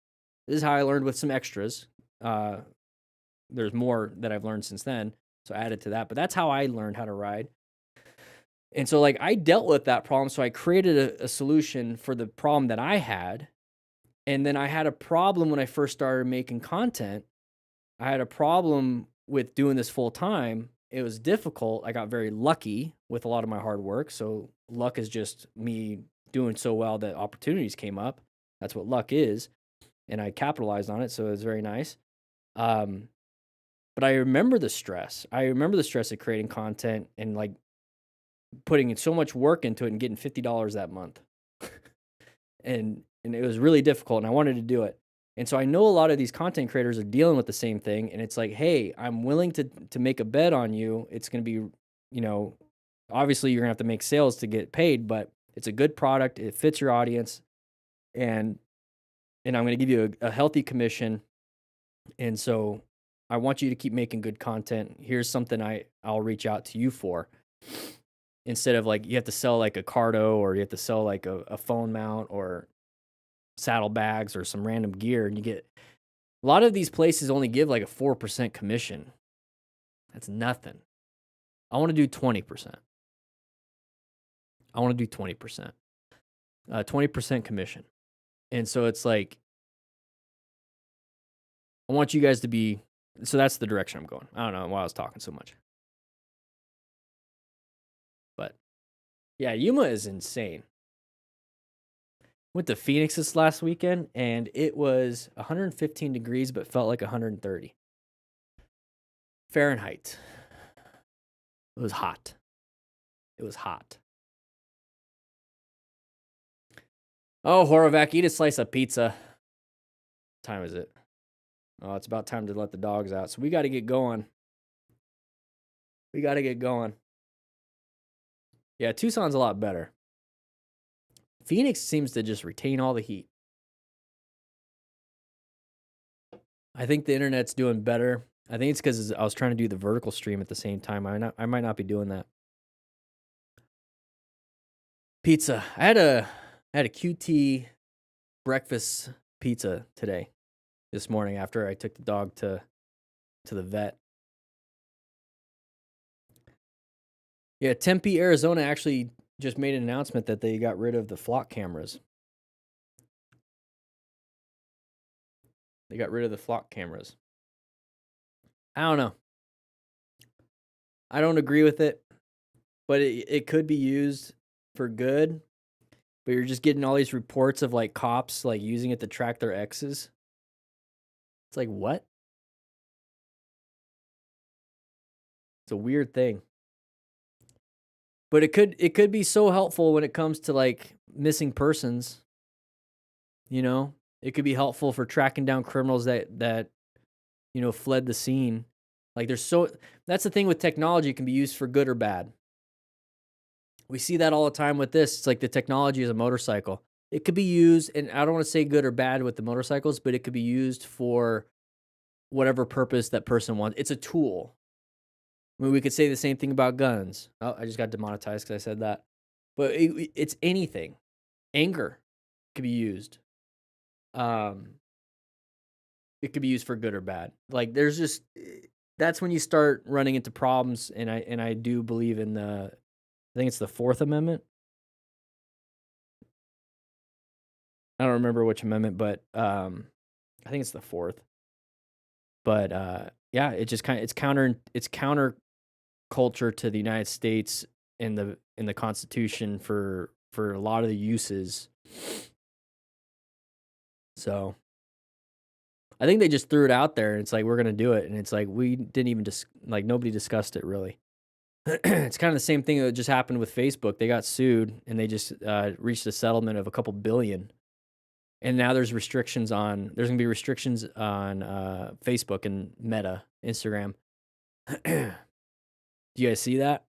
This is how I learned with some extras. There's more that I've learned since then. So I added to that. But that's how I learned how to ride. And so like I dealt with that problem. So I created a solution for the problem that I had. And then I had a problem when I first started making content. I had a problem with doing this full time. It was difficult. I got very lucky with a lot of my hard work. So luck is just me doing so well that opportunities came up. That's what luck is. And I capitalized on it. So it was very nice. But I remember the stress. I remember the stress of creating content and like putting in so much work into it and getting $50 that month. and it was really difficult and I wanted to do it. And so I know a lot of these content creators are dealing with the same thing. And it's like, hey, I'm willing to make a bet on you. It's going to be, you know, obviously you're going to have to make sales to get paid, but it's a good product. It fits your audience. And I'm going to give you a healthy commission. And so I want you to keep making good content. Here's something I'll reach out to you for. Instead of like, you have to sell like a cardo or you have to sell like a phone mount or saddlebags or some random gear. And you get, a lot of these places only give like a 4% commission. That's nothing. I want to do 20%. I want to do 20%. 20% commission. And so it's like, I want you guys to be, so that's the direction I'm going. I don't know why I was talking so much. But yeah, Yuma is insane. Went to Phoenix this last weekend and it was 115 degrees, but felt like 130 Fahrenheit. It was hot. It was hot. Oh, Horovac, eat a slice of pizza. What time is it? Oh, it's about time to let the dogs out. So we got to get going. We got to get going. Yeah, Tucson's a lot better. Phoenix seems to just retain all the heat. I think the internet's doing better. I think it's because I was trying to do the vertical stream at the same time. I might not be doing that. Pizza. I had a QT breakfast pizza this morning after I took the dog to the vet. Yeah, Tempe, Arizona actually just made an announcement that they got rid of the flock cameras. They got rid of the flock cameras. I don't know. I don't agree with it, but it could be used for good. But you're just getting all these reports of like cops like using it to track their exes. It's like, what? It's a weird thing. But it could be so helpful when it comes to like missing persons. You know, it could be helpful for tracking down criminals that you know fled the scene. Like that's the thing with technology, it can be used for good or bad. We see that all the time with this. It's like the technology is a motorcycle. It could be used, and I don't want to say good or bad with the motorcycles, but it could be used for whatever purpose that person wants. It's a tool. I mean, we could say the same thing about guns. Oh, I just got demonetized because I said that. But it's anything. Anger could be used. It could be used for good or bad. Like there's just, that's when you start running into problems. And I do believe in I think it's the Fourth Amendment. I don't remember which amendment, but I think it's the Fourth. But yeah, it just it's counter culture to the United States in the Constitution for a lot of the uses. So I think they just threw it out there and it's like, we're going to do it. And it's like, we didn't even nobody discussed it really. It's kind of the same thing that just happened with Facebook. They got sued and they just reached a settlement of a couple billion. And now there's going to be restrictions on Facebook and Meta, Instagram. Do you guys see that?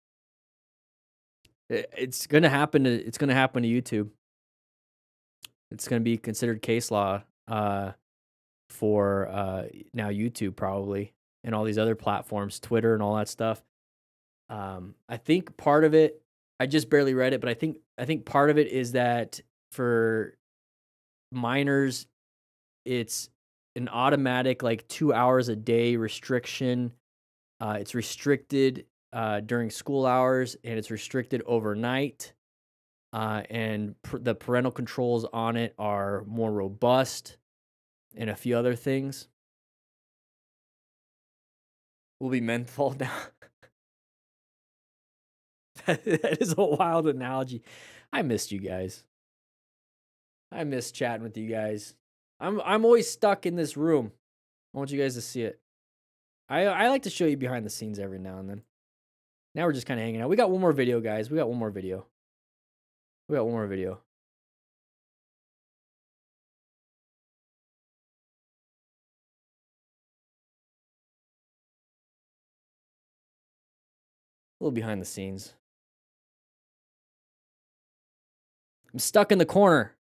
It's going to happen to YouTube. It's going to be considered case law. for now YouTube probably and all these other platforms, Twitter and all that stuff. I think part of it, I just barely read it, but I think part of it is that for minors, it's an automatic like 2 hours a day restriction. It's restricted during school hours, and it's restricted overnight. And the parental controls on it are more robust, and a few other things. Will be menthol now. That is a wild analogy. I missed you guys. I miss chatting with you guys. I'm always stuck in this room. I want you guys to see it. I like to show you behind the scenes every now and then. Now we're just kind of hanging out. We got one more video, guys. We got one more video. We got one more video. A little behind the scenes. I'm stuck in the corner.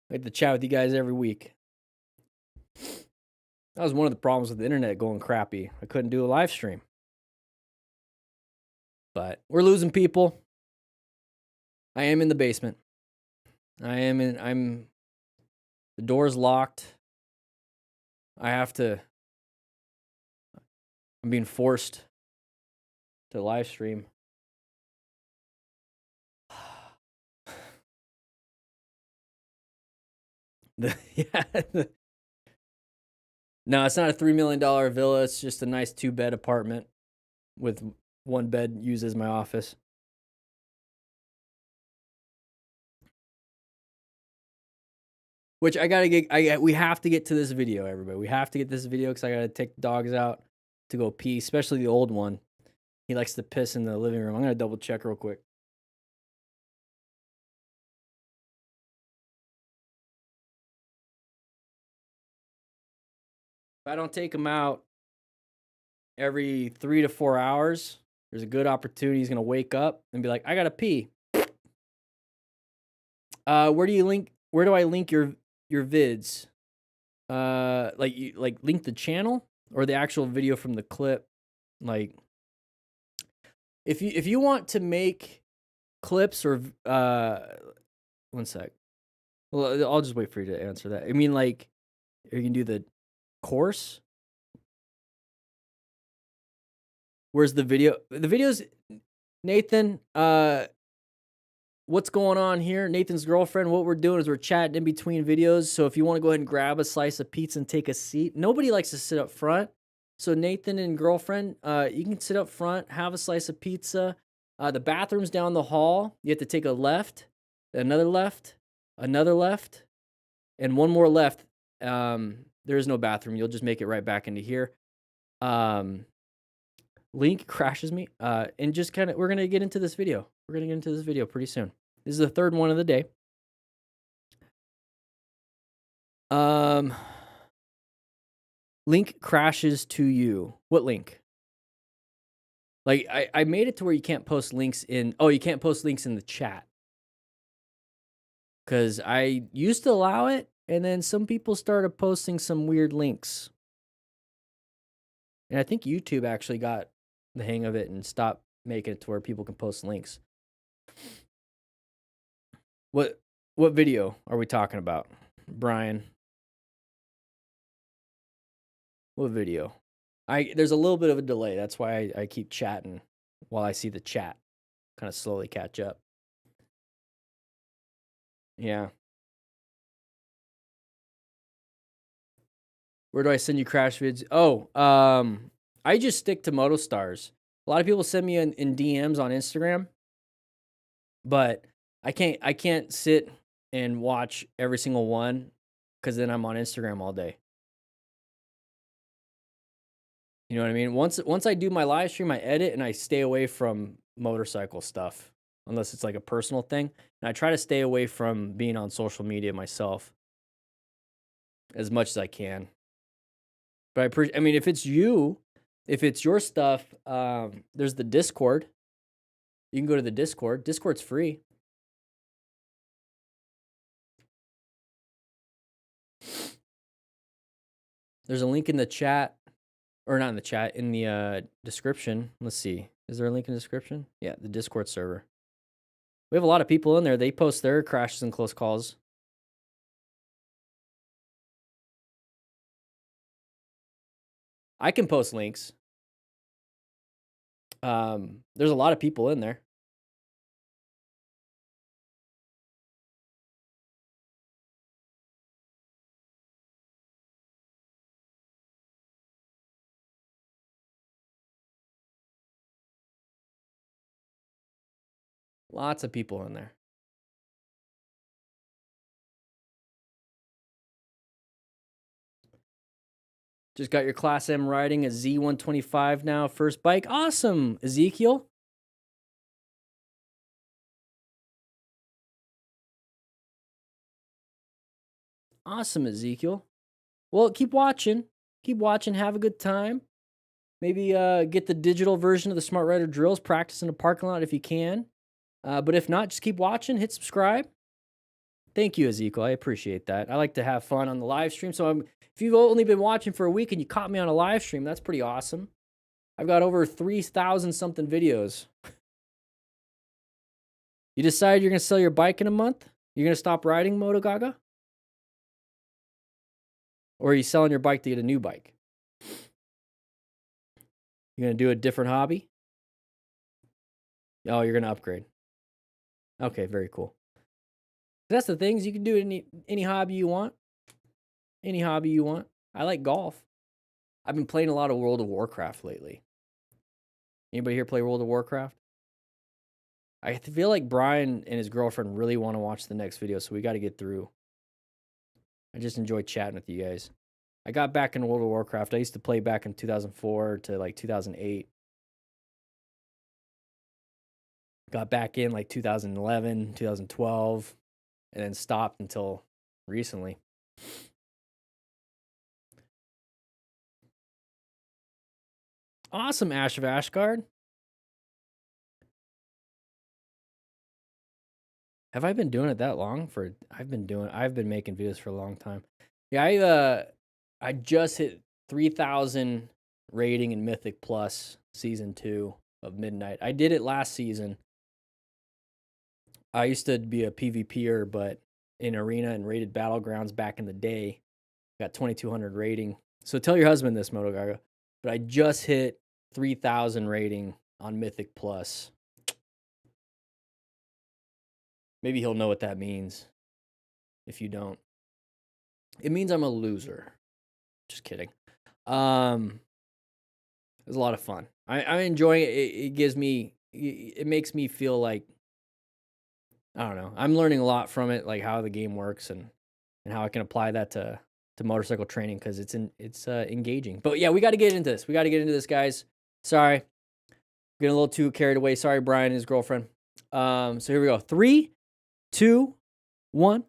I get to chat with you guys every week. That was one of the problems with the internet going crappy. I couldn't do a live stream. But we're losing people. I am in the basement. The door's locked. I'm being forced to live stream. No, it's not a $3 million villa. It's just a nice 2-bed apartment with one bed used as my office. Which we have to get to this video, everybody. We have to get this video because I got to take the dogs out to go pee, especially the old one. He likes to piss in the living room. I'm going to double check real quick. If I don't take him out every 3 to 4 hours, there's a good opportunity he's going to wake up and be like, I got to pee. Where do I link your vids? Like link the channel or the actual video from the clip? Like if you want to make clips or one sec. Well, I'll just wait for you to answer that. I mean, like, you can do the course. Where's the video? The videos, Nathan, what's going on here? Nathan's girlfriend, what we're doing is we're chatting in between videos. So if you want to go ahead and grab a slice of pizza and take a seat, nobody likes to sit up front. So Nathan and girlfriend, you can sit up front, have a slice of pizza. The bathroom's down the hall. You have to take a left, another left, and one more left. There is no bathroom. You'll just make it right back into here. Link crashes me. And just kind of, we're going to get into this video. We're going to get into this video pretty soon. This is the third one of the day. Link crashes to you. What link? Like, I made it to where you can't post links in... Oh, you can't post links in the chat. Because I used to allow it, and then some people started posting some weird links. And I think YouTube actually got the hang of it and stopped making it to where people can post links. What video are we talking about, Brian? What video? There's a little bit of a delay. That's why I keep chatting while I see the chat kind of slowly catch up. Yeah. Where do I send you crash vids? Oh, I just stick to MotoStars. A lot of people send me in DMs on Instagram, but I can't sit and watch every single one because then I'm on Instagram all day. You know what I mean? Once I do my live stream, I edit and I stay away from motorcycle stuff unless it's like a personal thing. And I try to stay away from being on social media myself as much as I can. But I mean, if it's your stuff, there's the Discord. You can go to the Discord. Discord's free. There's a link in the chat, or not in the chat, in the description. Let's see. Is there a link in the description? Yeah, the Discord server. We have a lot of people in there. They post their crashes and close calls. I can post links. There's a lot of people in there. Lots of people in there. Just got your Class M riding a Z125 now. First bike. Awesome, Ezekiel. Awesome, Ezekiel. Well, keep watching. Keep watching. Have a good time. Maybe get the digital version of the Smart Rider drills. Practice in the parking lot if you can. But if not, just keep watching. Hit subscribe. Thank you, Ezekiel. I appreciate that. I like to have fun on the live stream. So if you've only been watching for a week and you caught me on a live stream, that's pretty awesome. I've got over 3,000 something videos. You decide you're going to sell your bike in a month? You're going to stop riding Moto Gaga? Or are you selling your bike to get a new bike? You're going to do a different hobby? Oh, you're going to upgrade. Okay, very cool. That's the things. You can do any hobby you want. Any hobby you want. I like golf. I've been playing a lot of World of Warcraft lately. Anybody here play World of Warcraft? I feel like Brian and his girlfriend really want to watch the next video, so we got to get through. I just enjoy chatting with you guys. I got back in World of Warcraft. I used to play back in 2004 to like 2008. Got back in like 2011, 2012, and then stopped until recently. Awesome, Ash of Ashgard. Have I been doing it that long? I've been making videos for a long time. Yeah, I just hit 3,000 rating in Mythic Plus Season 2 of Midnight. I did it last season. I used to be a PvPer, but in Arena and Rated Battlegrounds back in the day, got 2,200 rating. So tell your husband this, Moto Gaga. But I just hit 3,000 rating on Mythic Plus. Maybe he'll know what that means. If you don't, it means I'm a loser. Just kidding. It was a lot of fun. I'm enjoying it. It gives me. It makes me feel like, I don't know. I'm learning a lot from it, like how the game works and how I can apply that to motorcycle training because it's engaging. But yeah, we got to get into this. We got to get into this, guys. Sorry, getting a little too carried away. Sorry, Brian and his girlfriend. So here we go. 3, 2, 1.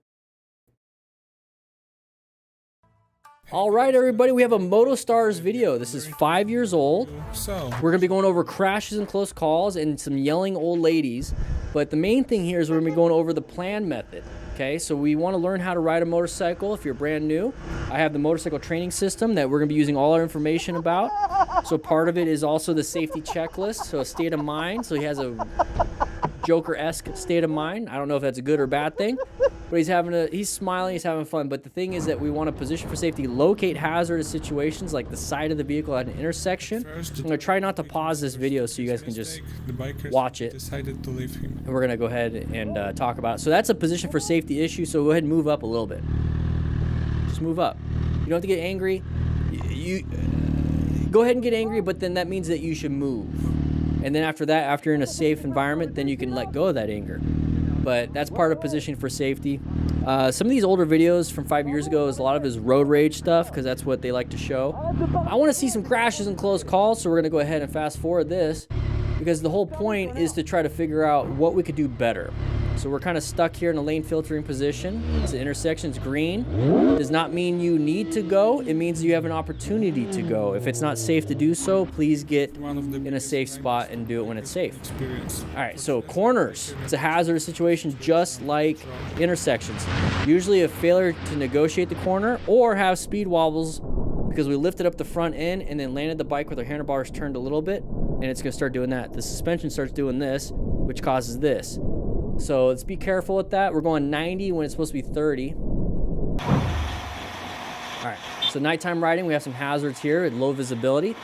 All right, everybody, we have a MotoStars video. This is 5 years old. So We're going to be going over crashes and close calls and some yelling old ladies. But the main thing here is we're going to be going over the plan method. Okay, so we want to learn how to ride a motorcycle if you're brand new. I have the motorcycle training system that we're going to be using all our information about. So part of it is also the safety checklist, so a state of mind. So he has a Joker-esque state of mind. I don't know if that's a good or bad thing, but he's smiling, he's having fun. But the thing is that we want to position for safety, locate hazardous situations like the side of the vehicle at an intersection. I'm going to try not to pause this video so you guys can just watch it. Decided to leave him. And we're going to go ahead and talk about it. So that's a position for safety issue, so go ahead and move up a little bit. Just move up. You don't have to get angry. You go ahead and get angry, but then that means that you should move. And then after that, after you're in a safe environment, then you can let go of that anger. But that's part of positioning for safety. Some of these older videos from 5 years ago is a lot of his road rage stuff because that's what they like to show. I want to see some crashes and close calls, so we're going to go ahead and fast forward this because the whole point is to try to figure out what we could do better. So we're kind of stuck here in a lane filtering position. It's an intersection, it's green. Does not mean you need to go. It means you have an opportunity to go. If it's not safe to do so, please get in a safe spot and do it when it's safe. All right, so corners. It's a hazardous situation just like intersections. Usually a failure to negotiate the corner or have speed wobbles because we lifted up the front end and then landed the bike with our handlebars turned a little bit, and it's gonna start doing that. The suspension starts doing this, which causes this. So let's be careful with that. We're going 90 when it's supposed to be 30. All right, so nighttime riding, we have some hazards here at low visibility.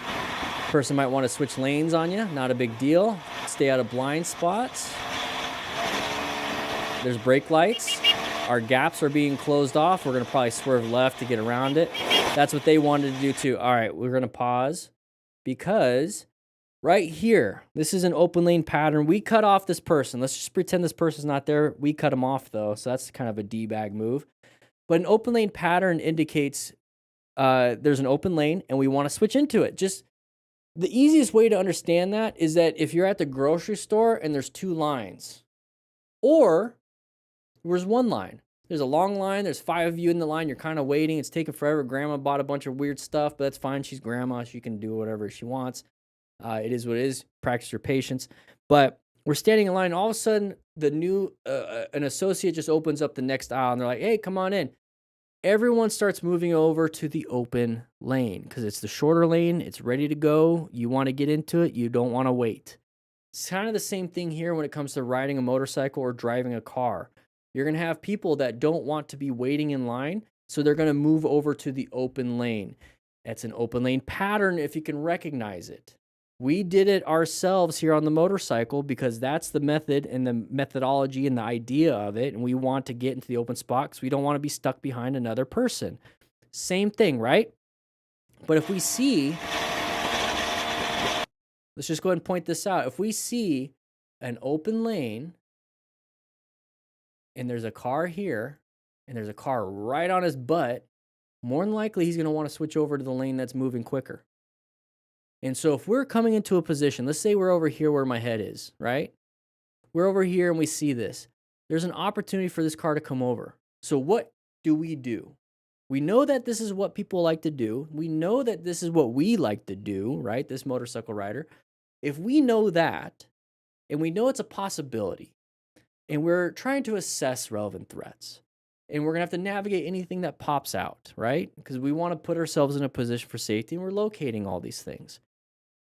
Person might want to switch lanes on you, not a big deal. Stay out of blind spots. There's brake lights. Our gaps are being closed off. We're gonna probably swerve left to get around it. That's what they wanted to do too. All right, we're gonna pause because right here, this is an open lane pattern. We cut off this person. Let's just pretend this person's not there. We cut him off though, so that's kind of a D-bag move. But an open lane pattern indicates there's an open lane and we want to switch into it. Just the easiest way to understand that is that if you're at the grocery store and there's two lines, or there's one line. There's a long line. There's 5 of you in the line. You're kind of waiting. It's taking forever. Grandma bought a bunch of weird stuff, but that's fine. She's grandma. She can do whatever she wants. It is what it is. Practice your patience. But we're standing in line. All of a sudden, an associate just opens up the next aisle, and they're like, hey, come on in. Everyone starts moving over to the open lane because it's the shorter lane. It's ready to go. You want to get into it. You don't want to wait. It's kind of the same thing here when it comes to riding a motorcycle or driving a car. You're going to have people that don't want to be waiting in line, so they're going to move over to the open lane. That's an open lane pattern if you can recognize it. We did it ourselves here on the motorcycle because that's the method and the methodology and the idea of it, and we want to get into the open spot because we don't want to be stuck behind another person. Same thing, right? But if we see, let's just go ahead and point this out. If we see an open lane, and there's a car here, and there's a car right on his butt, more than likely he's going to want to switch over to the lane that's moving quicker. And so if we're coming into a position, let's say we're over here where my head is, right? We're over here and we see this. There's an opportunity for this car to come over. So what do? We know that this is what people like to do. We know that this is what we like to do, right? This motorcycle rider. If we know that, and we know it's a possibility, and we're trying to assess relevant threats, and we're going to have to navigate anything that pops out, right? Because we want to put ourselves in a position for safety, and we're locating all these things.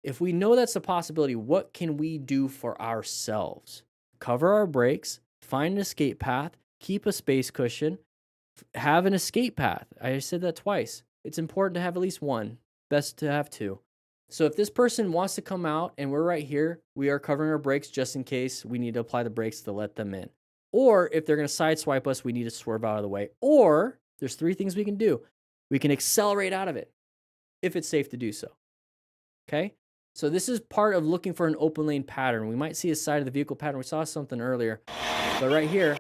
If we know that's a possibility, what can we do for ourselves? Cover our brakes, find an escape path, keep a space cushion, have an escape path. I said that twice. It's important to have at least one, best to have two. So if this person wants to come out and we're right here, we are covering our brakes just in case we need to apply the brakes to let them in. Or if they're going to sideswipe us, we need to swerve out of the way. Or there's 3 things we can do. We can accelerate out of it if it's safe to do so. Okay? So this is part of looking for an open lane pattern. We might see a side of the vehicle pattern. We saw something earlier. But right here,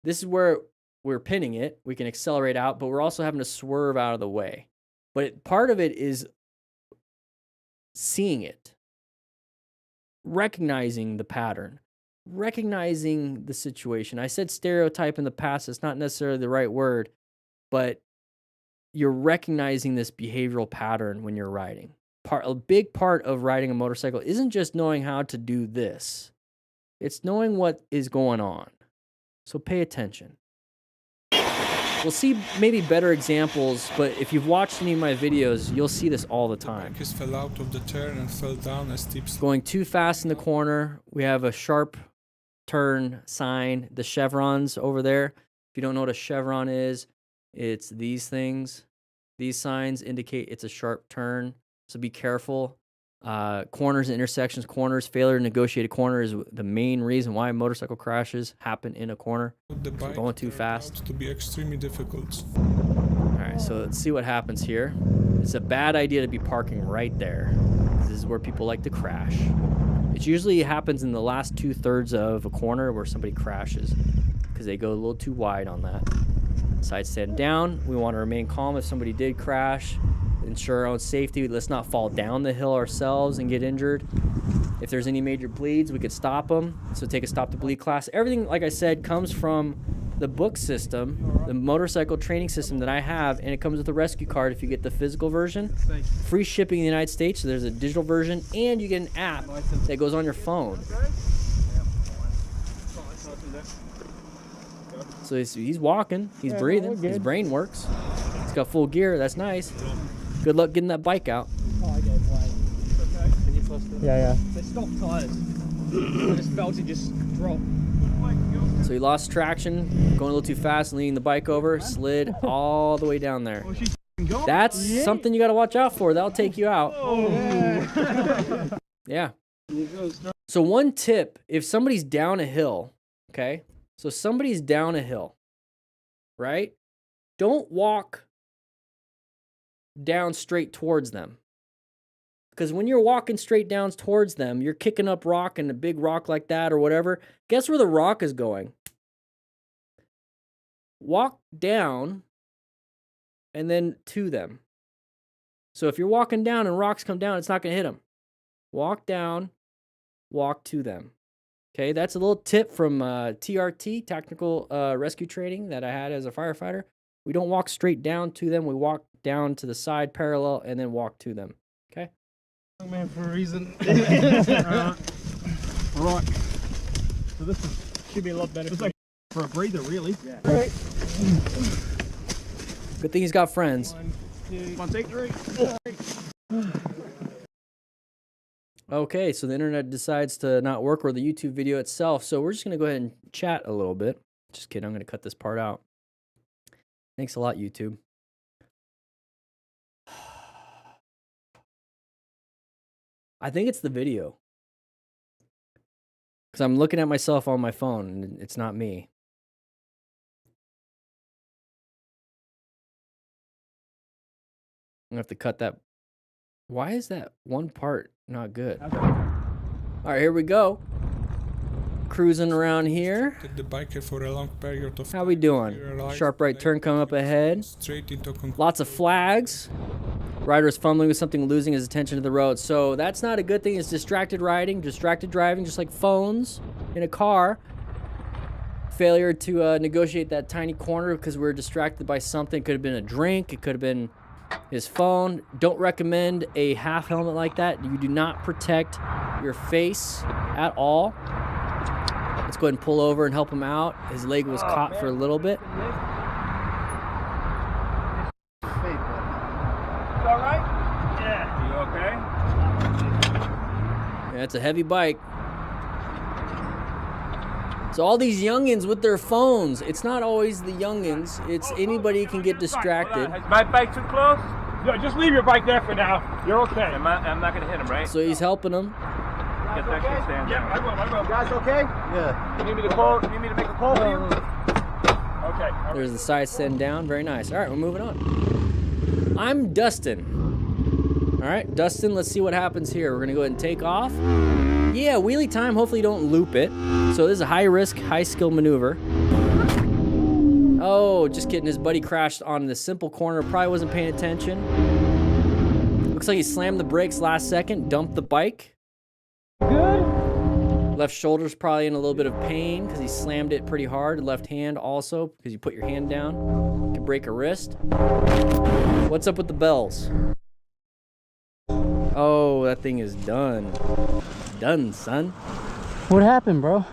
this is where we're pinning it. We can accelerate out, but we're also having to swerve out of the way. But part of it is seeing it, recognizing the pattern, recognizing the situation. I said stereotype in the past. It's not necessarily the right word, but you're recognizing this behavioral pattern when you're riding. A big part of riding a motorcycle isn't just knowing how to do this. It's knowing what is going on. So pay attention. We'll see maybe better examples, but if you've watched any of my videos, you'll see this all the time. He fell out of the turn and fell down a steep slope. Going too fast in the corner. We have a sharp turn sign, the chevrons over there. If you don't know what a chevron is, it's these things. These signs indicate it's a sharp turn, so be careful. Corners, intersections, corners, failure to negotiate a corner is the main reason why motorcycle crashes happen in a corner. We're going too fast. To be extremely difficult. All right, so let's see what happens here. It's a bad idea to be parking right there. This is where people like to crash. It usually happens in the last 2/3 of a corner where somebody crashes because they go a little too wide on that. Side stand down. We want to remain calm if somebody did crash. Ensure our own safety. Let's not fall down the hill ourselves and get injured. If there's any major bleeds, we could stop them. So take a stop to bleed class. Everything, like I said, comes from the book system, the motorcycle training system that I have, and it comes with a rescue card if you get the physical version. Free shipping in the United States, so there's a digital version, and you get an app that goes on your phone. So he's walking, he's breathing, his brain works. He's got full gear, that's nice. Good luck getting that bike out. Yeah. They stopped tires. I just felt it just drop. So he lost traction, going a little too fast, leaning the bike over, slid all the way down there. That's something you got to watch out for. That'll take you out. Yeah. So one tip, if somebody's down a hill, okay? So somebody's down a hill, right? Don't walk down straight towards them. Because when you're walking straight down towards them, you're kicking up rock and a big rock like that or whatever. Guess where the rock is going? Walk down and then to them. So if you're walking down and rocks come down, it's not going to hit them. Walk down, walk to them. Okay, that's a little tip from TRT, Technical Rescue Training, that I had as a firefighter. We don't walk straight down to them. We walk down to the side parallel and then walk to them. Okay? Man, for a reason. Alright. So this should be a lot better. It's like For a breather, really. Yeah. Right. Good thing he's got friends. 1, 2, 3. Okay, so the internet decides to not work, or the YouTube video itself. So we're just going to go ahead and chat a little bit. Just kidding, I'm going to cut this part out. Thanks a lot, YouTube. I think it's the video. Because I'm looking at myself on my phone, and it's not me. I'm going to have to cut that. Why is that one part not good? All right, here we go. Cruising around here. The biker for a long period of How we doing? Sharp right turn coming up ahead. Lots of flags. Rider is fumbling with something, losing his attention to the road. So that's not a good thing. It's distracted riding, distracted driving, just like phones in a car. Failure to negotiate that tiny corner because we're distracted by something. It could have been a drink. It could have been his phone. Don't recommend a half helmet like that. You do not protect your face at all. Let's go ahead and pull over and help him out. His leg was caught for a little bit. Yeah, it's a heavy bike. So all these youngins with their phones, it's not always the youngins. It's anybody can get distracted. Is my bike too close? No, just leave your bike there for now. You're okay. I'm not going to hit him, right? So he's helping them. Get that shit stand down. I will. You guys okay? Yeah. You need me to call? You need me to make a call for you? Okay. There's the side stand down. Very nice. All right, we're moving on. I'm Dustin. All right, Dustin, let's see what happens here. We're going to go ahead and take off. Yeah, wheelie time. Hopefully you don't loop it. So this is a high-risk, high-skill maneuver. Oh, just kidding. His buddy crashed on the simple corner. Probably wasn't paying attention. Looks like he slammed the brakes last second, dumped the bike. Good. Left shoulder's probably in a little bit of pain because he slammed it pretty hard. Left hand also, because you put your hand down. You can break a wrist. What's up with the bells? Oh, that thing is done. Done, son. What happened, bro?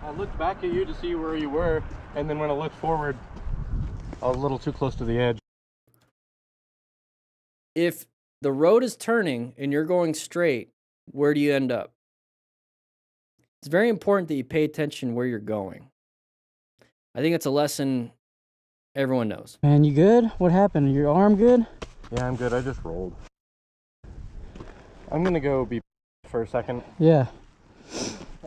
I looked back at you to see where you were, and then when I looked forward, I was a little too close to the edge. If the road is turning and you're going straight, where do you end up? It's very important that you pay attention where you're going. I think it's a lesson everyone knows. Man, you good? What happened? Your arm good? Yeah, I'm good. I just rolled. I'm gonna go be for a second. Yeah.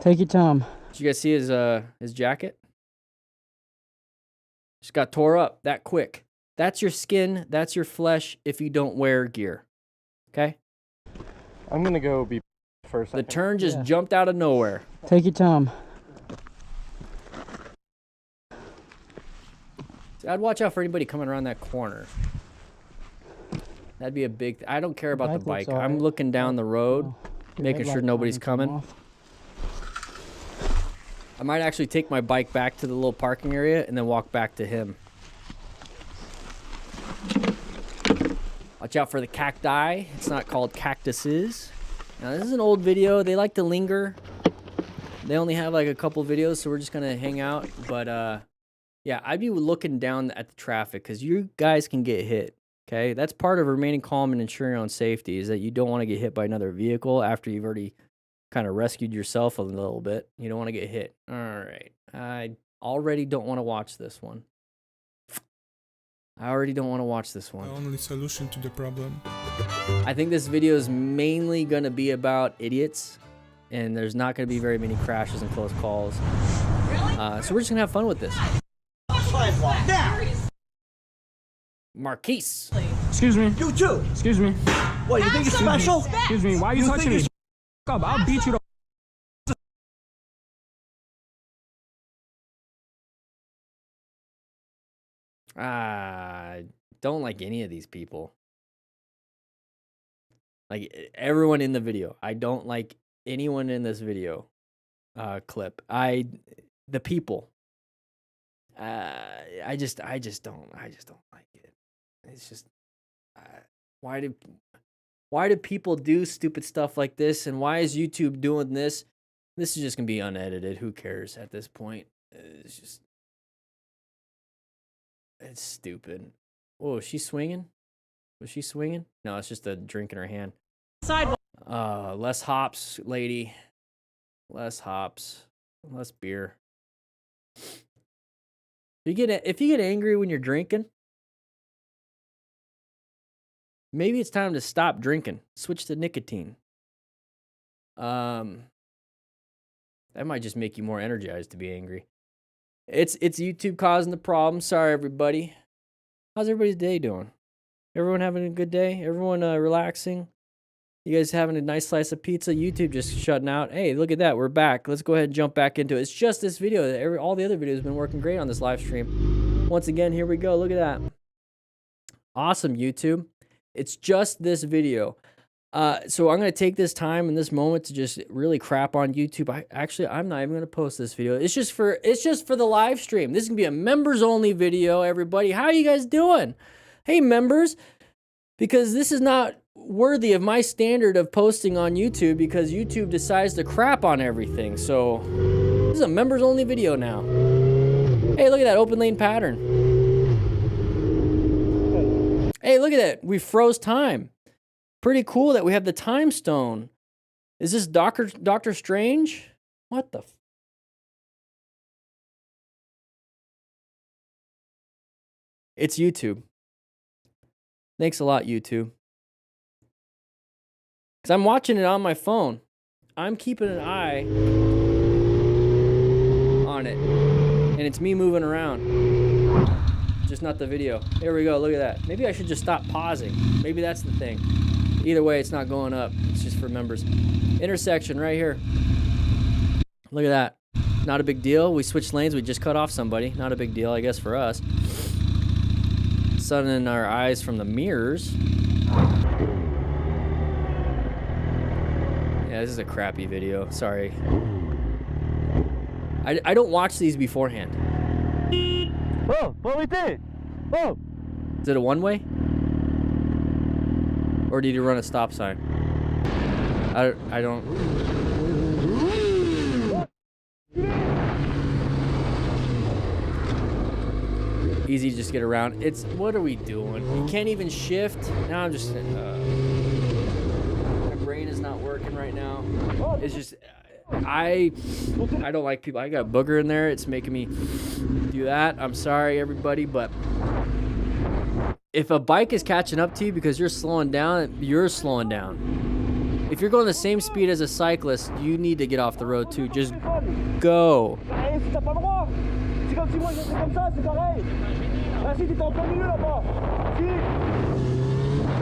Take your time. Did you guys see his jacket? Just got tore up that quick. That's your skin. That's your flesh if you don't wear gear. Okay? I'm gonna go be for a second. The turn just jumped out of nowhere. Take your time. So I'd watch out for anybody coming around that corner. That'd be a big... I don't care about the bike. I'm looking down the road. making sure nobody's coming. I might actually take my bike back to the little parking area and then walk back to him. Watch out for the cacti. It's not called cactuses. Now, this is an old video. They like to linger. They only have like a couple videos, so we're just going to hang out. But, yeah, I'd be looking down at the traffic because you guys can get hit. Okay, that's part of remaining calm and ensuring your own safety is that you don't want to get hit by another vehicle after you've already kind of rescued yourself a little bit. You don't want to get hit. All right. I already don't want to watch this one. I already don't want to watch this one. The only solution to the problem. I think this video is mainly going to be about idiots, and there's not going to be very many crashes and close calls. So we're just going to have fun with this. Marquise. Excuse me. You too. Excuse me. What, you think you're special? Excuse me. Why are you touching me? I'll beat you the I don't like any of these people. Like everyone in the video. I don't like anyone in this video clip. The people. I just don't like it. It's just why do people do stupid stuff like this, and why is YouTube doing this? This is just gonna be unedited. Who cares at this point? It's stupid. Whoa, is she swinging? Was she swinging? No, it's just a drink in her hand. Sidewalk. Less hops, lady. Less hops. Less beer. If you get angry when you're drinking, maybe it's time to stop drinking. Switch to nicotine. That might just make you more energized to be angry. It's YouTube causing the problem. Sorry, everybody. How's everybody's day doing? Everyone having a good day? Everyone relaxing? You guys having a nice slice of pizza? YouTube just shutting out. Hey, look at that. We're back. Let's go ahead and jump back into it. It's just this video. All the other videos have been working great on this live stream. Once again, here we go. Look at that. Awesome, YouTube. It's just this video. So I'm going to take this time in this moment to just really crap on YouTube. I'm not even going to post this video. It's just for the live stream. This is going to be a members only video, everybody. How are you guys doing? Hey, members, because this is not worthy of my standard of posting on YouTube because YouTube decides to crap on everything. So this is a members only video now. Hey, look at that open lane pattern. Hey, look at that. We froze time. Pretty cool that we have the time stone. Is this Doctor Strange? What the? It's YouTube. Thanks a lot, YouTube. Because I'm watching it on my phone. I'm keeping an eye on it. And it's me moving around. Just not the video. Here we go. Look at that. Maybe I should just stop pausing. Maybe that's the thing. Either way, it's not going up. It's just for members. Intersection right here. Look at that. Not a big deal. We switched lanes. We just cut off somebody. Not a big deal, I guess, for us. Sun in our eyes from the mirrors. Yeah, this is a crappy video. Sorry. I don't watch these beforehand. Oh, what we did? Oh. Is it a one-way? Or did you run a stop sign? I don't... Easy to just get around. It's... What are we doing? You can't even shift. Now I'm just... my brain is not working right now. It's just... I don't like people. I got a booger in there. It's making me do that. I'm sorry, everybody, but... If a bike is catching up to you because you're slowing down, you're slowing down. If you're going the same speed as a cyclist, you need to get off the road too. Just go.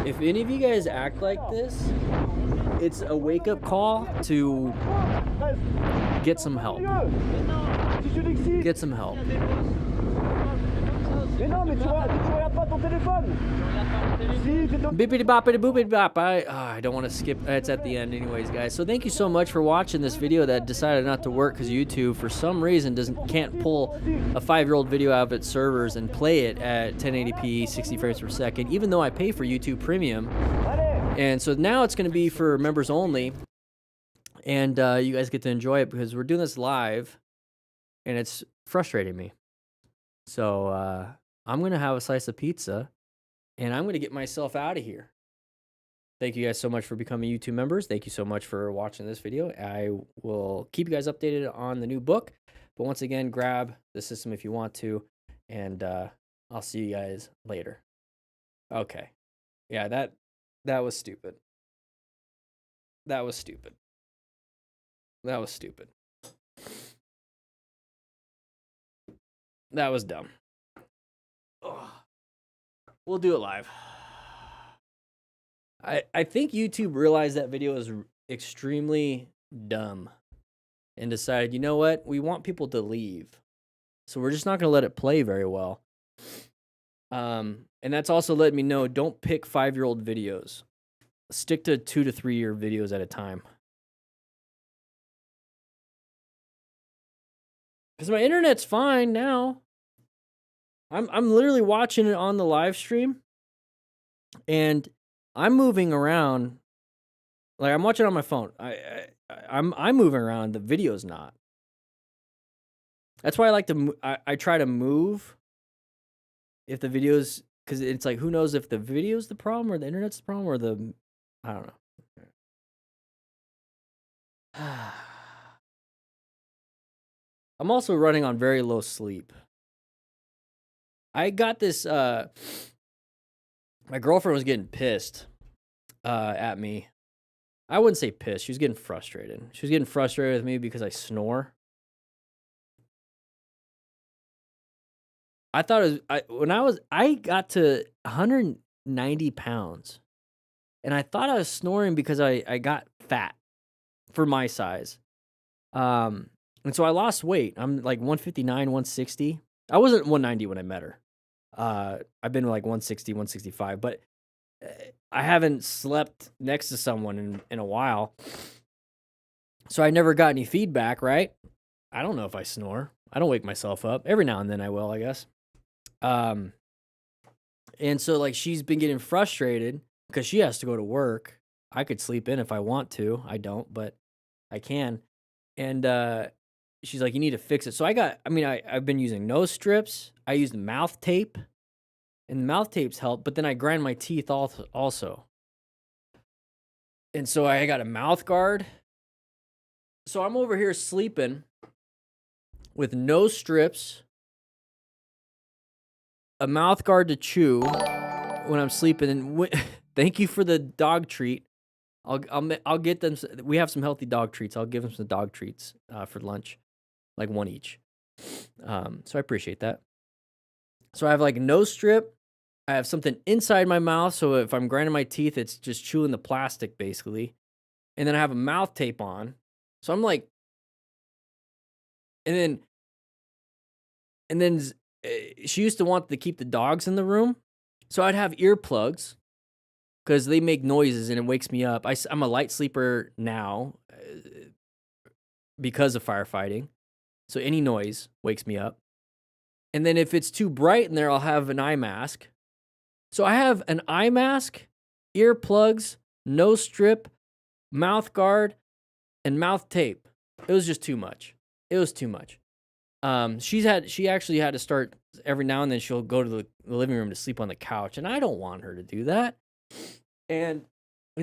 If any of you guys act like this, it's a wake-up call to get some help. Get some help. Mais non, mais tu regardes pas ton téléphone. Si, tu dois... Bippity boppity boopity bop. I don't want to skip. It's at the end anyways, guys. So thank you so much for watching this video that decided not to work because YouTube, for some reason, can't pull a 5-year-old video out of its servers and play it at 1080p, 60 frames per second, even though I pay for YouTube Premium. And so now it's going to be for members only. And you guys get to enjoy it because we're doing this live, and it's frustrating me. So I'm going to have a slice of pizza, and I'm going to get myself out of here. Thank you guys so much for becoming YouTube members. Thank you so much for watching this video. I will keep you guys updated on the new book. But once again, grab the system if you want to, and I'll see you guys later. Okay. Yeah, that was stupid. That was stupid. That was stupid. That was dumb. Ugh. We'll do it live. I think YouTube realized that video was extremely dumb and decided, you know what? We want people to leave. So we're just not going to let it play very well. And that's also letting me know, don't pick 5-year-old videos. Stick to 2 to 3 year videos at a time. Because my internet's fine now. I'm literally watching it on the live stream, and I'm moving around. Like, I'm watching it on my phone. I'm moving around. The video's not. That's why I like to. I try to move. If the video's, because it's like, who knows if the video's the problem or the internet's the problem or the, I don't know. I'm also running on very low sleep. I got this, my girlfriend was getting pissed at me. I wouldn't say pissed. She was getting frustrated. She was getting frustrated with me because I snore. I thought it was, I got to 190 pounds. And I thought I was snoring because I got fat for my size. And so I lost weight. I'm like 159, 160. I wasn't 190 when I met her. I've been like 160, 165, but I haven't slept next to someone in a while. So I never got any feedback, right? I don't know if I snore. I don't wake myself up. Every now and then I will, I guess. And so like she's been getting frustrated because she has to go to work. I could sleep in if I want to. I don't, but I can. And she's like, you need to fix it. So I've been using nose strips. I used mouth tape, and mouth tapes help, but then I grind my teeth also. And so I got a mouth guard. So I'm over here sleeping with nose strips, a mouth guard to chew when I'm sleeping. And thank you for the dog treat. I'll get them. We have some healthy dog treats. I'll give them some dog treats for lunch, like one each. So I appreciate that. So I have like a nose strip. I have something inside my mouth, so if I'm grinding my teeth, it's just chewing the plastic basically. And then I have a mouth tape on. So I'm like, and then she used to want to keep the dogs in the room, so I'd have earplugs because they make noises and it wakes me up. I'm a light sleeper now because of firefighting, so any noise wakes me up. And then if it's too bright in there, I'll have an eye mask. So I have an eye mask, earplugs, nose strip, mouth guard, and mouth tape. It was just too much. It was too much. She actually had to start every now and then. She'll go to the living room to sleep on the couch, and I don't want her to do that. And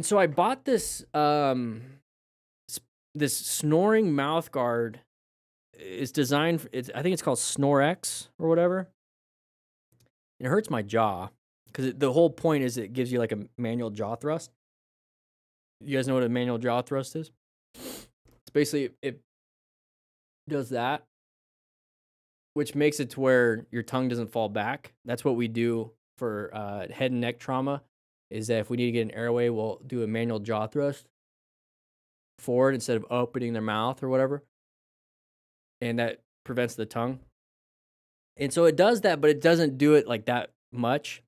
so I bought this this snoring mouth guard. It's designed. I think it's called SnoreX or whatever. And it hurts my jaw because the whole point is it gives you like a manual jaw thrust. You guys know what a manual jaw thrust is? It's basically it does that, which makes it to where your tongue doesn't fall back. That's what we do for head and neck trauma, is that if we need to get an airway, we'll do a manual jaw thrust forward instead of opening their mouth or whatever. And that prevents the tongue. And so it does that, but it doesn't do it like that much.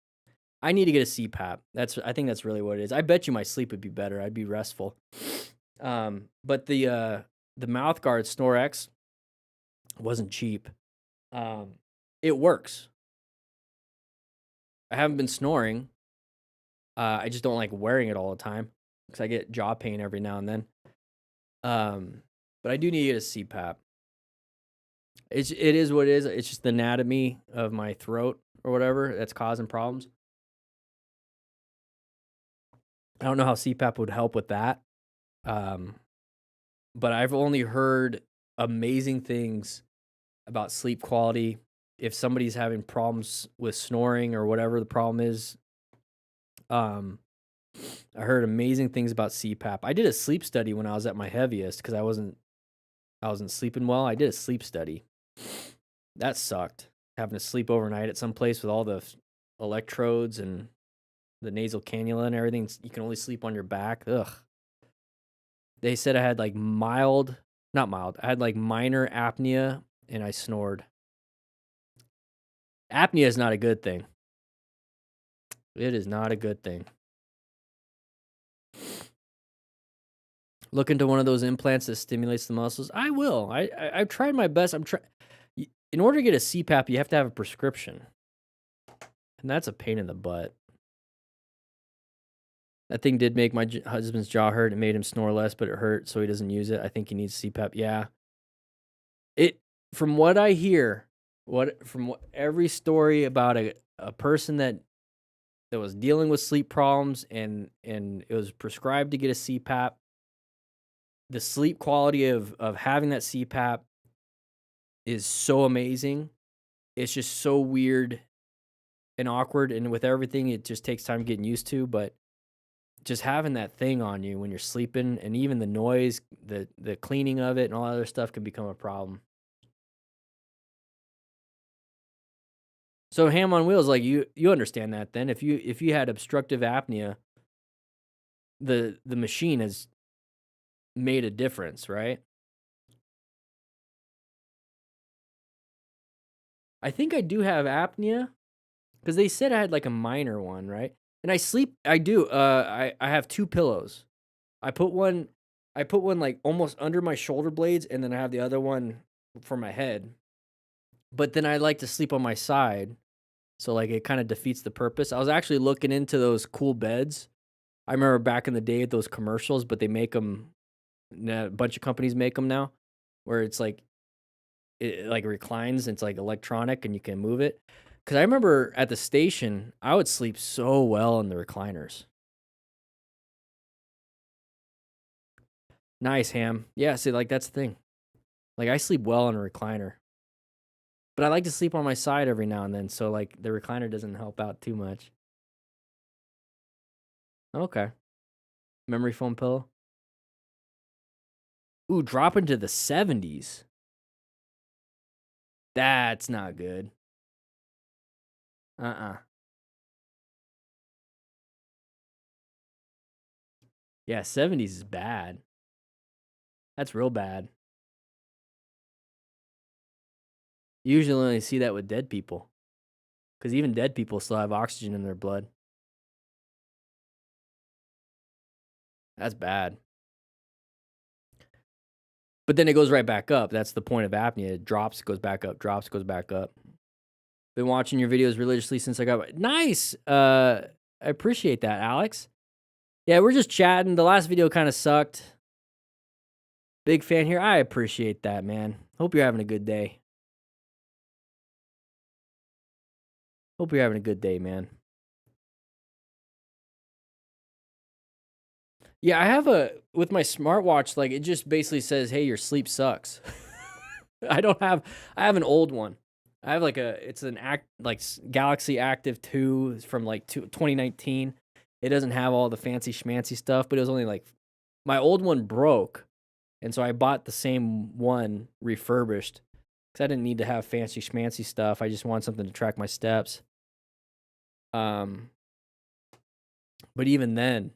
I need to get a CPAP. I think that's really what it is. I bet you my sleep would be better. I'd be restful. But the mouth guard SnoreX wasn't cheap. It works. I haven't been snoring. I just don't like wearing it all the time because I get jaw pain every now and then. But I do need to get a CPAP. It is what it is. It's just the anatomy of my throat or whatever that's causing problems. I don't know how CPAP would help with that. But I've only heard amazing things about sleep quality. If somebody's having problems with snoring or whatever the problem is, I heard amazing things about CPAP. I did a sleep study when I was at my heaviest because I wasn't sleeping well. I did a sleep study. That sucked. Having to sleep overnight at some place with all the electrodes and the nasal cannula and everything. You can only sleep on your back. Ugh. They said I had like I had like minor apnea and I snored. Apnea is not a good thing. It is not a good thing. Look into one of those implants that stimulates the muscles. I will. I've tried my best. In order to get a CPAP, you have to have a prescription. And that's a pain in the butt. That thing did make my husband's jaw hurt. It made him snore less, but it hurt, so he doesn't use it. I think he needs CPAP. Yeah. From what I hear, every story about a person that was dealing with sleep problems and it was prescribed to get a CPAP, the sleep quality of having that CPAP is so amazing. It's just so weird and awkward, and with everything, it just takes time getting used to, but just having that thing on you when you're sleeping, and even the noise, the cleaning of it and all that other stuff can become a problem. So ham on wheels, like you understand that then. If you had obstructive apnea, the machine has made a difference, right? I think I do have apnea because they said I had like a minor one, right? And I do. I have two pillows. I put one like almost under my shoulder blades, and then I have the other one for my head. But then I like to sleep on my side, so like it kind of defeats the purpose. I was actually looking into those cool beds. I remember back in the day at those commercials, but they make them. A bunch of companies make them now, where it's like it like reclines. And it's like electronic, and you can move it. Because I remember at the station, I would sleep so well in the recliners. Nice, Ham. Yeah, see, like that's the thing. Like I sleep well in a recliner. But I like to sleep on my side every now and then, so like the recliner doesn't help out too much. Okay. Memory foam pillow. Ooh, drop into the 70s. That's not good. Yeah, 70s is bad. That's real bad. You usually only see that with dead people. Because even dead people still have oxygen in their blood. That's bad. But then it goes right back up. That's the point of apnea. It drops, goes back up, drops, goes back up. Been watching your videos religiously since I got... Nice! I appreciate that, Alex. Yeah, we're just chatting. The last video kind of sucked. Big fan here. I appreciate that, man. Hope you're having a good day. Hope you're having a good day, man. Yeah, I have with my smartwatch, like, it just basically says, hey, your sleep sucks. I have an old one. I have it's an Galaxy Active 2 from like 2019. It doesn't have all the fancy schmancy stuff, but it was only like, my old one broke. And so I bought the same one refurbished because I didn't need to have fancy schmancy stuff. I just wanted something to track my steps. But even then,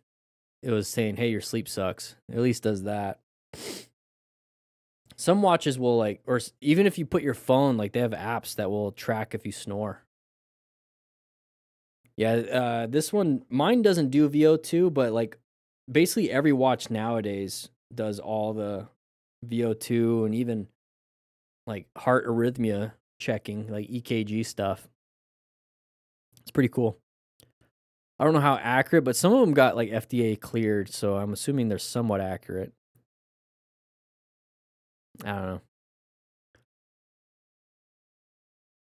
it was saying, hey, your sleep sucks. It at least does that. Some watches will like, or even if you put your phone, like they have apps that will track if you snore. Yeah, this one, mine doesn't do VO2, but like basically every watch nowadays does all the VO2 and even like heart arrhythmia checking, like EKG stuff. It's pretty cool. I don't know how accurate, but some of them got like FDA cleared, so I'm assuming they're somewhat accurate. I don't know.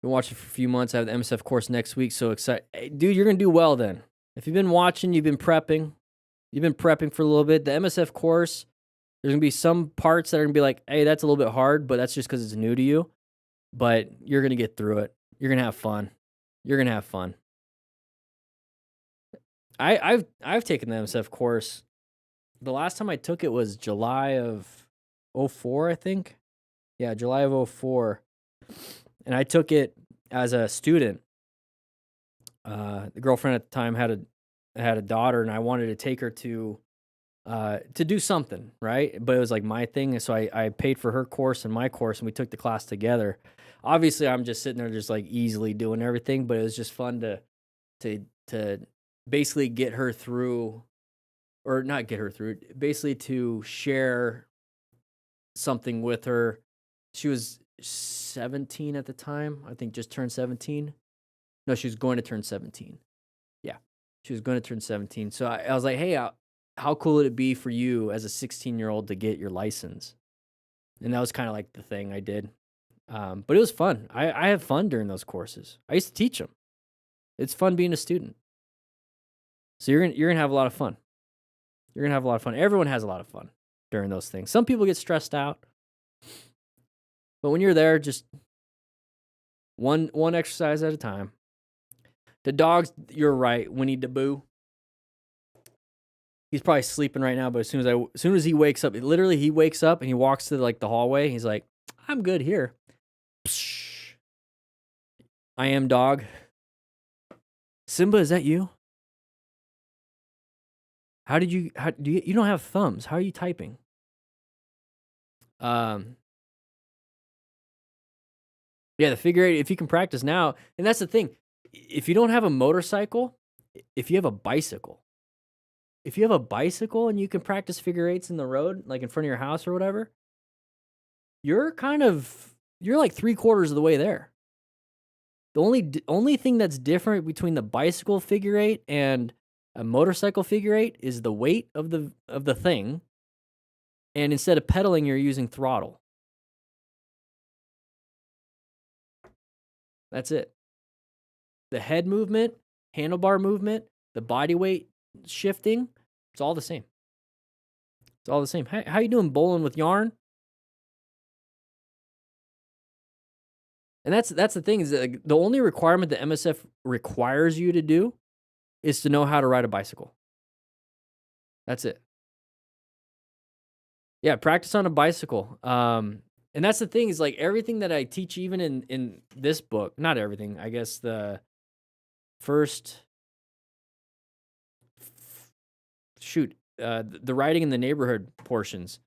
Been watching for a few months. I have the MSF course next week, so excited. Hey, dude, you're going to do well then. If you've been watching, you've been prepping for a little bit. The MSF course, there's going to be some parts that are going to be like, hey, that's a little bit hard, but that's just because it's new to you. But you're going to get through it. You're going to have fun. You're going to have fun. I've taken the MSF course. The last time I took it was July of 04, I think. Yeah, July of 04. And I took it as a student. The girlfriend at the time had a daughter, and I wanted to take her to do something, right? But it was like my thing, and so I paid for her course and my course, and we took the class together. Obviously, I'm just sitting there, just like easily doing everything, but it was just fun to basically get her through, or not get her through, basically to share something with her. She was 17 at the time, I think, just turned 17. No, she was going to turn 17. Yeah, she was going to turn 17. So I was like, hey, how cool would it be for you as a 16-year-old to get your license? And that was kind of like the thing I did. But it was fun. I have fun during those courses. I used to teach them. It's fun being a student. So you're gonna have a lot of fun. You're gonna have a lot of fun. Everyone has a lot of fun during those things. Some people get stressed out, but when you're there, just one exercise at a time. The dogs, you're right, Winnie the Boo. He's probably sleeping right now, but as soon as he wakes up, literally he wakes up and he walks to like the hallway. He's like, I'm good here. Psh. I am dog. Simba, is that you? How do you don't have thumbs? How are you typing? Yeah, the figure eight, if you can practice now, and that's the thing. If you don't have a motorcycle, if you have a bicycle, and you can practice figure eights in the road, like in front of your house or whatever, you're like 3/4 of the way there. The only thing that's different between the bicycle figure eight and a motorcycle figure eight is the weight of the thing, and instead of pedaling, you're using throttle. That's it. The head movement, handlebar movement, the body weight shifting, it's all the same. It's all the same. How you doing bowling with yarn? And that's the thing, is that the only requirement that MSF requires you to do is to know how to ride a bicycle. That's it. Yeah, practice on a bicycle. And that's the thing, is like everything that I teach, even in this book, not everything, I guess the first, the riding in the neighborhood portions,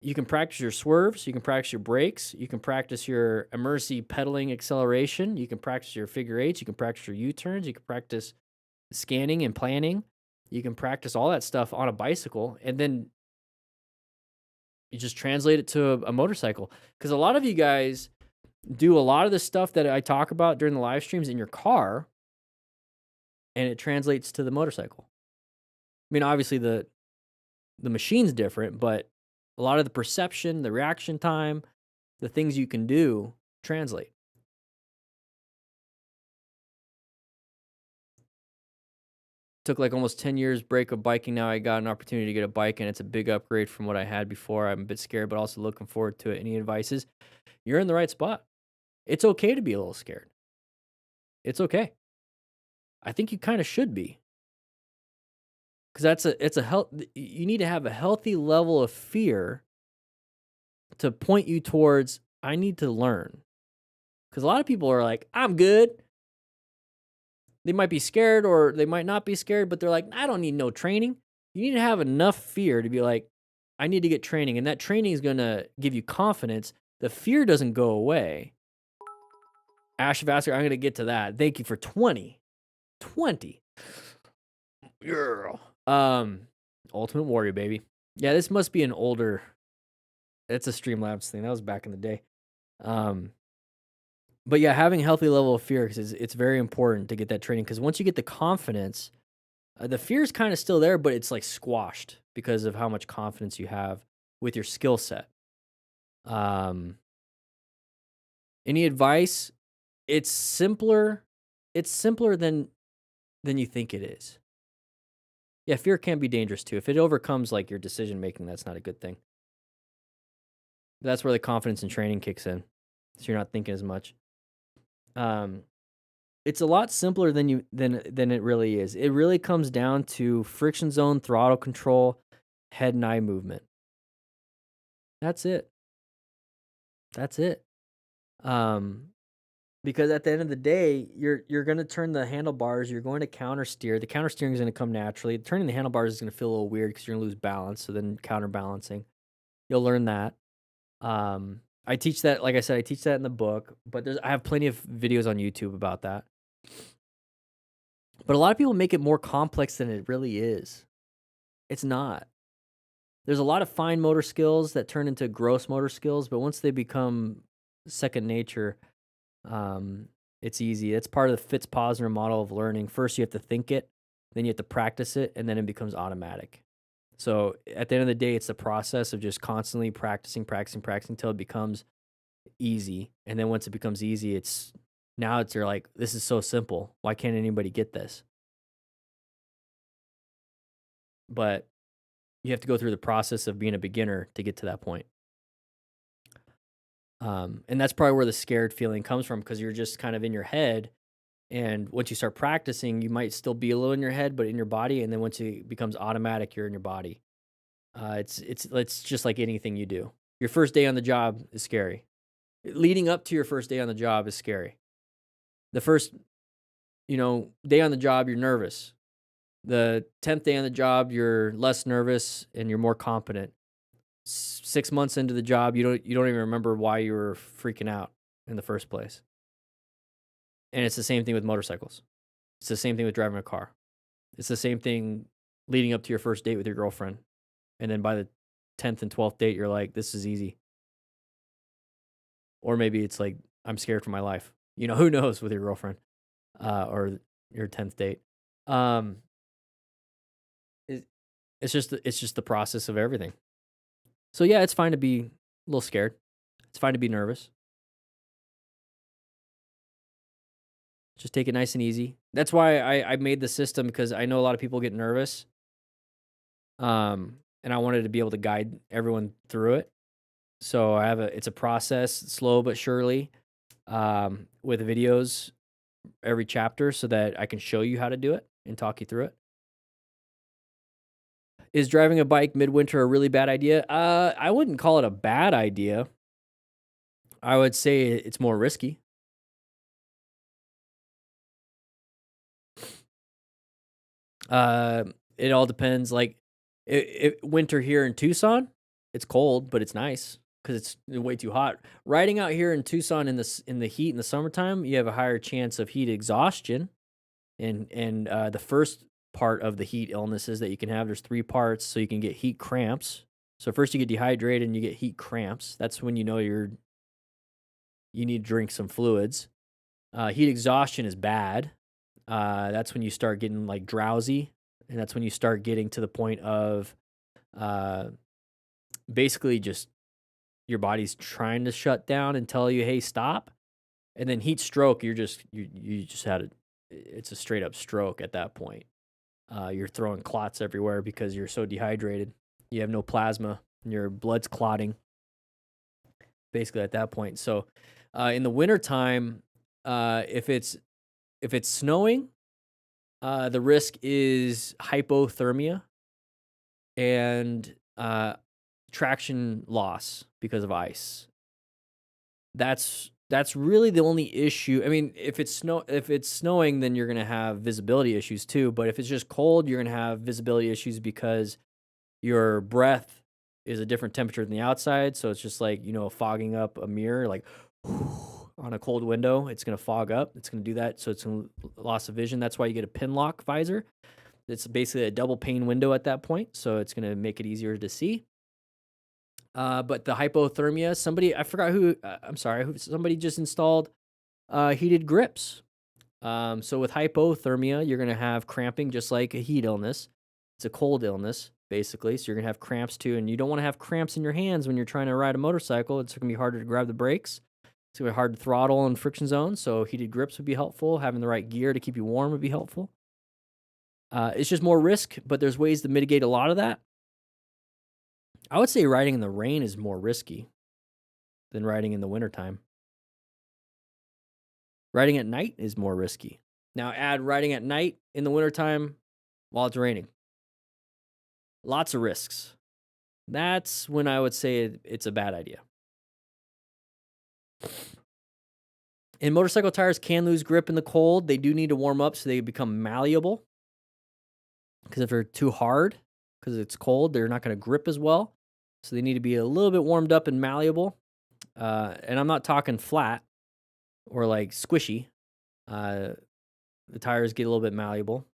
you can practice your swerves, you can practice your brakes, you can practice your emergency pedaling acceleration, you can practice your figure eights, you can practice your U-turns, you can practice scanning and planning, you can practice all that stuff on a bicycle, and then you just translate it to a motorcycle. Because a lot of you guys do a lot of the stuff that I talk about during the live streams in your car, and it translates to the motorcycle. I mean, obviously the machine's different, but a lot of the perception, the reaction time, the things you can do translate. Took like almost 10 years break of biking. Now I got an opportunity to get a bike, and it's a big upgrade from what I had before. I'm a bit scared, but also looking forward to it. Any advices? You're in the right spot. It's okay to be a little scared. It's okay. I think you kind of should be. Because you need to have a healthy level of fear to point you towards, I need to learn. Because a lot of people are like, I'm good. They might be scared, or they might not be scared, but they're like, I don't need no training. You need to have enough fear to be like, I need to get training, and that training is going to give you confidence. The fear doesn't go away. Ash Vasquez, I'm going to get to that. Thank you for 20. 20. Yeah. Ultimate Warrior, baby. Yeah, this must be an older... It's a Streamlabs thing. That was back in the day. But yeah, having a healthy level of fear, because it's very important to get that training. Because once you get the confidence, the fear is kind of still there, but it's like squashed because of how much confidence you have with your skill set. Any advice? It's simpler. It's simpler than you think it is. Yeah, fear can be dangerous too. If it overcomes like your decision making, that's not a good thing. That's where the confidence and training kicks in, so you're not thinking as much. It's a lot simpler than it really is. It really comes down to friction zone, throttle control, head and eye movement. That's it. That's it. Because at the end of the day, you're going to turn the handlebars. You're going to counter steer. The counter steering is going to come naturally. Turning the handlebars is going to feel a little weird because you're going to lose balance. So then counterbalancing, you'll learn that. I teach that, like I said, I teach that in the book, but I have plenty of videos on YouTube about that. But a lot of people make it more complex than it really is. It's not. There's a lot of fine motor skills that turn into gross motor skills, but once they become second nature, it's easy. It's part of the Fitz-Posner model of learning. First, you have to think it, then you have to practice it, and then it becomes automatic. So at the end of the day, it's the process of just constantly practicing until it becomes easy. And then once it becomes easy, you're like, this is so simple. Why can't anybody get this? But you have to go through the process of being a beginner to get to that point. And that's probably where the scared feeling comes from, because you're just kind of in your head. And once you start practicing, you might still be a little in your head, but in your body. And then once it becomes automatic, you're in your body. It's just like anything you do. Your first day on the job is scary. Leading up to your first day on the job is scary. The first, day on the job, you're nervous. The 10th day on the job, you're less nervous and you're more competent. 6 months into the job, you don't even remember why you were freaking out in the first place. And it's the same thing with motorcycles. It's the same thing with driving a car. It's the same thing leading up to your first date with your girlfriend. And then by the 10th and 12th date, you're like, this is easy. Or maybe it's like, I'm scared for my life. Who knows with your girlfriend or your 10th date. It's just the process of everything. So yeah, it's fine to be a little scared. It's fine to be nervous. Just take it nice and easy. That's why I made the system, because I know a lot of people get nervous. And I wanted to be able to guide everyone through it. So it's a process, slow but surely, with videos every chapter so that I can show you how to do it and talk you through it. Is driving a bike midwinter a really bad idea? I wouldn't call it a bad idea. I would say it's more risky. It all depends. Like, winter here in Tucson, it's cold, but it's nice because it's way too hot. Riding out here in Tucson in the heat in the summertime, you have a higher chance of heat exhaustion, and the first part of the heat illnesses that you can have, there's 3 parts, so you can get heat cramps. So first you get dehydrated and you get heat cramps. That's when you know you need to drink some fluids. Heat exhaustion is bad. That's when you start getting like drowsy, and that's when you start getting to the point of basically just your body's trying to shut down and tell you, hey, stop. And then heat stroke, you just had it's a straight up stroke at that point. You're throwing clots everywhere because you're so dehydrated. You have no plasma and your blood's clotting basically at that point. So in the wintertime, if it's snowing, the risk is hypothermia and traction loss because of ice. That's really the only issue. I mean, if it's snowing, then you're gonna have visibility issues too. But if it's just cold, you're gonna have visibility issues because your breath is a different temperature than the outside. So it's just like, you know, fogging up a mirror, like on a cold window, it's going to fog up. It's going to do that. So it's loss of vision. That's why you get a pin lock visor. It's basically a double pane window at that point. So it's going to make it easier to see. But the hypothermia, I forgot who, somebody just installed heated grips. So with hypothermia, you're going to have cramping just like a heat illness. It's a cold illness, basically. So you're going to have cramps too. And you don't want to have cramps in your hands when you're trying to ride a motorcycle. It's going to be harder to grab the brakes. It's going to be hard to throttle in friction zones. So heated grips would be helpful. Having the right gear to keep you warm would be helpful. It's just more risk, but there's ways to mitigate a lot of that. I would say riding in the rain is more risky than riding in the wintertime. Riding at night is more risky. Now add riding at night in the wintertime while it's raining. Lots of risks. That's when I would say it's a bad idea. And motorcycle tires can lose grip in the cold. They do need to warm up so they become malleable. Because if they're too hard, because it's cold, they're not going to grip as well. So they need to be a little bit warmed up and malleable. And I'm not talking flat or like squishy. The tires get a little bit malleable.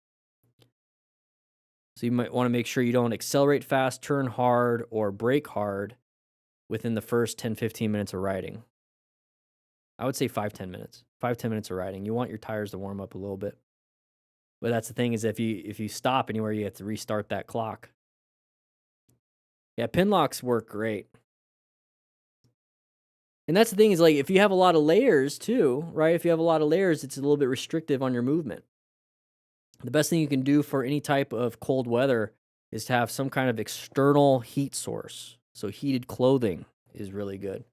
So you might want to make sure you don't accelerate fast, turn hard, or brake hard within the first 10-15 minutes of riding. I would say 5-10 minutes. 5-10 minutes of riding. You want your tires to warm up a little bit. But that's the thing is if you stop anywhere, you have to restart that clock. Yeah, pin locks work great. And that's the thing is like if you have a lot of layers too, right? If you have a lot of layers, it's a little bit restrictive on your movement. The best thing you can do for any type of cold weather is to have some kind of external heat source. So heated clothing is really good.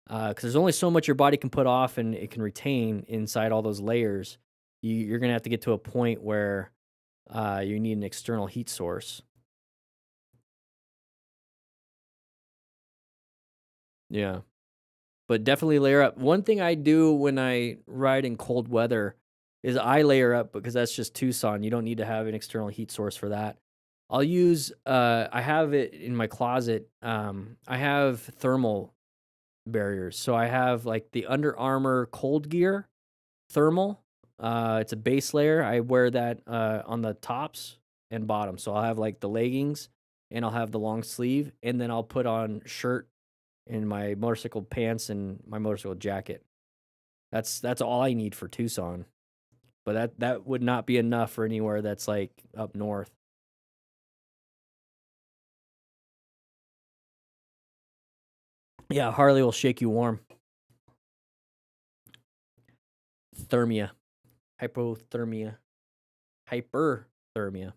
Because there's only so much your body can put off and it can retain inside all those layers. You're going to have to get to a point where you need an external heat source. Yeah. But definitely layer up. One thing I do when I ride in cold weather is I layer up because that's just Tucson. You don't need to have an external heat source for that. I'll use, I have it in my closet. I have thermal barriers. So I have like the Under Armour Cold Gear thermal. It's a base layer. I wear that on the tops and bottom. So I'll have like the leggings and I'll have the long sleeve. And then I'll put on shirt and my motorcycle pants and my motorcycle jacket. That's all I need for Tucson. But that would not be enough for anywhere that's like up north. Yeah, Harley will shake you warm. Thermia. Hypothermia. Hyperthermia.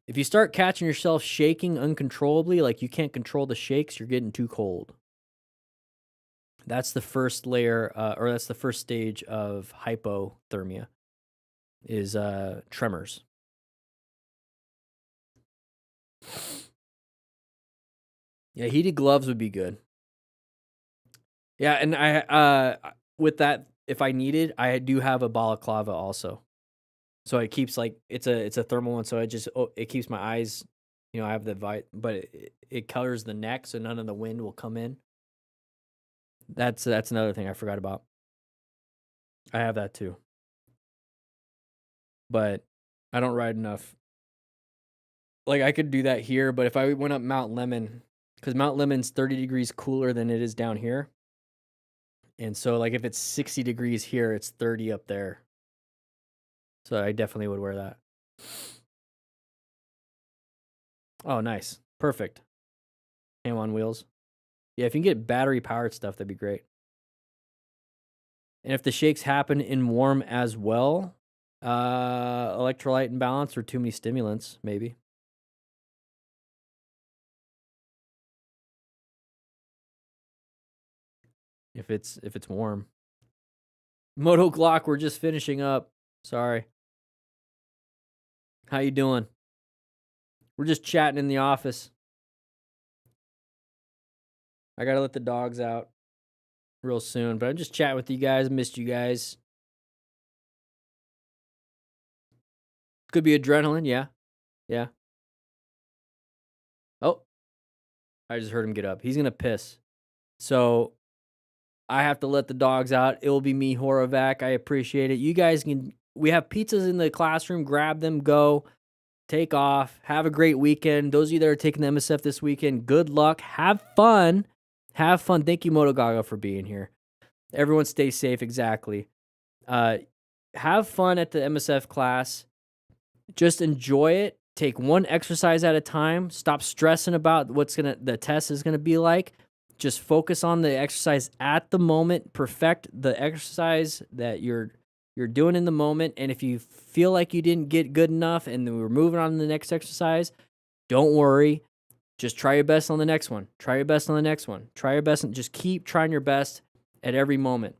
If you start catching yourself shaking uncontrollably, like you can't control the shakes, you're getting too cold. That's the first layer, or that's the first stage of hypothermia, is tremors. Yeah, heated gloves would be good. Yeah, and I with that, if I needed, I do have a balaclava also. So it keeps like it's a thermal one, so it keeps my eyes, you know, I have the but it covers the neck so none of the wind will come in. That's another thing I forgot about. I have that too. But I don't ride enough. Like I could do that here, but if I went up Mount Lemon, because Mount Lemon's 30 degrees cooler than it is down here. And so like if it's 60 degrees here, it's 30 up there. So I definitely would wear that. Oh, nice. Perfect. Ham on wheels. Yeah, if you can get battery-powered stuff, that'd be great. And if the shakes happen in warm as well, electrolyte imbalance or too many stimulants, maybe. If it's warm. Moto Glock, we're just finishing up. Sorry. How you doing? We're just chatting in the office. I gotta let the dogs out real soon, but I'm just chatting with you guys. Missed you guys. Could be adrenaline, yeah. Yeah. I just heard him get up. He's gonna piss. So I have to let the dogs out. It will be me, Horovac. I appreciate it. You guys can. We have pizzas in the classroom. Grab them. Go. Take off. Have a great weekend. Those of you that are taking the MSF this weekend, good luck. Have fun. Have fun. Thank you, Motogaga, for being here. Everyone stay safe. Exactly. Have fun at the MSF class. Just enjoy it. Take one exercise at a time. Stop stressing about the test is gonna be like. Just focus on the exercise at the moment. Perfect the exercise that you're doing in the moment. And if you feel like you didn't get good enough and we're moving on to the next exercise, don't worry. Just try your best on the next one. Try your best on the next one. Try your best and just keep trying your best at every moment.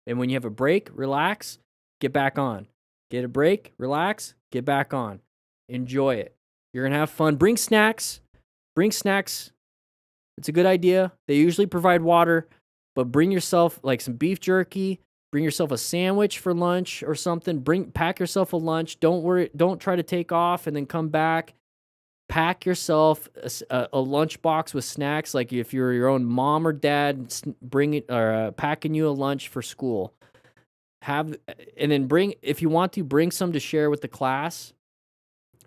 And when you have a break, relax, get back on. Get a break, relax, get back on. Enjoy it. You're going to have fun. Bring snacks. Bring snacks. It's a good idea. They usually provide water, but bring yourself like some beef jerky. Bring yourself a sandwich for lunch or something. Pack yourself a lunch. Don't worry. Don't try to take off and then come back. Pack yourself a lunchbox with snacks. Like if you're your own mom or dad, packing you a lunch for school. And then if you want to, bring some to share with the class.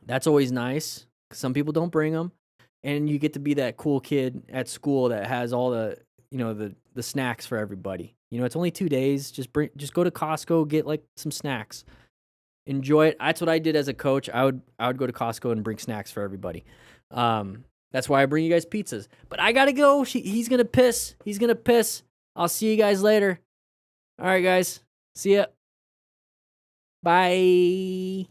That's always nice. Some people don't bring them. And you get to be that cool kid at school that has all the snacks for everybody. It's only 2 days. Just go to Costco, get like some snacks. Enjoy it. That's what I did as a coach. I would go to Costco and bring snacks for everybody. That's why I bring you guys pizzas. But I gotta go. He's gonna piss. He's gonna piss. I'll see you guys later. All right, guys. See ya. Bye.